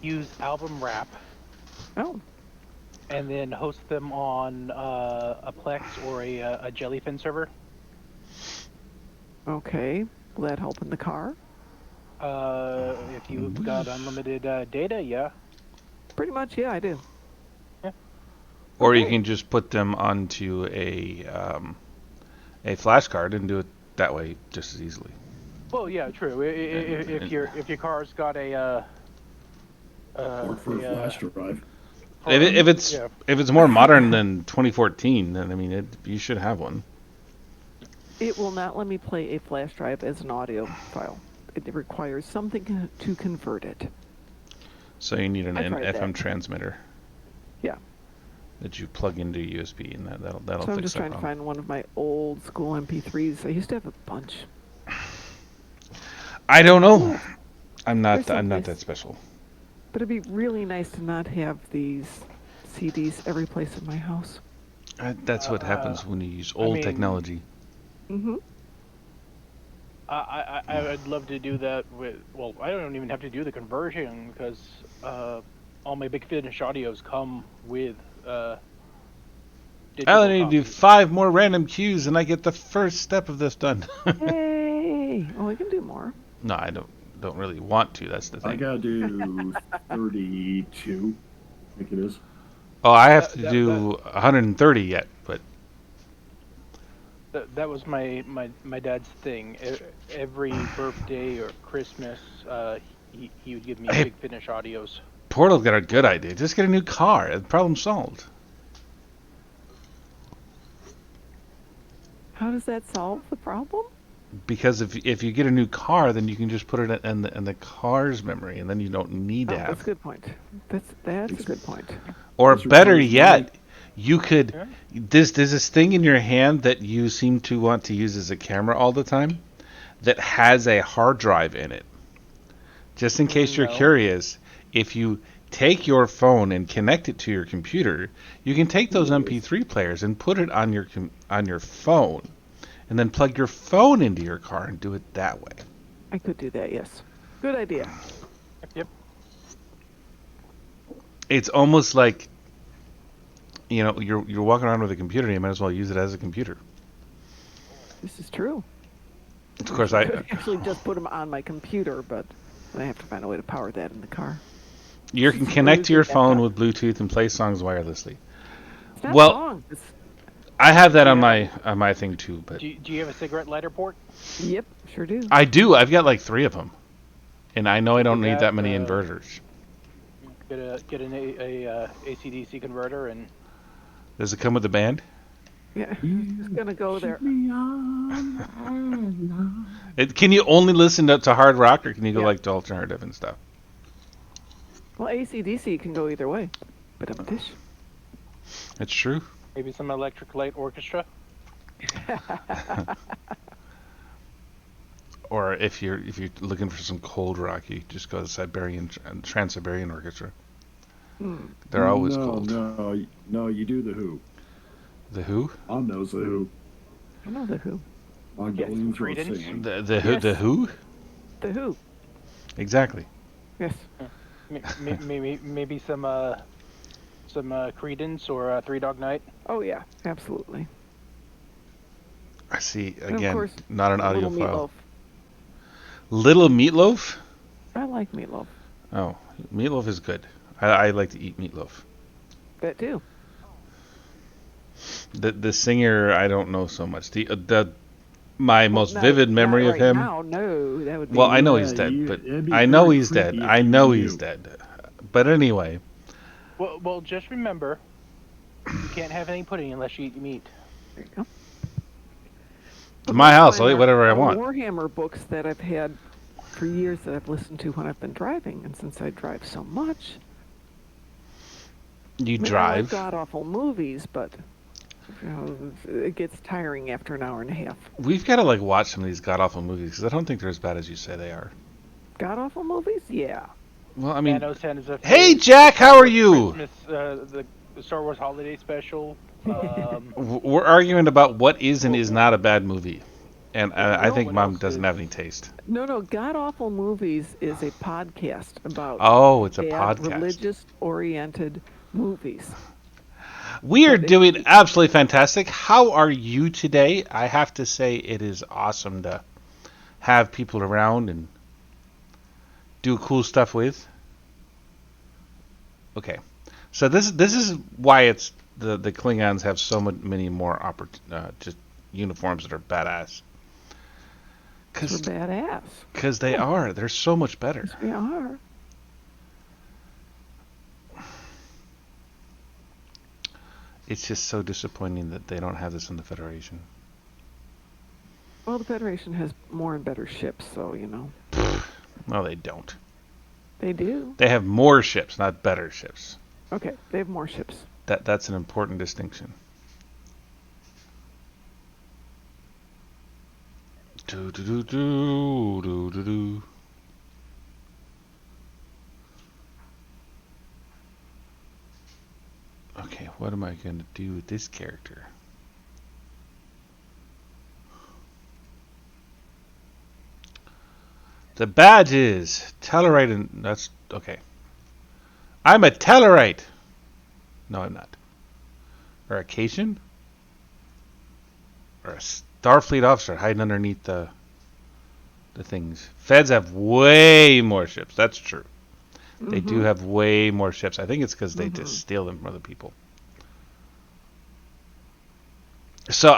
Use album wrap. Oh. And then host them on a Plex or a Jellyfin server. Okay. Will that help in the car? If you've got unlimited data, yeah. Pretty much, yeah, I do. Or you Okay. can just put them onto a flash card and do it that way just as easily. Well, yeah, true. If your car's got a Or for a flash drive. If yeah. it's more modern than 2014, then I mean, you should have one. It will not let me play a flash drive as an audio file. It requires something to convert it. So you need an I tried FM that. transmitter Yeah. that you plug into USB, and that'll So I'm fix just that trying to problem. find one of my old school MP3s. I used to have a bunch. I don't know. I'm not There's that someplace. special. But it'd be really nice to not have these CDs every place in my house. That's what happens when you use old mean- technology. Mm-hmm. I'd love to do that with. Well, I don't even have to do the conversion because all my Big Finish audios come with I digital only need to do copies. 5 more random cues, and I get the first step of this done. Yay! Oh, I can do more. No, I don't really want to. That's the I thing. gotta do 32. I think it is. Oh, I have to That- do 130 yet, but That was my dad's thing. Every birthday or Christmas, he would give me Hey. Big Finish audios. Portal's got a good idea. Just get a new car. Problem solved. How does that solve the problem? Because if you get a new car, then you can just put it in the car's memory, and then you don't need to Oh, that's a have. good point. That's a good point. Or This better requires yet, money. you could. Yeah. There's this thing in your hand that you seem to want to use as a camera all the time, that has a hard drive in it. Just in case you're No. curious, if you take your phone and connect it to your computer, you can take those MP3 players and put it on your phone, and then plug your phone into your car and do it that way. I could do that, yes. Good idea. Yep. It's almost like, you're walking around with a computer, and you might as well use it as a computer. This is true. Of course, I could actually just put them on my computer, but I have to find a way to power that in the car. You can connect to your Using phone laptop. with Bluetooth and play songs wirelessly. It's not Well- long. It's, I have that on Yeah. my thing too, but Do you have a cigarette lighter port? yep, sure do. I do. I've got like 3 of them, and I know I don't need that, that many inverters. Get an AC/DC converter and Does it come with the band? Yeah, just gonna go there. Can you only listen to hard rock, or can you go Yeah. like to alternative and stuff? Well, AC/DC can go either way. But I'm dish. It's true. maybe some electric light orchestra. Or if you're looking for some cold rock, you just go to Trans-Siberian Orchestra. They're always cold. No, you do the Who. The Who? On knows the Who. I know the Who. On Yes, going through Creedence. singing. The Who? Yes. The Who? The Who. Exactly. Yes. Maybe some Creedence or Three Dog Night. Oh yeah, absolutely. I see. And of Again, course, not an Little audiophile. Meatloaf. Little Meatloaf? I like meatloaf. Oh, meatloaf is good. I like to eat meatloaf. That too. The singer, I don't know so much. My most Not- vivid not memory of right him. Now, no, that would be. Well, I know Yeah, he's dead, but it'd be I know very he's dead. creepy if I you know knew. he's dead. But anyway, Well, just remember, you can't have any pudding unless you eat meat. There you go. to my house, I'll Mine eat are whatever I want. Warhammer books that I've had for years that I've listened to when I've been driving, and since I drive so much, You I like drive. god awful movies, but it gets tiring after an hour and a half. We've got to like watch some of these god awful movies because I don't think they're as bad as you say they are. God awful movies? Yeah. Well, I mean, Thanos Hands of hey Fate, Jack, how are you? Christmas, the Star Wars Holiday Special. We're arguing about what is and is not a bad movie, and I No, think what Mom else doesn't is- have any taste. No, God Awful Movies is a podcast about Oh, it's a bad podcast. religious-oriented movies. We are But doing absolutely fantastic. How are you today? I have to say it is awesome to have people around and do cool stuff with. Okay, so this is why it's the Klingons have so many more just uniforms that are badass. we're badass. Because they are. They're so much better. Yes, we are. It's just so disappointing that they don't have this in the Federation. Well, the Federation has more and better ships, so, you know. No, they don't. They do. They have more ships, not better ships. Okay, they have more ships. That's an important distinction. Do do do do do do do. Okay, what am I going to do with this character? The badge is Tellarite, and that's okay. I'm a Tellarite. No, I'm not. Or a Cation? Or a Starfleet officer hiding underneath the things. Feds have way more ships. That's true. They do have way more ships. I think it's because they just steal them from other people. So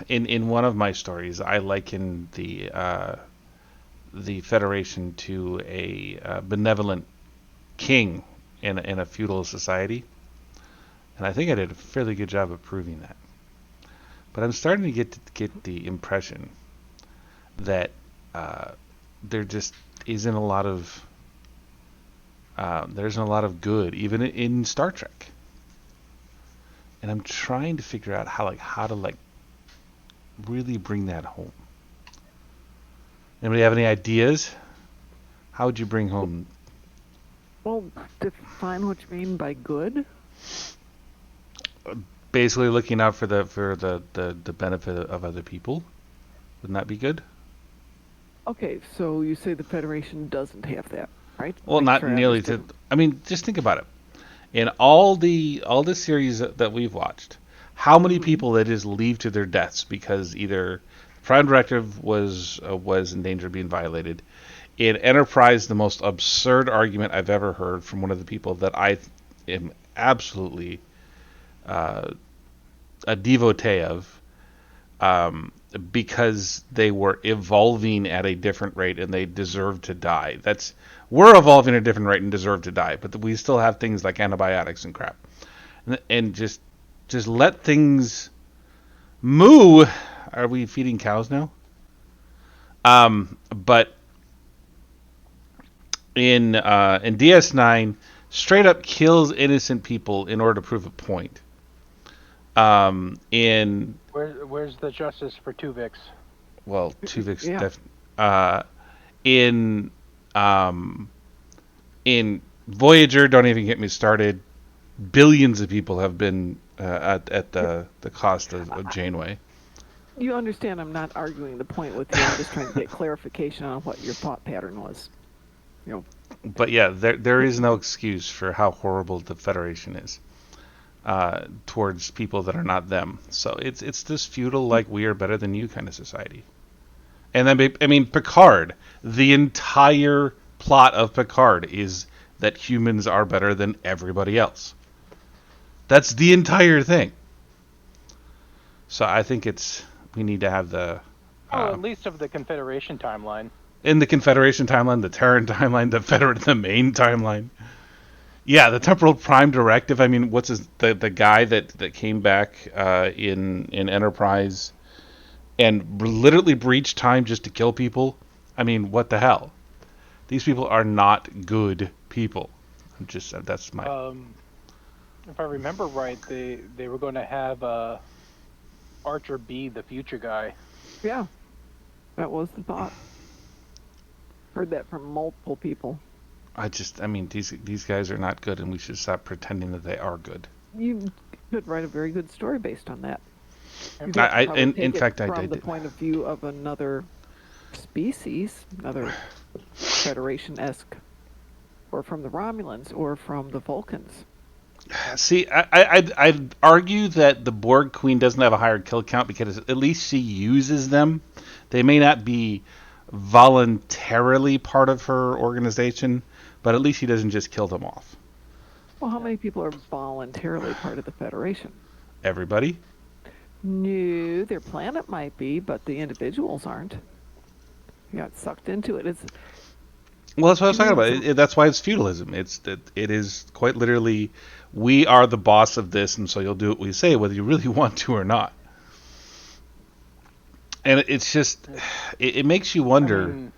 in one of my stories, I liken the Federation to a benevolent king in a feudal society, and I think I did a fairly good job of proving that. But I'm starting to get the impression that there just isn't a lot of there isn't a lot of good even in Star Trek, and I'm trying to figure out how to really bring that home. Anybody have any ideas? How would you bring home? Well, define what you mean by good. Basically, looking out for the benefit of other people. Wouldn't that be good? Okay, so you say the Federation doesn't have that, right? Well, not nearly to. I mean, just think about it. In all the series that we've watched, how many people that just leave to their deaths because either Prime Directive was in danger of being violated. In Enterprise, the most absurd argument I've ever heard from one of the people that I am absolutely a devotee of, because they were evolving at a different rate and they deserve to die. We're evolving at a different rate and deserve to die, but we still have things like antibiotics and crap, and just let things moo. Are we feeding cows now? But in DS9, straight up kills innocent people in order to prove a point. Where's the justice for Tuvix? Well, Tuvix Yeah. in Voyager, don't even get me started. Billions of people have been at the cost of Janeway. You understand I'm not arguing the point with you. I'm just trying to get clarification on what your thought pattern was. You know. But yeah, there is no excuse for how horrible the Federation is towards people that are not them. So it's this feudal, like, we are better than you kind of society. And then, I mean, Picard, the entire plot of Picard is that humans are better than everybody else. That's the entire thing. So I think we need to have the... at least of the Confederation timeline. In the Confederation timeline, the Terran timeline, the main timeline. Yeah, the Temporal Prime Directive. I mean, what's the guy that came back in Enterprise and literally breached time just to kill people? I mean, what the hell? These people are not good people. That's my... If I remember right, they were going to have Archer be the future guy. Yeah, that was the thought. Heard that from multiple people. I mean, these guys are not good, and we should stop pretending that they are good. You could write a very good story based on that. In fact, I did. From the point of view of another species, another Federation-esque, or from the Romulans, or from the Vulcans. See, I'd argue that the Borg Queen doesn't have a higher kill count because at least she uses them. They may not be voluntarily part of her organization, but at least she doesn't just kill them off. Well, how many people are voluntarily part of the Federation? Everybody? No, their planet might be, but the individuals aren't. He got sucked into it. It's Well, that's what I was talking about. That's why it's feudalism. It is quite literally, we are the boss of this, and so you'll do what we say, whether you really want to or not. And it's just, it makes you wonder.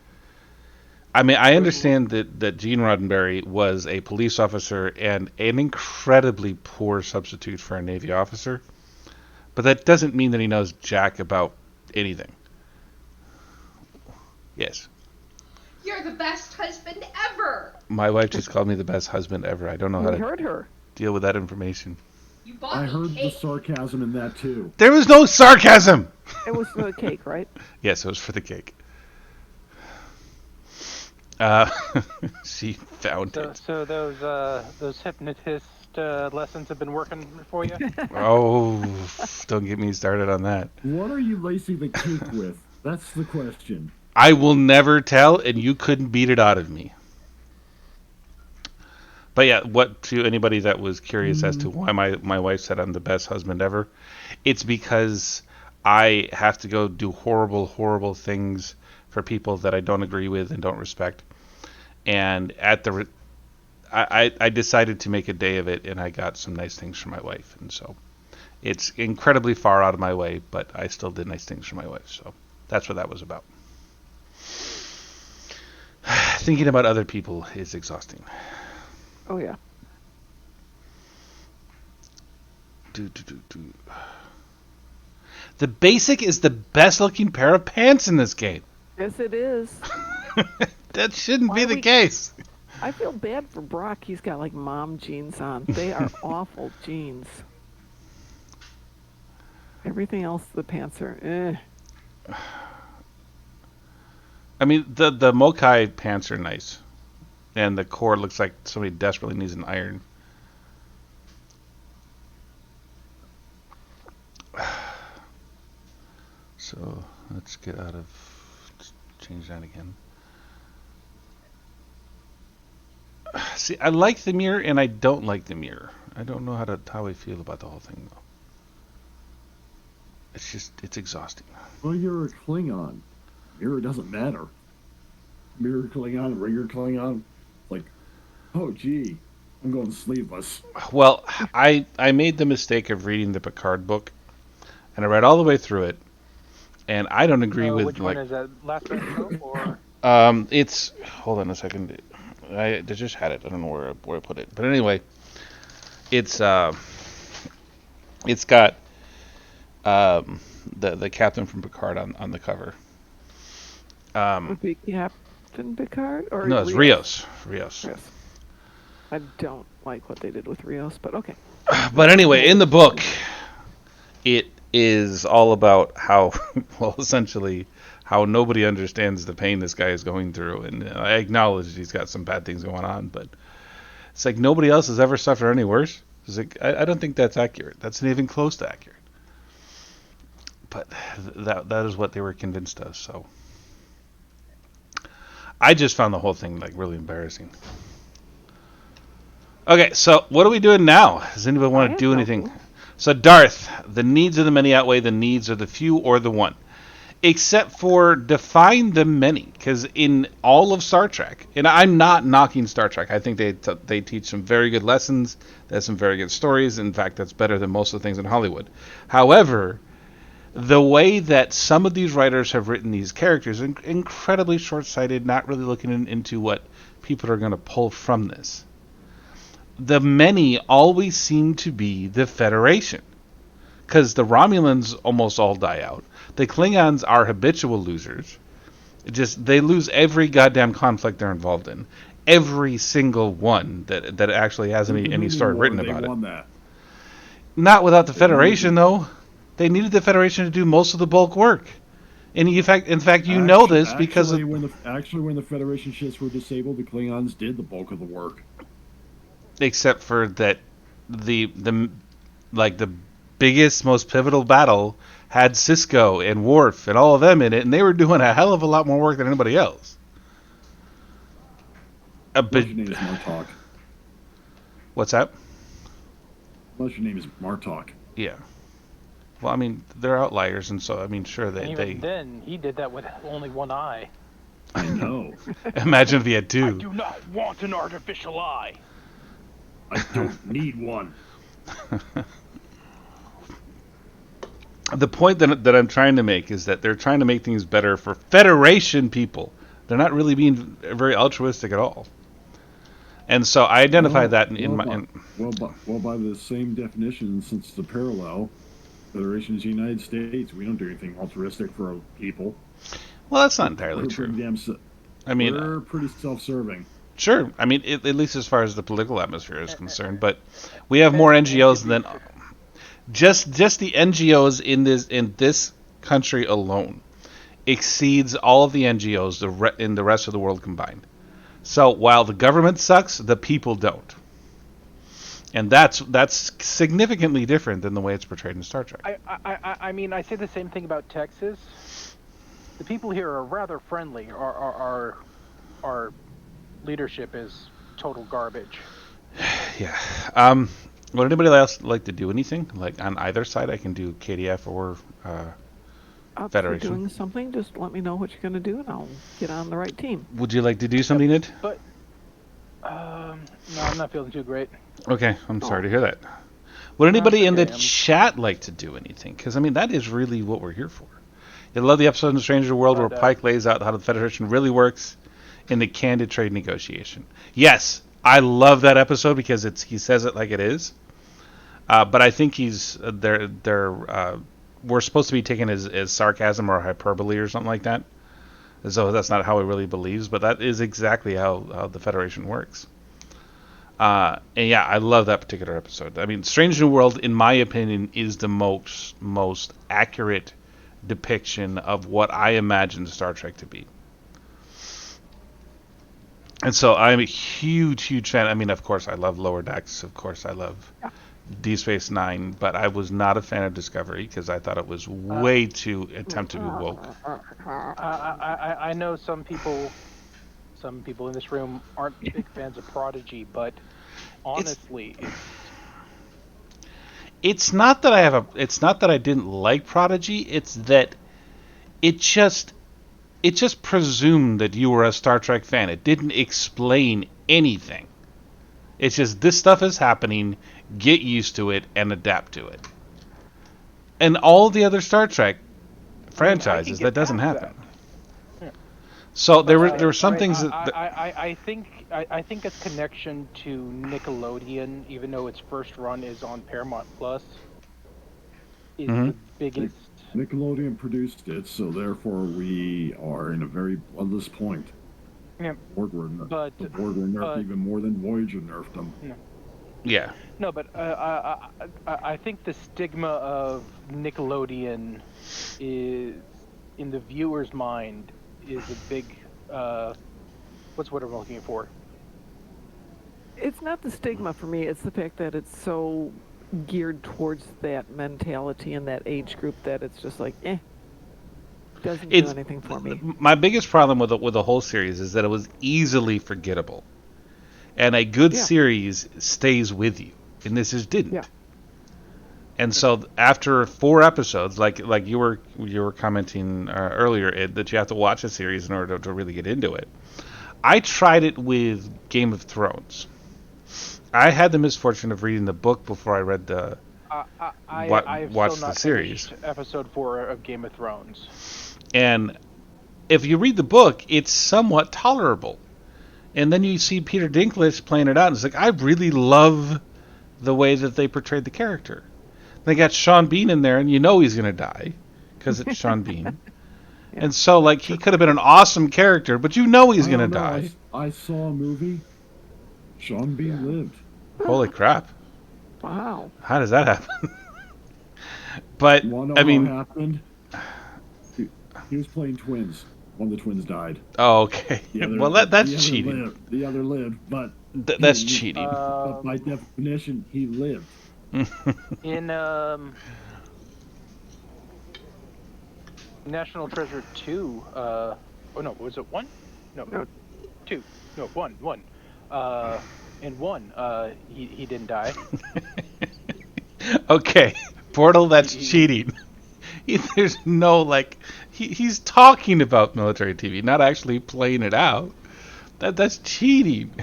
I understand that Gene Roddenberry was a police officer and an incredibly poor substitute for a Navy officer, but that doesn't mean that he knows jack about anything. Yes. You're the best husband ever. My wife just called me the best husband ever. I don't know how we to heard her. deal with that information. You bought I me heard the cake. sarcasm in that too. There was no sarcasm. It was for the cake, right? Yes, it was for the cake. She found it. So those hypnotist lessons have been working for you? Oh, don't get me started on that. What are you lacing the cake with? That's the question. I will never tell, and you couldn't beat it out of me. But yeah, what to anybody that was curious as to why my wife said I'm the best husband ever, it's because I have to go do horrible, horrible things for people that I don't agree with and don't respect. And I decided to make a day of it, and I got some nice things for my wife. And so it's incredibly far out of my way, but I still did nice things for my wife. So that's what that was about. Thinking about other people is exhausting. Oh yeah. The Basic is the best looking pair of pants in this game. Yes, it is. That shouldn't be the case. I feel bad for Brock. He's got like mom jeans on. They are awful jeans. Everything else, the pants are I mean, the Mokai pants are nice. And the core looks like somebody desperately needs an iron. So, let's get out of... Let's change that again. See, I like the mirror and I don't like the mirror. I don't know how I feel about the whole thing, though. It's exhausting. Well, you're a Klingon. Mirror doesn't matter. Mirror Klingon, ringer Klingon. Like, oh gee, I'm going sleeveless. Well, I made the mistake of reading the Picard book, and I read all the way through it, and I don't agree with which one is that? Last episode or? It's hold on a second. I just had it. I don't know where I put it, but anyway, it's got the captain from Picard on the cover. Captain Picard or No, it's Rios. Yes. I don't like what they did with Rios, but okay. But anyway, in the book, it is all about how, well, essentially, how nobody understands the pain this guy is going through. And I acknowledge he's got some bad things going on, but it's like nobody else has ever suffered any worse. It's like, I don't think that's accurate. That's not even close to accurate. But that is what they were convinced of, so... I just found the whole thing like really embarrassing. Okay, so what are we doing now? Does anybody want to do anything? So Darth, the needs of the many outweigh the needs of the few or the one. Except for define the many, because in all of Star Trek, and I'm not knocking Star Trek. I think they teach some very good lessons. They have some very good stories. In fact, that's better than most of the things in Hollywood. However, the way that some of these writers have written these characters is incredibly short-sighted, not really looking into what people are going to pull from this. The many always seem to be the Federation, because the Romulans almost all die out. The Klingons are habitual losers. They lose every goddamn conflict they're involved in. Every single one that actually has any story written about it. That. Not without the Federation, though. They needed the Federation to do most of the bulk work. And in fact, you know this because when the Federation ships were disabled, the Klingons did the bulk of the work. Except for that, the biggest, most pivotal battle had Cisco and Worf and all of them in it, and they were doing a hell of a lot more work than anybody else. Unless your name is Martok. What's that? Unless your name is Martok. Yeah. Well, I mean, they're outliers, and so, I mean, sure, Then he did that with only one eye. I know. Imagine if he had I two. do not want an artificial eye. I don't need one. The point that I'm trying to make is that they're trying to make things better for Federation people. They're not really being very altruistic at all. And so I identify that in my. By the same definition, since it's a parallel, Federation is the United States. We don't do anything altruistic for our people. Well, that's not entirely true. I mean, we're pretty self-serving. Sure. I mean, at least as far as the political atmosphere is concerned, but we have more NGOs than just the NGOs in this country alone exceeds all of the NGOs in the rest of the world combined. So while the government sucks, the people don't, and that's significantly different than the way it's portrayed in Star Trek. I mean, I say the same thing about Texas. The people here are rather friendly. Our leadership is total garbage. Yeah. Would anybody else like to do anything? Like on either side, I can do KDF or Federation. If you're doing something, just let me know what you're going to do, and I'll get on the right team. Would you like to do something, Nid? But no, I'm not feeling too great. Okay, I'm sorry to hear that. Would anybody in the chat like to do anything? Because I mean, that is really what we're here for. You love the episode in the Stranger World where Pike lays out how the Federation really works in the candid trade negotiation. Yes, I love that episode because he says it like it is. But I think we're supposed to be taken as sarcasm or hyperbole or something like that. So that's not how he really believes, but that is exactly how the Federation works. And yeah, I love that particular episode. I mean, Strange New World, in my opinion, is the most accurate depiction of what I imagine Star Trek to be. And so I'm a huge fan. I mean, of course, I love Lower Decks. Of course, I love Deep Space Nine. But I was not a fan of Discovery because I thought it was way too attempted to be woke. I know some people in this room aren't big fans of Prodigy, but honestly, it's not that it's not that I didn't like Prodigy. It's that it just presumed that you were a Star Trek fan. It didn't explain anything. It's just this stuff is happening, get used to it, and adapt to it. And all the other Star Trek franchises, that doesn't happen. Yeah. So there were some things that I think its connection to Nickelodeon, even though its first run is on Paramount Plus, is the biggest. Nickelodeon produced it, so therefore we are in a very bloodless point. Yeah. The Borg were nerfed even more than Voyager nerfed them. No. Yeah. No, but I think the stigma of Nickelodeon is, in the viewer's mind, is a big, what's what I'm looking for? It's not the stigma for me, it's the fact that it's so geared towards that mentality and that age group that it's just like, doesn't do anything for me. My biggest problem with the whole series is that it was easily forgettable. And a good series stays with you. And this didn't. Yeah. And so after 4 episodes, like you were commenting earlier, Ed, that you have to watch a series in order to really get into it. I tried it with Game of Thrones. I had the misfortune of reading the book before I read the watched the series. Episode 4 of Game of Thrones. And if you read the book, it's somewhat tolerable. And then you see Peter Dinklage playing it out, and it's like, I really love the way that they portrayed the character. They got Sean Bean in there, and you know he's going to die, because it's Sean Bean. Yeah. And so, like, he could have been an awesome character, but you know he's going to die. I saw a movie. Sean Bean lived. Holy crap. Wow. How does that happen? But, I mean... What happened? He was playing twins. One of the twins died. Oh, okay. Well, that's cheating. The other lived, but... that's cheating. But by definition, he lived. In National Treasure 2, oh no, was it 1? No, 2. No, 1. In 1, he didn't die. Okay, Portal, that's cheating. There's no like he's talking about military TV, not actually playing it out. That's cheating.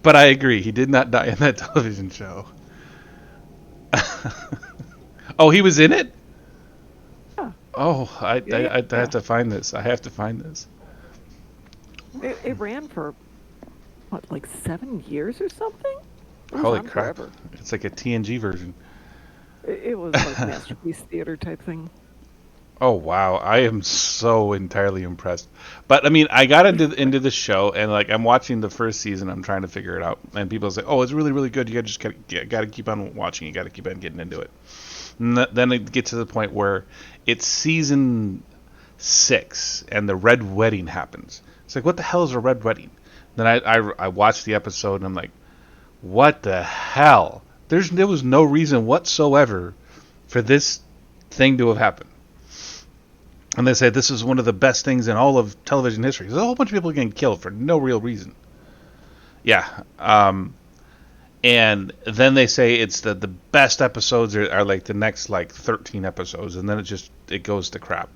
But I agree, he did not die in that television show. Oh, he was in it? Yeah. Oh, I Yeah. have to find this. I have to find this. It ran for, what, like 7 years or something? It was Holy on crap. forever. It's like a TNG version. It was like Masterpiece Theater type thing. Oh wow, I am so entirely impressed. But I mean, I got into the show, and like I'm watching the first season. I'm trying to figure it out, and people say, "Oh, it's really really good. You got to keep on watching. You got to keep on getting into it." And then it gets to the point where it's season 6, and the red wedding happens. It's like, what the hell is a red wedding? Then I watched the episode, and I'm like, what the hell? There was no reason whatsoever for this thing to have happened. And they say this is one of the best things in all of television history. There's a whole bunch of people getting killed for no real reason. Yeah. And then they say it's the best episodes are like the next like 13 episodes, and then it goes to crap.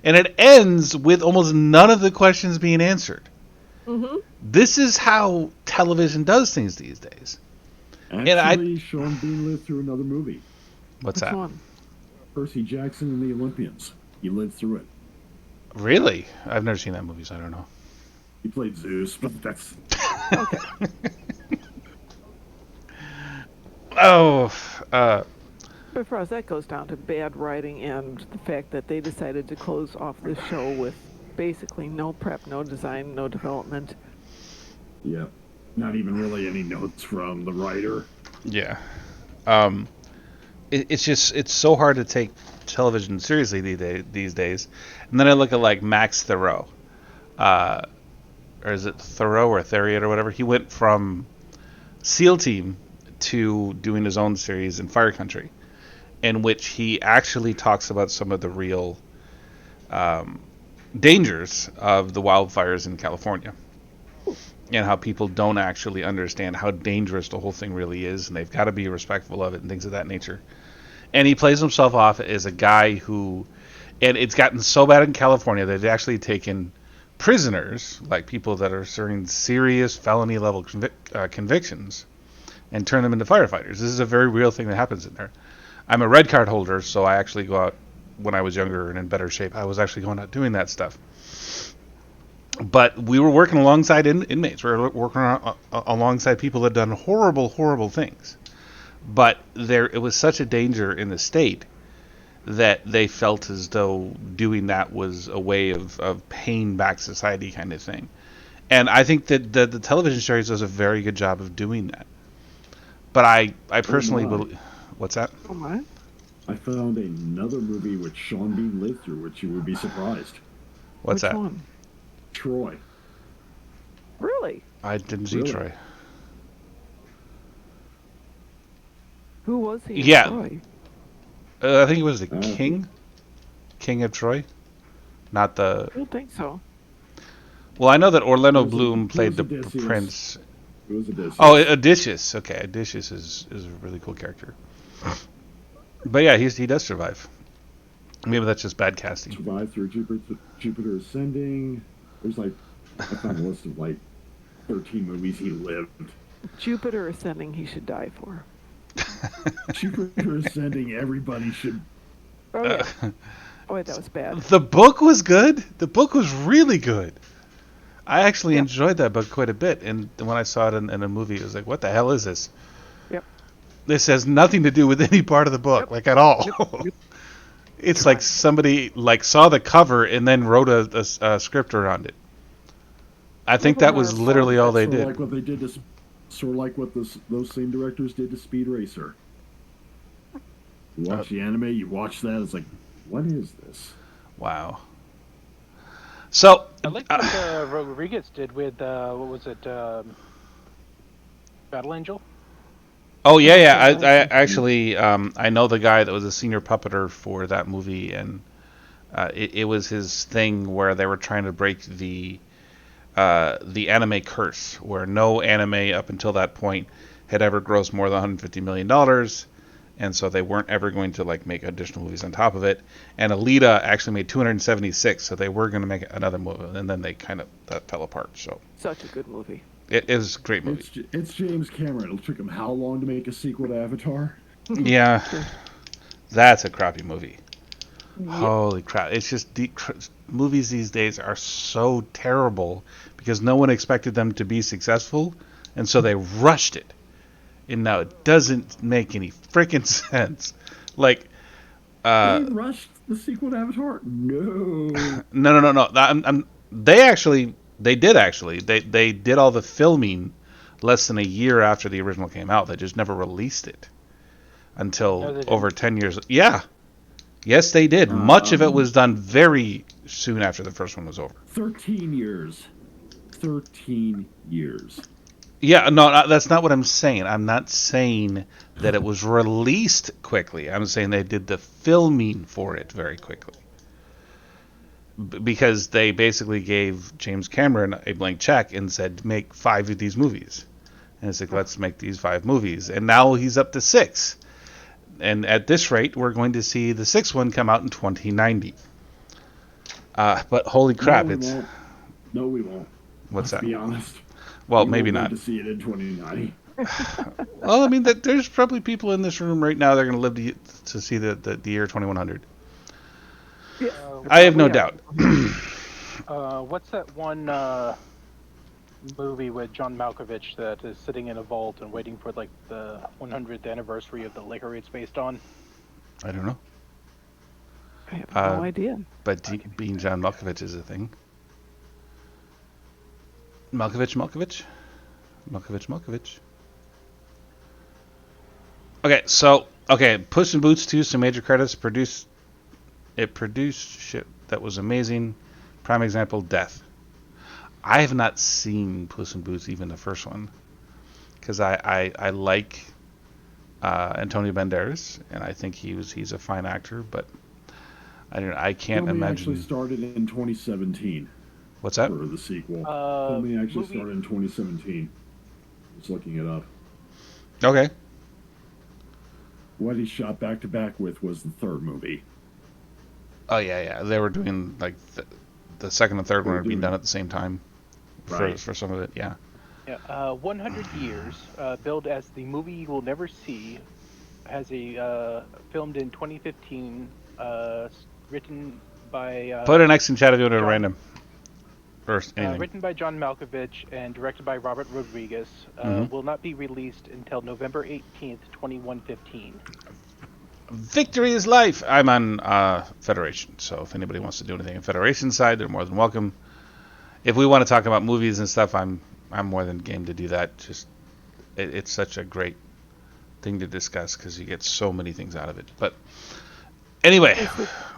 And it ends with almost none of the questions being answered. Mm-hmm. This is how television does things these days. Actually, Sean Bean lived through another movie. What's Which that? one? Percy Jackson and the Olympians. He lived through it. Really? I've never seen that movie, so I don't know. He played Zeus, but that's... Okay. But for us, that goes down to bad writing and the fact that they decided to close off this show with basically no prep, no design, no development. Yeah. Not even really any notes from the writer. Yeah. It's so hard to take television seriously these days. And then I look at like Max Thoreau. Or is it Thoreau or Theriot or whatever? He went from SEAL Team to doing his own series in Fire Country, in which he actually talks about some of the real dangers of the wildfires in California, and how people don't actually understand how dangerous the whole thing really is, and they've got to be respectful of it and things of that nature. And he plays himself off as a guy who, and it's gotten so bad in California that they've actually taken prisoners, like people that are serving serious felony level convictions, and turn them into firefighters. This is a very real thing that happens in there. I'm a red card holder, so I actually go out when I was younger and in better shape. I was actually going out doing that stuff. But we were working alongside inmates. We were working alongside people that had done horrible, horrible things. But it was such a danger in the state that they felt as though doing that was a way of paying back society kind of thing. And I think that the television series does a very good job of doing that. But I personally believe... What's that? Oh my. I found another movie which Sean Bean lived through, which you would be surprised. What's Which that? one? Troy. Really? I didn't see Really? Troy. Who was he? in Yeah. Troy? I think it was the Uh, King of Troy. Not the... I don't think so. Well, I know that Orlando It was Bloom played the Odysseus. prince. It was Odysseus. Oh, Odysseus. Okay, Odysseus is a really cool character. But yeah, he does survive. Maybe that's just bad casting. Survived through Jupiter Ascending. There's like, I found a list of like 13 movies he lived. Jupiter Ascending, he should die for. Jupiter Ascending, everybody should. Oh, yeah. Oh, wait, that was bad. The book was good. The book was really good. I actually enjoyed that book quite a bit, and when I saw it in a movie, it was like, what the hell is this? Yep. This has nothing to do with any part of the book, like at all. Yep. It's like somebody like saw the cover and then wrote a script around it. I think that was literally all they did. Like what they did to, sort of like what those same directors did to Speed Racer. You watch the anime, you watch that, it's like, what is this? Wow. So I like what Rodriguez did with what was it, Battle Angel? Oh yeah. I actually I know the guy that was a senior puppeter for that movie, and it was his thing where they were trying to break the anime curse, where no anime up until that point had ever grossed more than $150 million, and so they weren't ever going to like make additional movies on top of it. And Alita actually made 276, so they were going to make another movie, and then they kind of that fell apart. So Such a good movie. it is a great movie. It's James Cameron. It'll took him how long to make a sequel to Avatar? Yeah, that's a crappy movie. Yep. Holy crap! It's just movies these days are so terrible because no one expected them to be successful, and so they rushed it. And now it doesn't make any freaking sense. Like, They rushed the sequel to Avatar? No. no. They did all the filming less than a year after the original came out. They just never released it until over 10 years. Yeah. Yes, they did. Much of it was done very soon after the first one was over. 13 years. 13 years. Yeah, no, that's not what I'm saying. I'm not saying that it was released quickly. I'm saying they did the filming for it very quickly. Because they basically gave James Cameron a blank check and said, make 5 of these movies. And it's like, let's make these 5 movies. And now he's up to 6. And at this rate, we're going to see the 6th one come out in 2090. But holy crap, No, we won't. What's Let's that? be honest. Well, We maybe won't not. live to see it in 2090. Well, I mean, there's probably people in this room right now that are going to live to see the year 2100. Yeah. I have no doubt. What's that one movie with John Malkovich that is sitting in a vault and waiting for like the 100th anniversary of the liquor it's based on? I don't know. I have no idea. But being John Malkovich is a thing. Malkovich. Okay, Puss in Boots 2, some major credits. It produced shit that was amazing. Prime example, Death. I have not seen Puss in Boots, even the first one, because I like Antonio Banderas, and I think he's a fine actor, but I can't Filming imagine. actually started in 2017. What's that? For the sequel. Filming actually started in 2017. Just looking it up. Okay. What he shot back to back with was the third movie. Oh yeah. They were doing like the second and third one were being done at the same time. Right. For some of it, yeah. Yeah, 100 Years, billed as the movie you will never see, has a filmed in 2015, written by. Put an X in chat if you want to random. First, anything. Written by John Malkovich and directed by Robert Rodriguez, will not be released until November 18th, 2115. Victory is life. I'm on Federation, so if anybody wants to do anything on Federation side, they're more than welcome. If we want to talk about movies and stuff, I'm more than game to do that. Just it's such a great thing to discuss because you get so many things out of it. But anyway,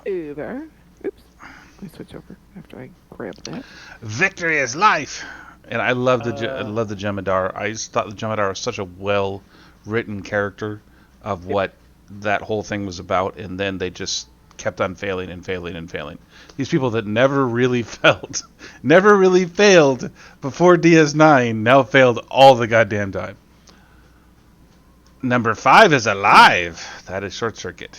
Over. Oops. Let me switch over after I grab that. Victory is life, and I love the Jemadar. I just thought the Jemadar was such a well written character of what that whole thing was about, and then they just kept on failing and failing and failing. These people that never really failed before DS9 now failed all the goddamn time. Number 5 is alive. That is Short Circuit.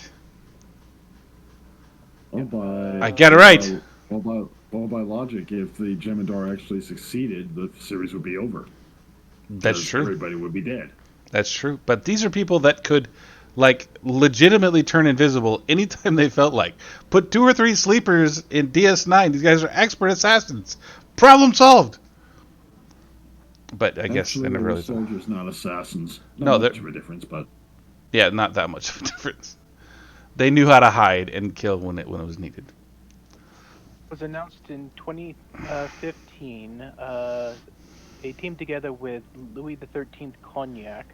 I get it right. By logic, if the Jemadar actually succeeded, the series would be over. That's true. Everybody would be dead. That's true. But these are people that could like legitimately turn invisible anytime they felt like. Put 2 or 3 sleepers in DS9. These guys are expert assassins. Problem solved. But I guess they never really. Soldiers, not assassins. No, much of a difference, but yeah, not that much of a difference. They knew how to hide and kill when it was needed. It was announced in 2015. They teamed together with Louis XIII Cognac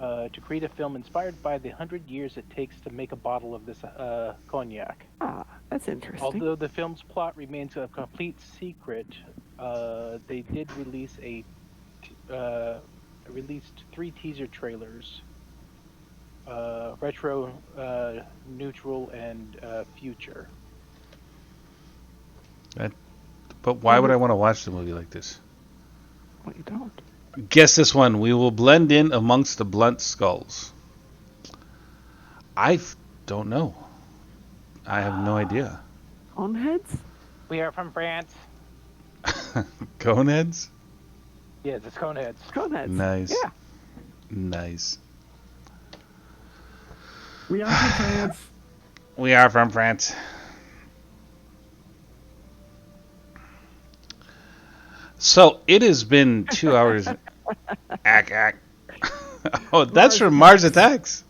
to create a film inspired by the 100 years it takes to make a bottle of this cognac. Ah, that's interesting. Although the film's plot remains a complete secret, they did release released 3 teaser trailers: retro, neutral, and future. But why would I want to watch the movie like this? Well, you don't. Guess this one. We will blend in amongst the blunt skulls. don't know. I have no idea. Coneheads? We are from France. Coneheads? Yes, it's Coneheads. Coneheads. Nice. Yeah. Nice. We are from France. We are from France. So it has been 2 hours. Ack, ack. Oh, that's from Mars Attacks.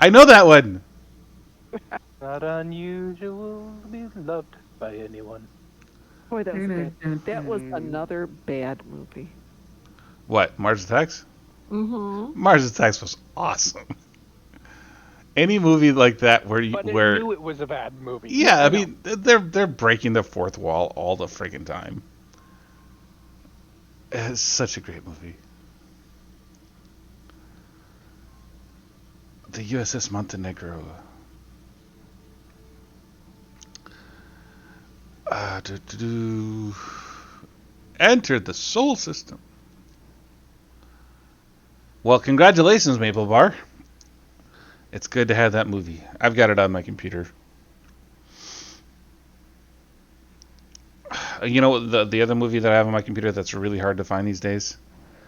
I know that one. Not unusual to be loved by anyone. Boy, that was bad. That was another bad movie. What? Mars Attacks? Mm-hmm. Mars Attacks was awesome. Any movie like that where But it where knew it was a bad movie. yeah, I mean they're breaking the fourth wall all the friggin' time. It's such a great movie. The USS Montenegro. Entered the Sol System. Well, congratulations, Maple Bar. It's good to have that movie. I've got it on my computer. You know the other movie that I have on my computer that's really hard to find these days?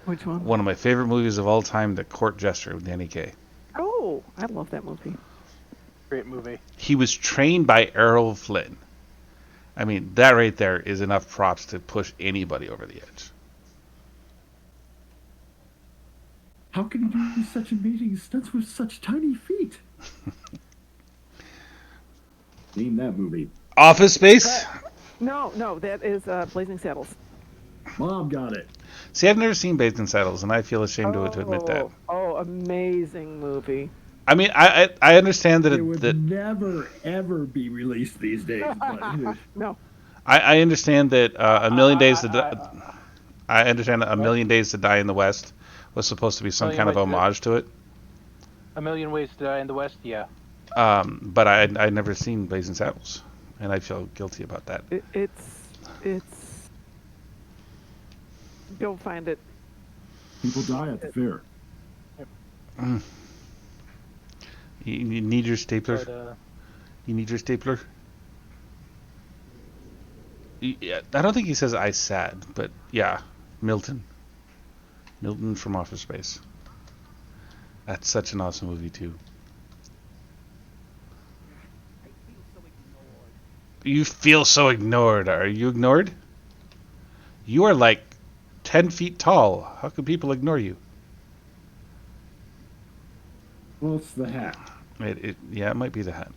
Which one? One of my favorite movies of all time, The Court Jester with Danny Kaye. Oh, I love that movie. Great movie. He was trained by Errol Flynn. I mean, that right there is enough props to push anybody over the edge. How can he do such amazing stunts with such tiny feet? Name that movie. Office Space? No, that is Blazing Saddles. Mom got it. See, I've never seen Bathed in Saddles, and I feel ashamed to admit that. Oh, amazing movie. I mean, I understand that It would never, ever be released these days. But No. I understand that A Million Days to I understand that A Million Days to Die in the West was supposed to be some kind of homage to it. A Million Ways to Die in the West, yeah. But I'd never seen Blazing Saddles, and I feel guilty about that. It's. Go find it. people die at the fair. You need your stapler. But, You need your stapler. Yeah, I don't think he says I sad, but yeah, Milton. Milton from Office Space. That's such an awesome movie too. You feel so ignored. Are you ignored? You are like 10 feet tall. How can people ignore you? Well, it's the hat. Yeah, it might be the hat.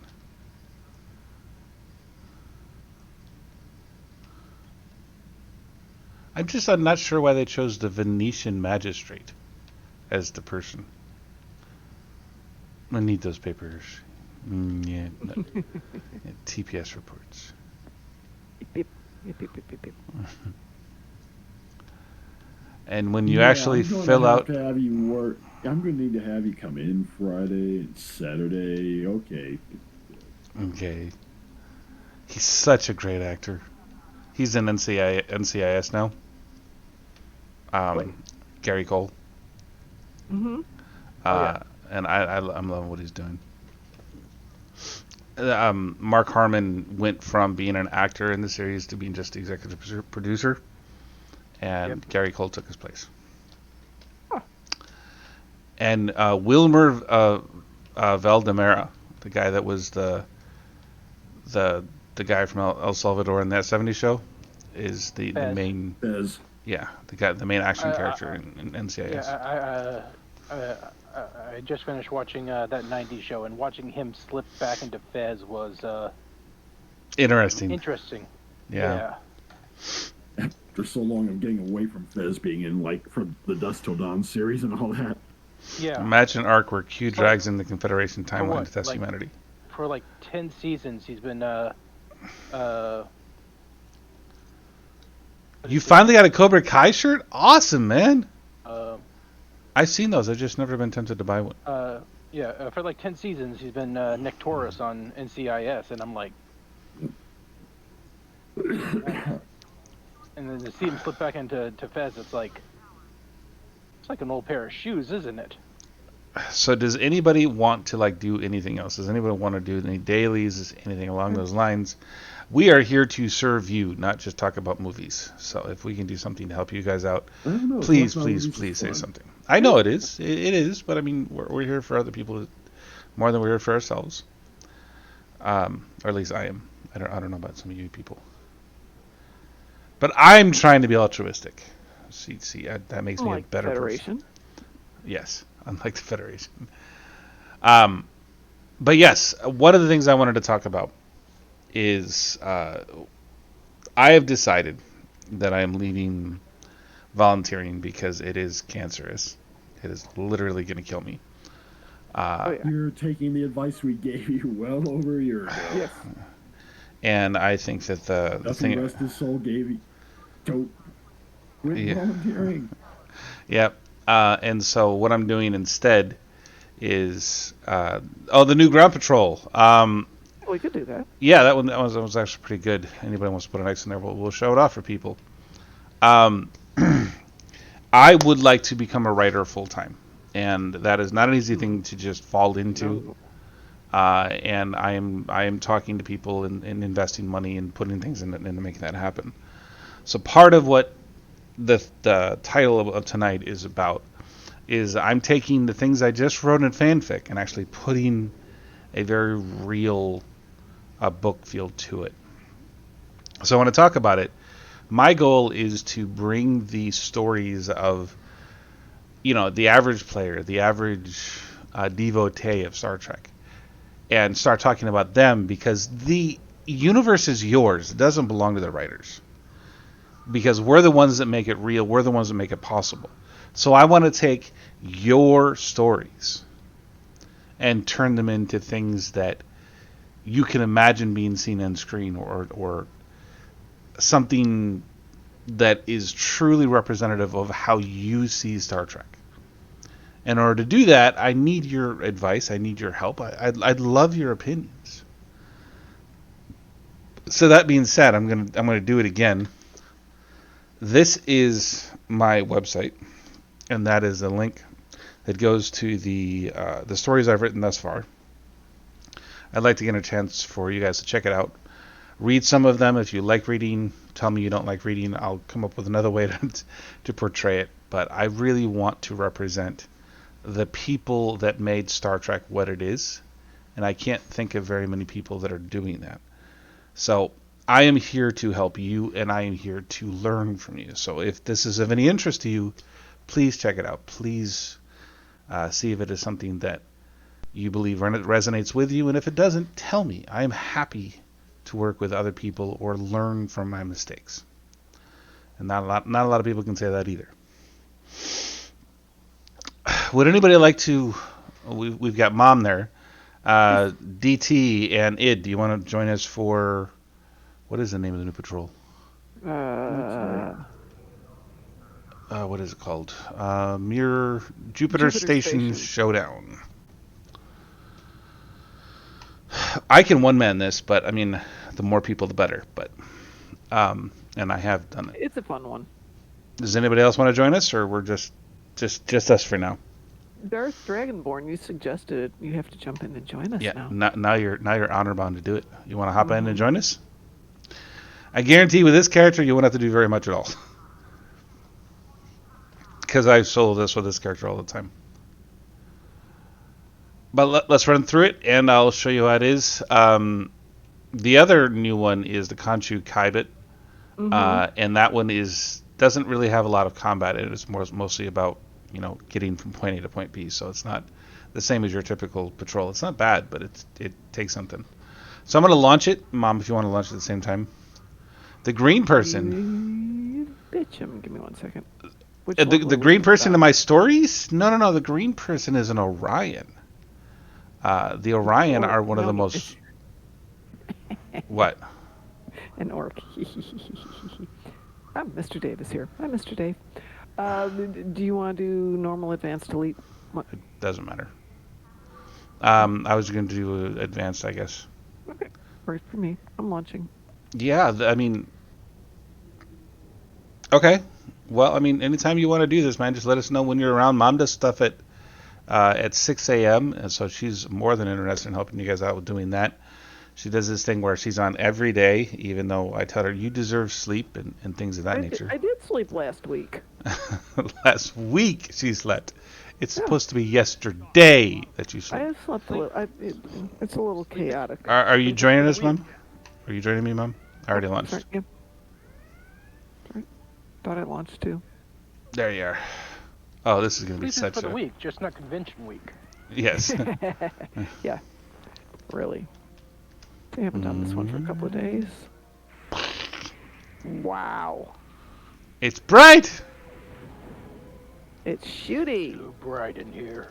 I'm not sure why they chose the Venetian magistrate as the person. I need those papers. Yeah, no. Yeah, TPS reports. Beep, beep, beep, beep, beep, beep. And when you actually fill out, have you work. I'm going to need to have you come in Friday and Saturday. Okay. okay, he's such a great actor. He's in NCIS now. Gary Cole. Mm-hmm. And I'm loving what he's doing. Mark Harmon went from being an actor in the series to being just the executive producer, and Gary Cole took his place. Huh. And Wilmer Valdemara, the guy that was the guy from El Salvador in that '70s show, is the main. Bez. Yeah, the main action character in NCIS. Yeah, I just finished watching that '90s show, and watching him slip back into Fez was Interesting. Yeah. For so long, I'm getting away from Fez being in, like, from the Dusk Till Dawn series and all that. Yeah. Imagine an arc where Q drags in the Confederation timeline to test humanity. For like 10 seasons, he's been You finally got a Cobra Kai shirt? Awesome, man. I've seen those. I've just never been tempted to buy one. For like 10 seasons, he's been Nick Torres on NCIS, and I'm like, and then to see him slip back into Fez, it's like an old pair of shoes, isn't it? So does anybody want to like do anything else? Does anybody want to do any dailies, anything along those lines? We are here to serve you, not just talk about movies. So if we can do something to help you guys out, I don't know. please, talking about please, movies is please say fun. something. I know it is. It is, but I mean, we're here for other people more than we're here for ourselves. Or at least I am. I don't know about some of you people. But I'm trying to be altruistic. See, that makes me a Like better Federation. person. Yes, unlike the Federation. But yes, one of the things I wanted to talk about is I have decided that I am leaving volunteering because it is cancerous. It is literally going to kill me. Oh yeah. You're taking the advice we gave you well over a year ago. Yes. And I think that the Nothing thing, rest his soul gave you. Don't quit Yeah. volunteering. yep. And so what I'm doing instead is the new ground patrol. We could do that. Yeah, that was actually pretty good. Anybody wants to put an X in there, we'll show it off for people. Um, I would like to become a writer full time, and that is not an easy thing to just fall into. And I am talking to people and investing money and putting things into making that happen. So part of what the title of tonight is about is I'm taking the things I just wrote in fanfic and actually putting a very real book feel to it. So I want to talk about it. My goal is to bring the stories of, the average player, the average devotee of Star Trek, and start talking about them because the universe is yours. It doesn't belong to the writers. Because we're the ones that make it real. We're the ones that make it possible. So I want to take your stories and turn them into things that you can imagine being seen on screen or something that is truly representative of how you see Star Trek. In order to do that, I need your advice. I need your help. I'd love your opinions. So that being said, I'm gonna do it again. This is my website, and that is a link that goes to the stories I've written thus far. I'd like to get a chance for you guys to check it out. Read some of them. If you like reading, tell me you don't like reading. I'll come up with another way to portray it. But I really want to represent the people that made Star Trek what it is, and I can't think of very many people that are doing that. So I am here to help you, and I am here to learn from you. So if this is of any interest to you, please check it out. Please see if it is something that you believe resonates with you, and if it doesn't, tell me. I am happy to work with other people or learn from my mistakes. And not a lot of people can say that either. Would anybody like to? We've got Mom there, DT and Id. Do you want to join us for? What is the name of the new patrol? What is it called? Jupiter Station Showdown. I can one-man this, but I mean, the more people, the better. But, and I have done it. It's a fun one. Does anybody else want to join us, or we're just us for now? Darth Dragonborn, you suggested it. You have to jump in and join us now. Now you're honor bound to do it. You want to hop in and join us? I guarantee with this character, you won't have to do very much at all. Because I solo this with this character all the time. But let's run through it, and I'll show you how it is. The other new one is the Khonshu Kaibit, and that one doesn't really have a lot of combat in it. It's mostly about getting from point A to point B. So it's not the same as your typical patrol. It's not bad, but it takes something. So I'm going to launch it, Mom. If you want to launch it at the same time. The green person. Bitch, give me 1 second. The green person in my stories? No. The green person is an Orion. The Orion are one of the most. What? An orc. I'm Mr. Davis here. Hi, Mr. Dave. Do you want to do normal, advanced, elite? What? It doesn't matter. I was going to do advanced, I guess. Okay. Works for me. I'm launching. Yeah, I mean. Okay. Well, I mean, anytime you want to do this, man, just let us know when you're around. Mom does stuff at at 6 a.m. And so she's more than interested in helping you guys out with doing that. She does this thing where she's on every day, even though I tell her you deserve sleep and things of that nature. I did sleep last week. Last week she slept. It's supposed to be yesterday that you I slept. have slept a little. It's a little chaotic. Are you joining for us, the Mom? Are you joining me, Mom? I already launched. Sorry, yeah. Sorry. Thought I launched too. There you are. Oh, this is going to be Sleep is such for the a... week, just not convention week. Yes. Yeah, really. I haven't done this one for a couple of days. Wow. It's bright! It's shooty. Too bright in here.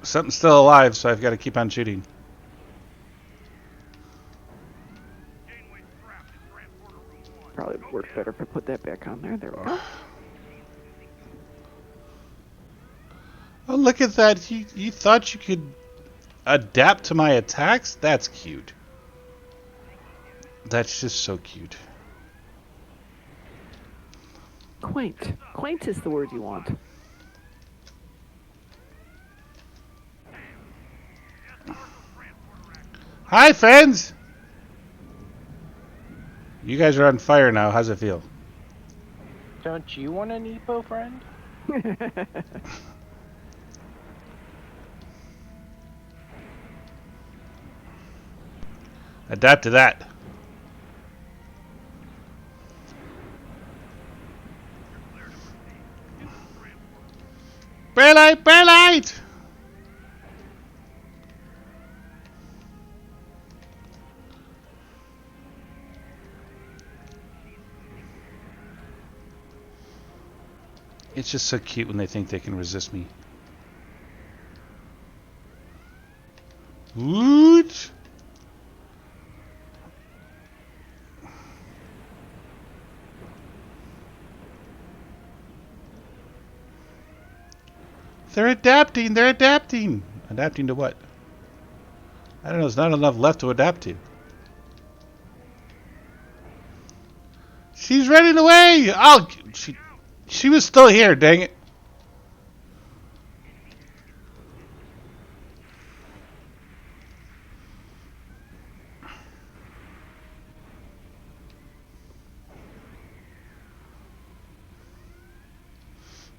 Something's still alive, so I've got to keep on shooting. Probably would work better if I put that back on there. There we go. Oh, look at that. You thought you could adapt to my attacks? That's cute. That's just so cute. Quaint. Quaint is the word you want. Hi, friends! You guys are on fire now. How's it feel? Don't you want an EPO friend? Adapt to that. Bear light! Bear light! It's just so cute when they think they can resist me. Woot! They're adapting! They're adapting! Adapting to what? I don't know, there's not enough left to adapt to. She's running away! Oh, she was still here, dang it.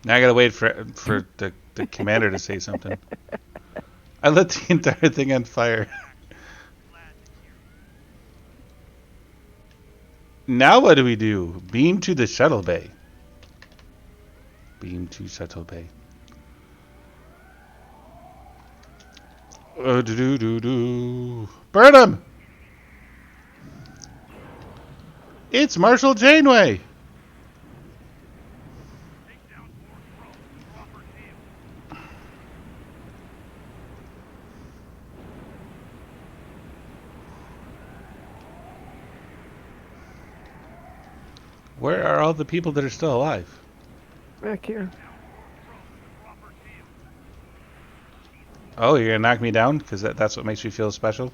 Now I gotta wait for the commander to say something. I lit the entire thing on fire. Now what do we do? Beam to the shuttle bay. Beam to shuttle bay. Oh, do. Burn him! It's Marshal Janeway! Where are all the people that are still alive? Back here. Oh, you're gonna knock me down? Because that's what makes you feel special?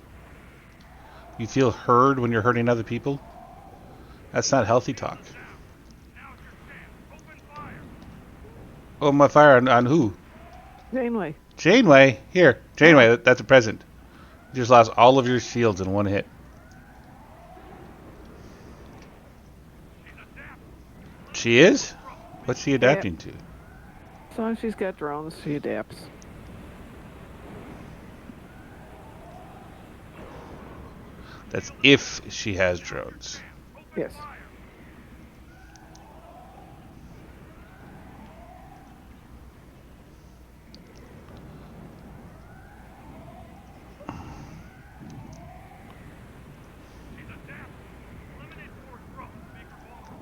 You feel heard when you're hurting other people? That's not healthy talk. Oh, my fire on who? Janeway. Janeway? Here, Janeway, that's a present. You just lost all of your shields in one hit. She is? What's she adapting to? As long as she's got drones, she adapts. That's if she has drones. Yes.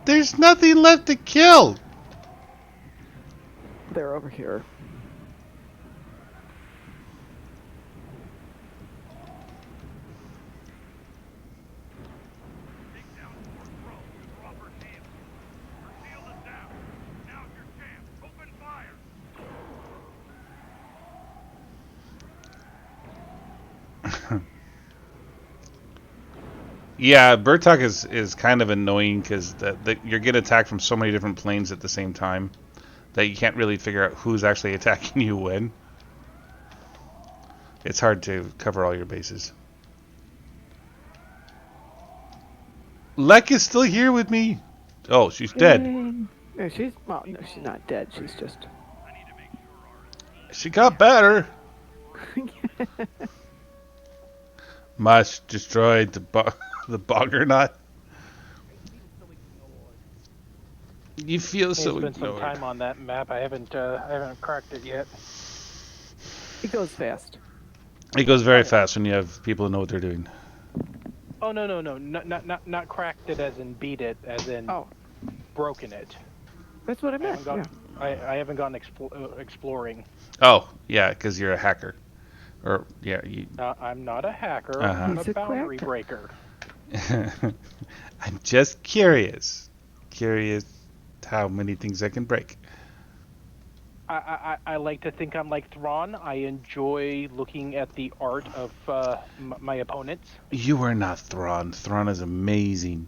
There's nothing left to kill! They're over here. Yeah, Bertok is kind of annoying because you're getting attacked from so many different planes at the same time that you can't really figure out who's actually attacking you when. It's hard to cover all your bases. Lek is still here with me. Oh, she's dead. No, no, she's not dead. She's just. She got better. Mush destroyed the Boggernaut. You feel so Spent some ignored. time on that map. I haven't cracked it yet. It goes fast. It goes very fast when you have people who know what they're doing. Oh no, not cracked it as in beat it, as in broken it. That's what I meant. I haven't gone exploring. Oh yeah, because you're a hacker, or yeah. I'm not a hacker. Uh-huh. I'm He's a a boundary cracker. breaker. I'm just curious how many things I can break. I like to think I'm like Thrawn. I enjoy looking at the art of my opponents. You are not Thrawn. Thrawn is amazing.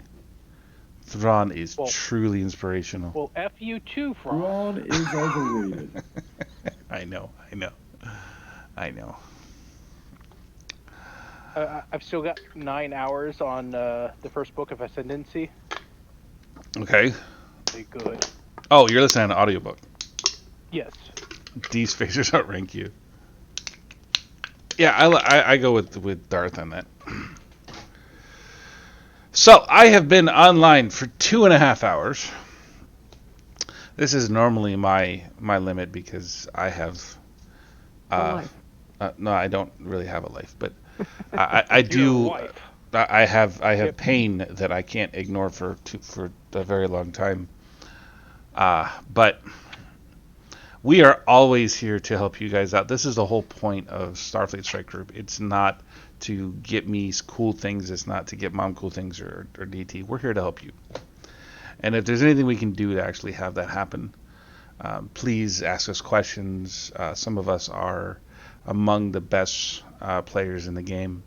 Thrawn is truly inspirational. Well, F you too, Thrawn. Thrawn is overrated. I know. I've still got 9 hours on the first book of Ascendancy. Okay. Pretty good. Oh, you're listening to an audiobook. Yes. These phasers outrank you. Yeah, I go with Darth on that. So, I have been online for 2.5 hours. This is normally my limit because I have... no, I don't really have a life, but I do... I have pain that I can't ignore for a very long time. But we are always here to help you guys out. This is the whole point of Starfleet Strike Group. It's not to get me cool things. It's not to get Mom cool things or DT. We're here to help you. And if there's anything we can do to actually have that happen, please ask us questions. Some of us are among the best players in the game.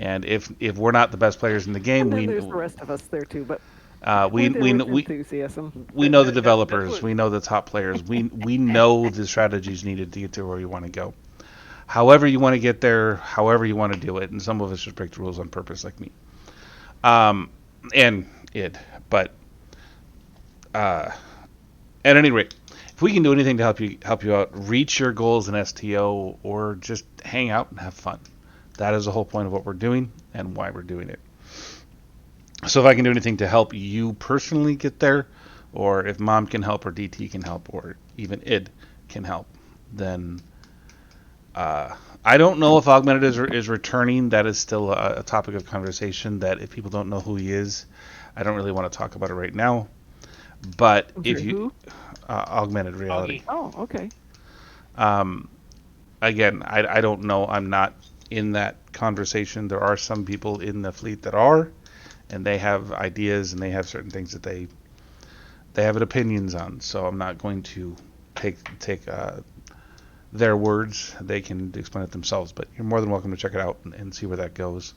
And if we're not the best players in the game, there's the rest of us there too, but we enthusiasm. We know the developers. We know the top players. We know the strategies needed to get to where you want to go. However you want to get there, however you want to do it, and some of us just break the rules on purpose, like me. And id. But at any rate, if we can do anything to help you out, reach your goals in STO, or just hang out and have fun. That is the whole point of what we're doing and why we're doing it. So if I can do anything to help you personally get there, or if Mom can help, or DT can help, or even id can help, then I don't know if Augmented is returning. That is still a topic of conversation that if people don't know who he is, I don't really want to talk about it right now. But if you... Augmented reality. Oh, okay. Again, I don't know. I'm not in that conversation. There are some people in the fleet that are, and they have ideas and they have certain things that they have opinions on. So I'm not going to take their words. They can explain it themselves, but you're more than welcome to check it out and see where that goes.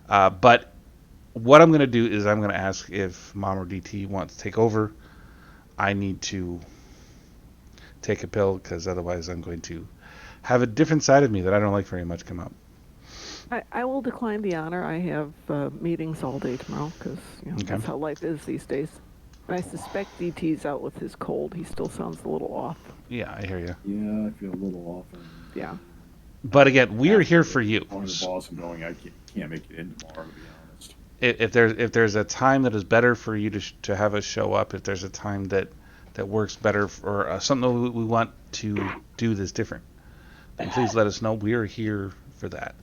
But what I'm going to do is I'm going to ask if Mom or DT wants to take over. I need to take a pill because otherwise I'm going to have a different side of me that I don't like very much come up. I will decline the honor. I have meetings all day tomorrow because that's how life is these days. And I suspect DT's out with his cold. He still sounds a little off. Yeah, I hear you. Yeah, I feel a little off. Yeah. But again, we are here for you. Going to the boss and going, I can't make it in tomorrow, to be honest. If there's a time that is better for you to have us show up, if there's a time that works better for something we want to do that's different, then please let us know. We are here for that.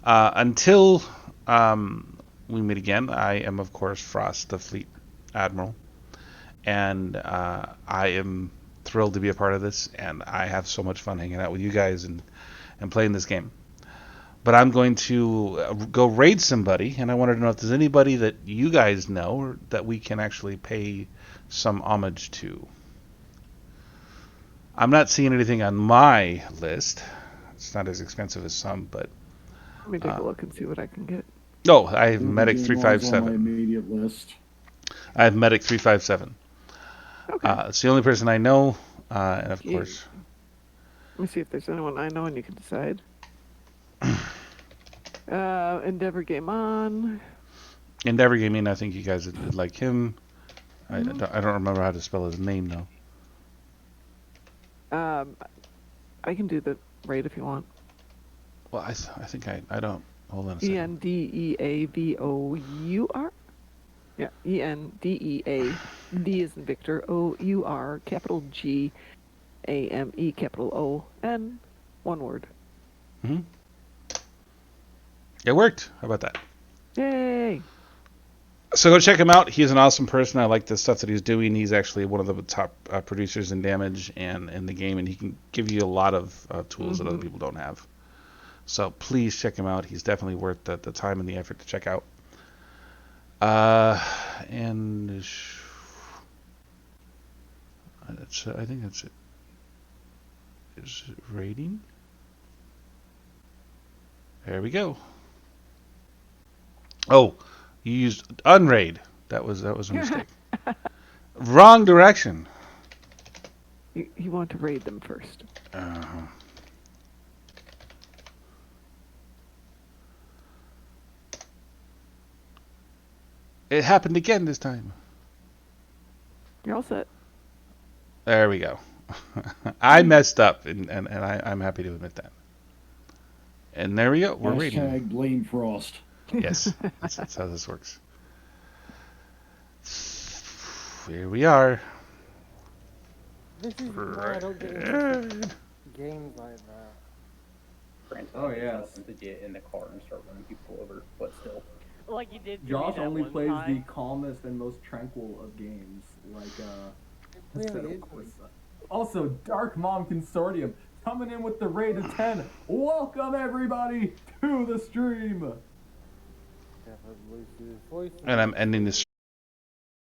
Until we meet again, I am, of course, Frost, the Fleet Admiral. And I am thrilled to be a part of this, and I have so much fun hanging out with you guys and playing this game. But I'm going to go raid somebody, and I wanted to know if there's anybody that you guys know or that we can actually pay some homage to. I'm not seeing anything on my list. It's not as expensive as some, but... Let me take a look and see what I can get. No, I have Ruby Medic J. Mar's on my 357. immediate list. I have Medic 357. Okay. It's the only person I know, and of Yeah. course, Let me see if there's anyone I know, and you can decide. Endeavor Game On. Endeavor Gaming. I think you guys would like him. I don't remember how to spell his name though. I can do the raid if you want. Well, I think I don't. Hold on a second. ENDEAVOUR? Yeah, ENDEA. D is in Victor. OUR, capital G, AME, capital O, N, one word. Mm-hmm. It worked. How about that? Yay! So go check him out. He's an awesome person. I like the stuff that he's doing. He's actually one of the top producers in Damage and in the game, and he can give you a lot of tools that other people don't have. So please check him out. He's definitely worth the time and the effort to check out. And I think that's it. Is it rating? There we go. Oh, you used unraid. That was a mistake. Wrong direction. You want to raid them first. It happened again this time. You're all set. There we go. I messed up, and I'm happy to admit that. And there we go. We're raiding. Hashtag blame Frost. Yes, that's how this works. Here we are. This is why I don't get into games like that. Oh yeah, to get in the car and start running people over, but still. Like you did. Josh only plays the calmest and most tranquil of games. Also, Darkmom Consortium coming in with the raid of 10. Welcome everybody to the stream. And I'm ending this.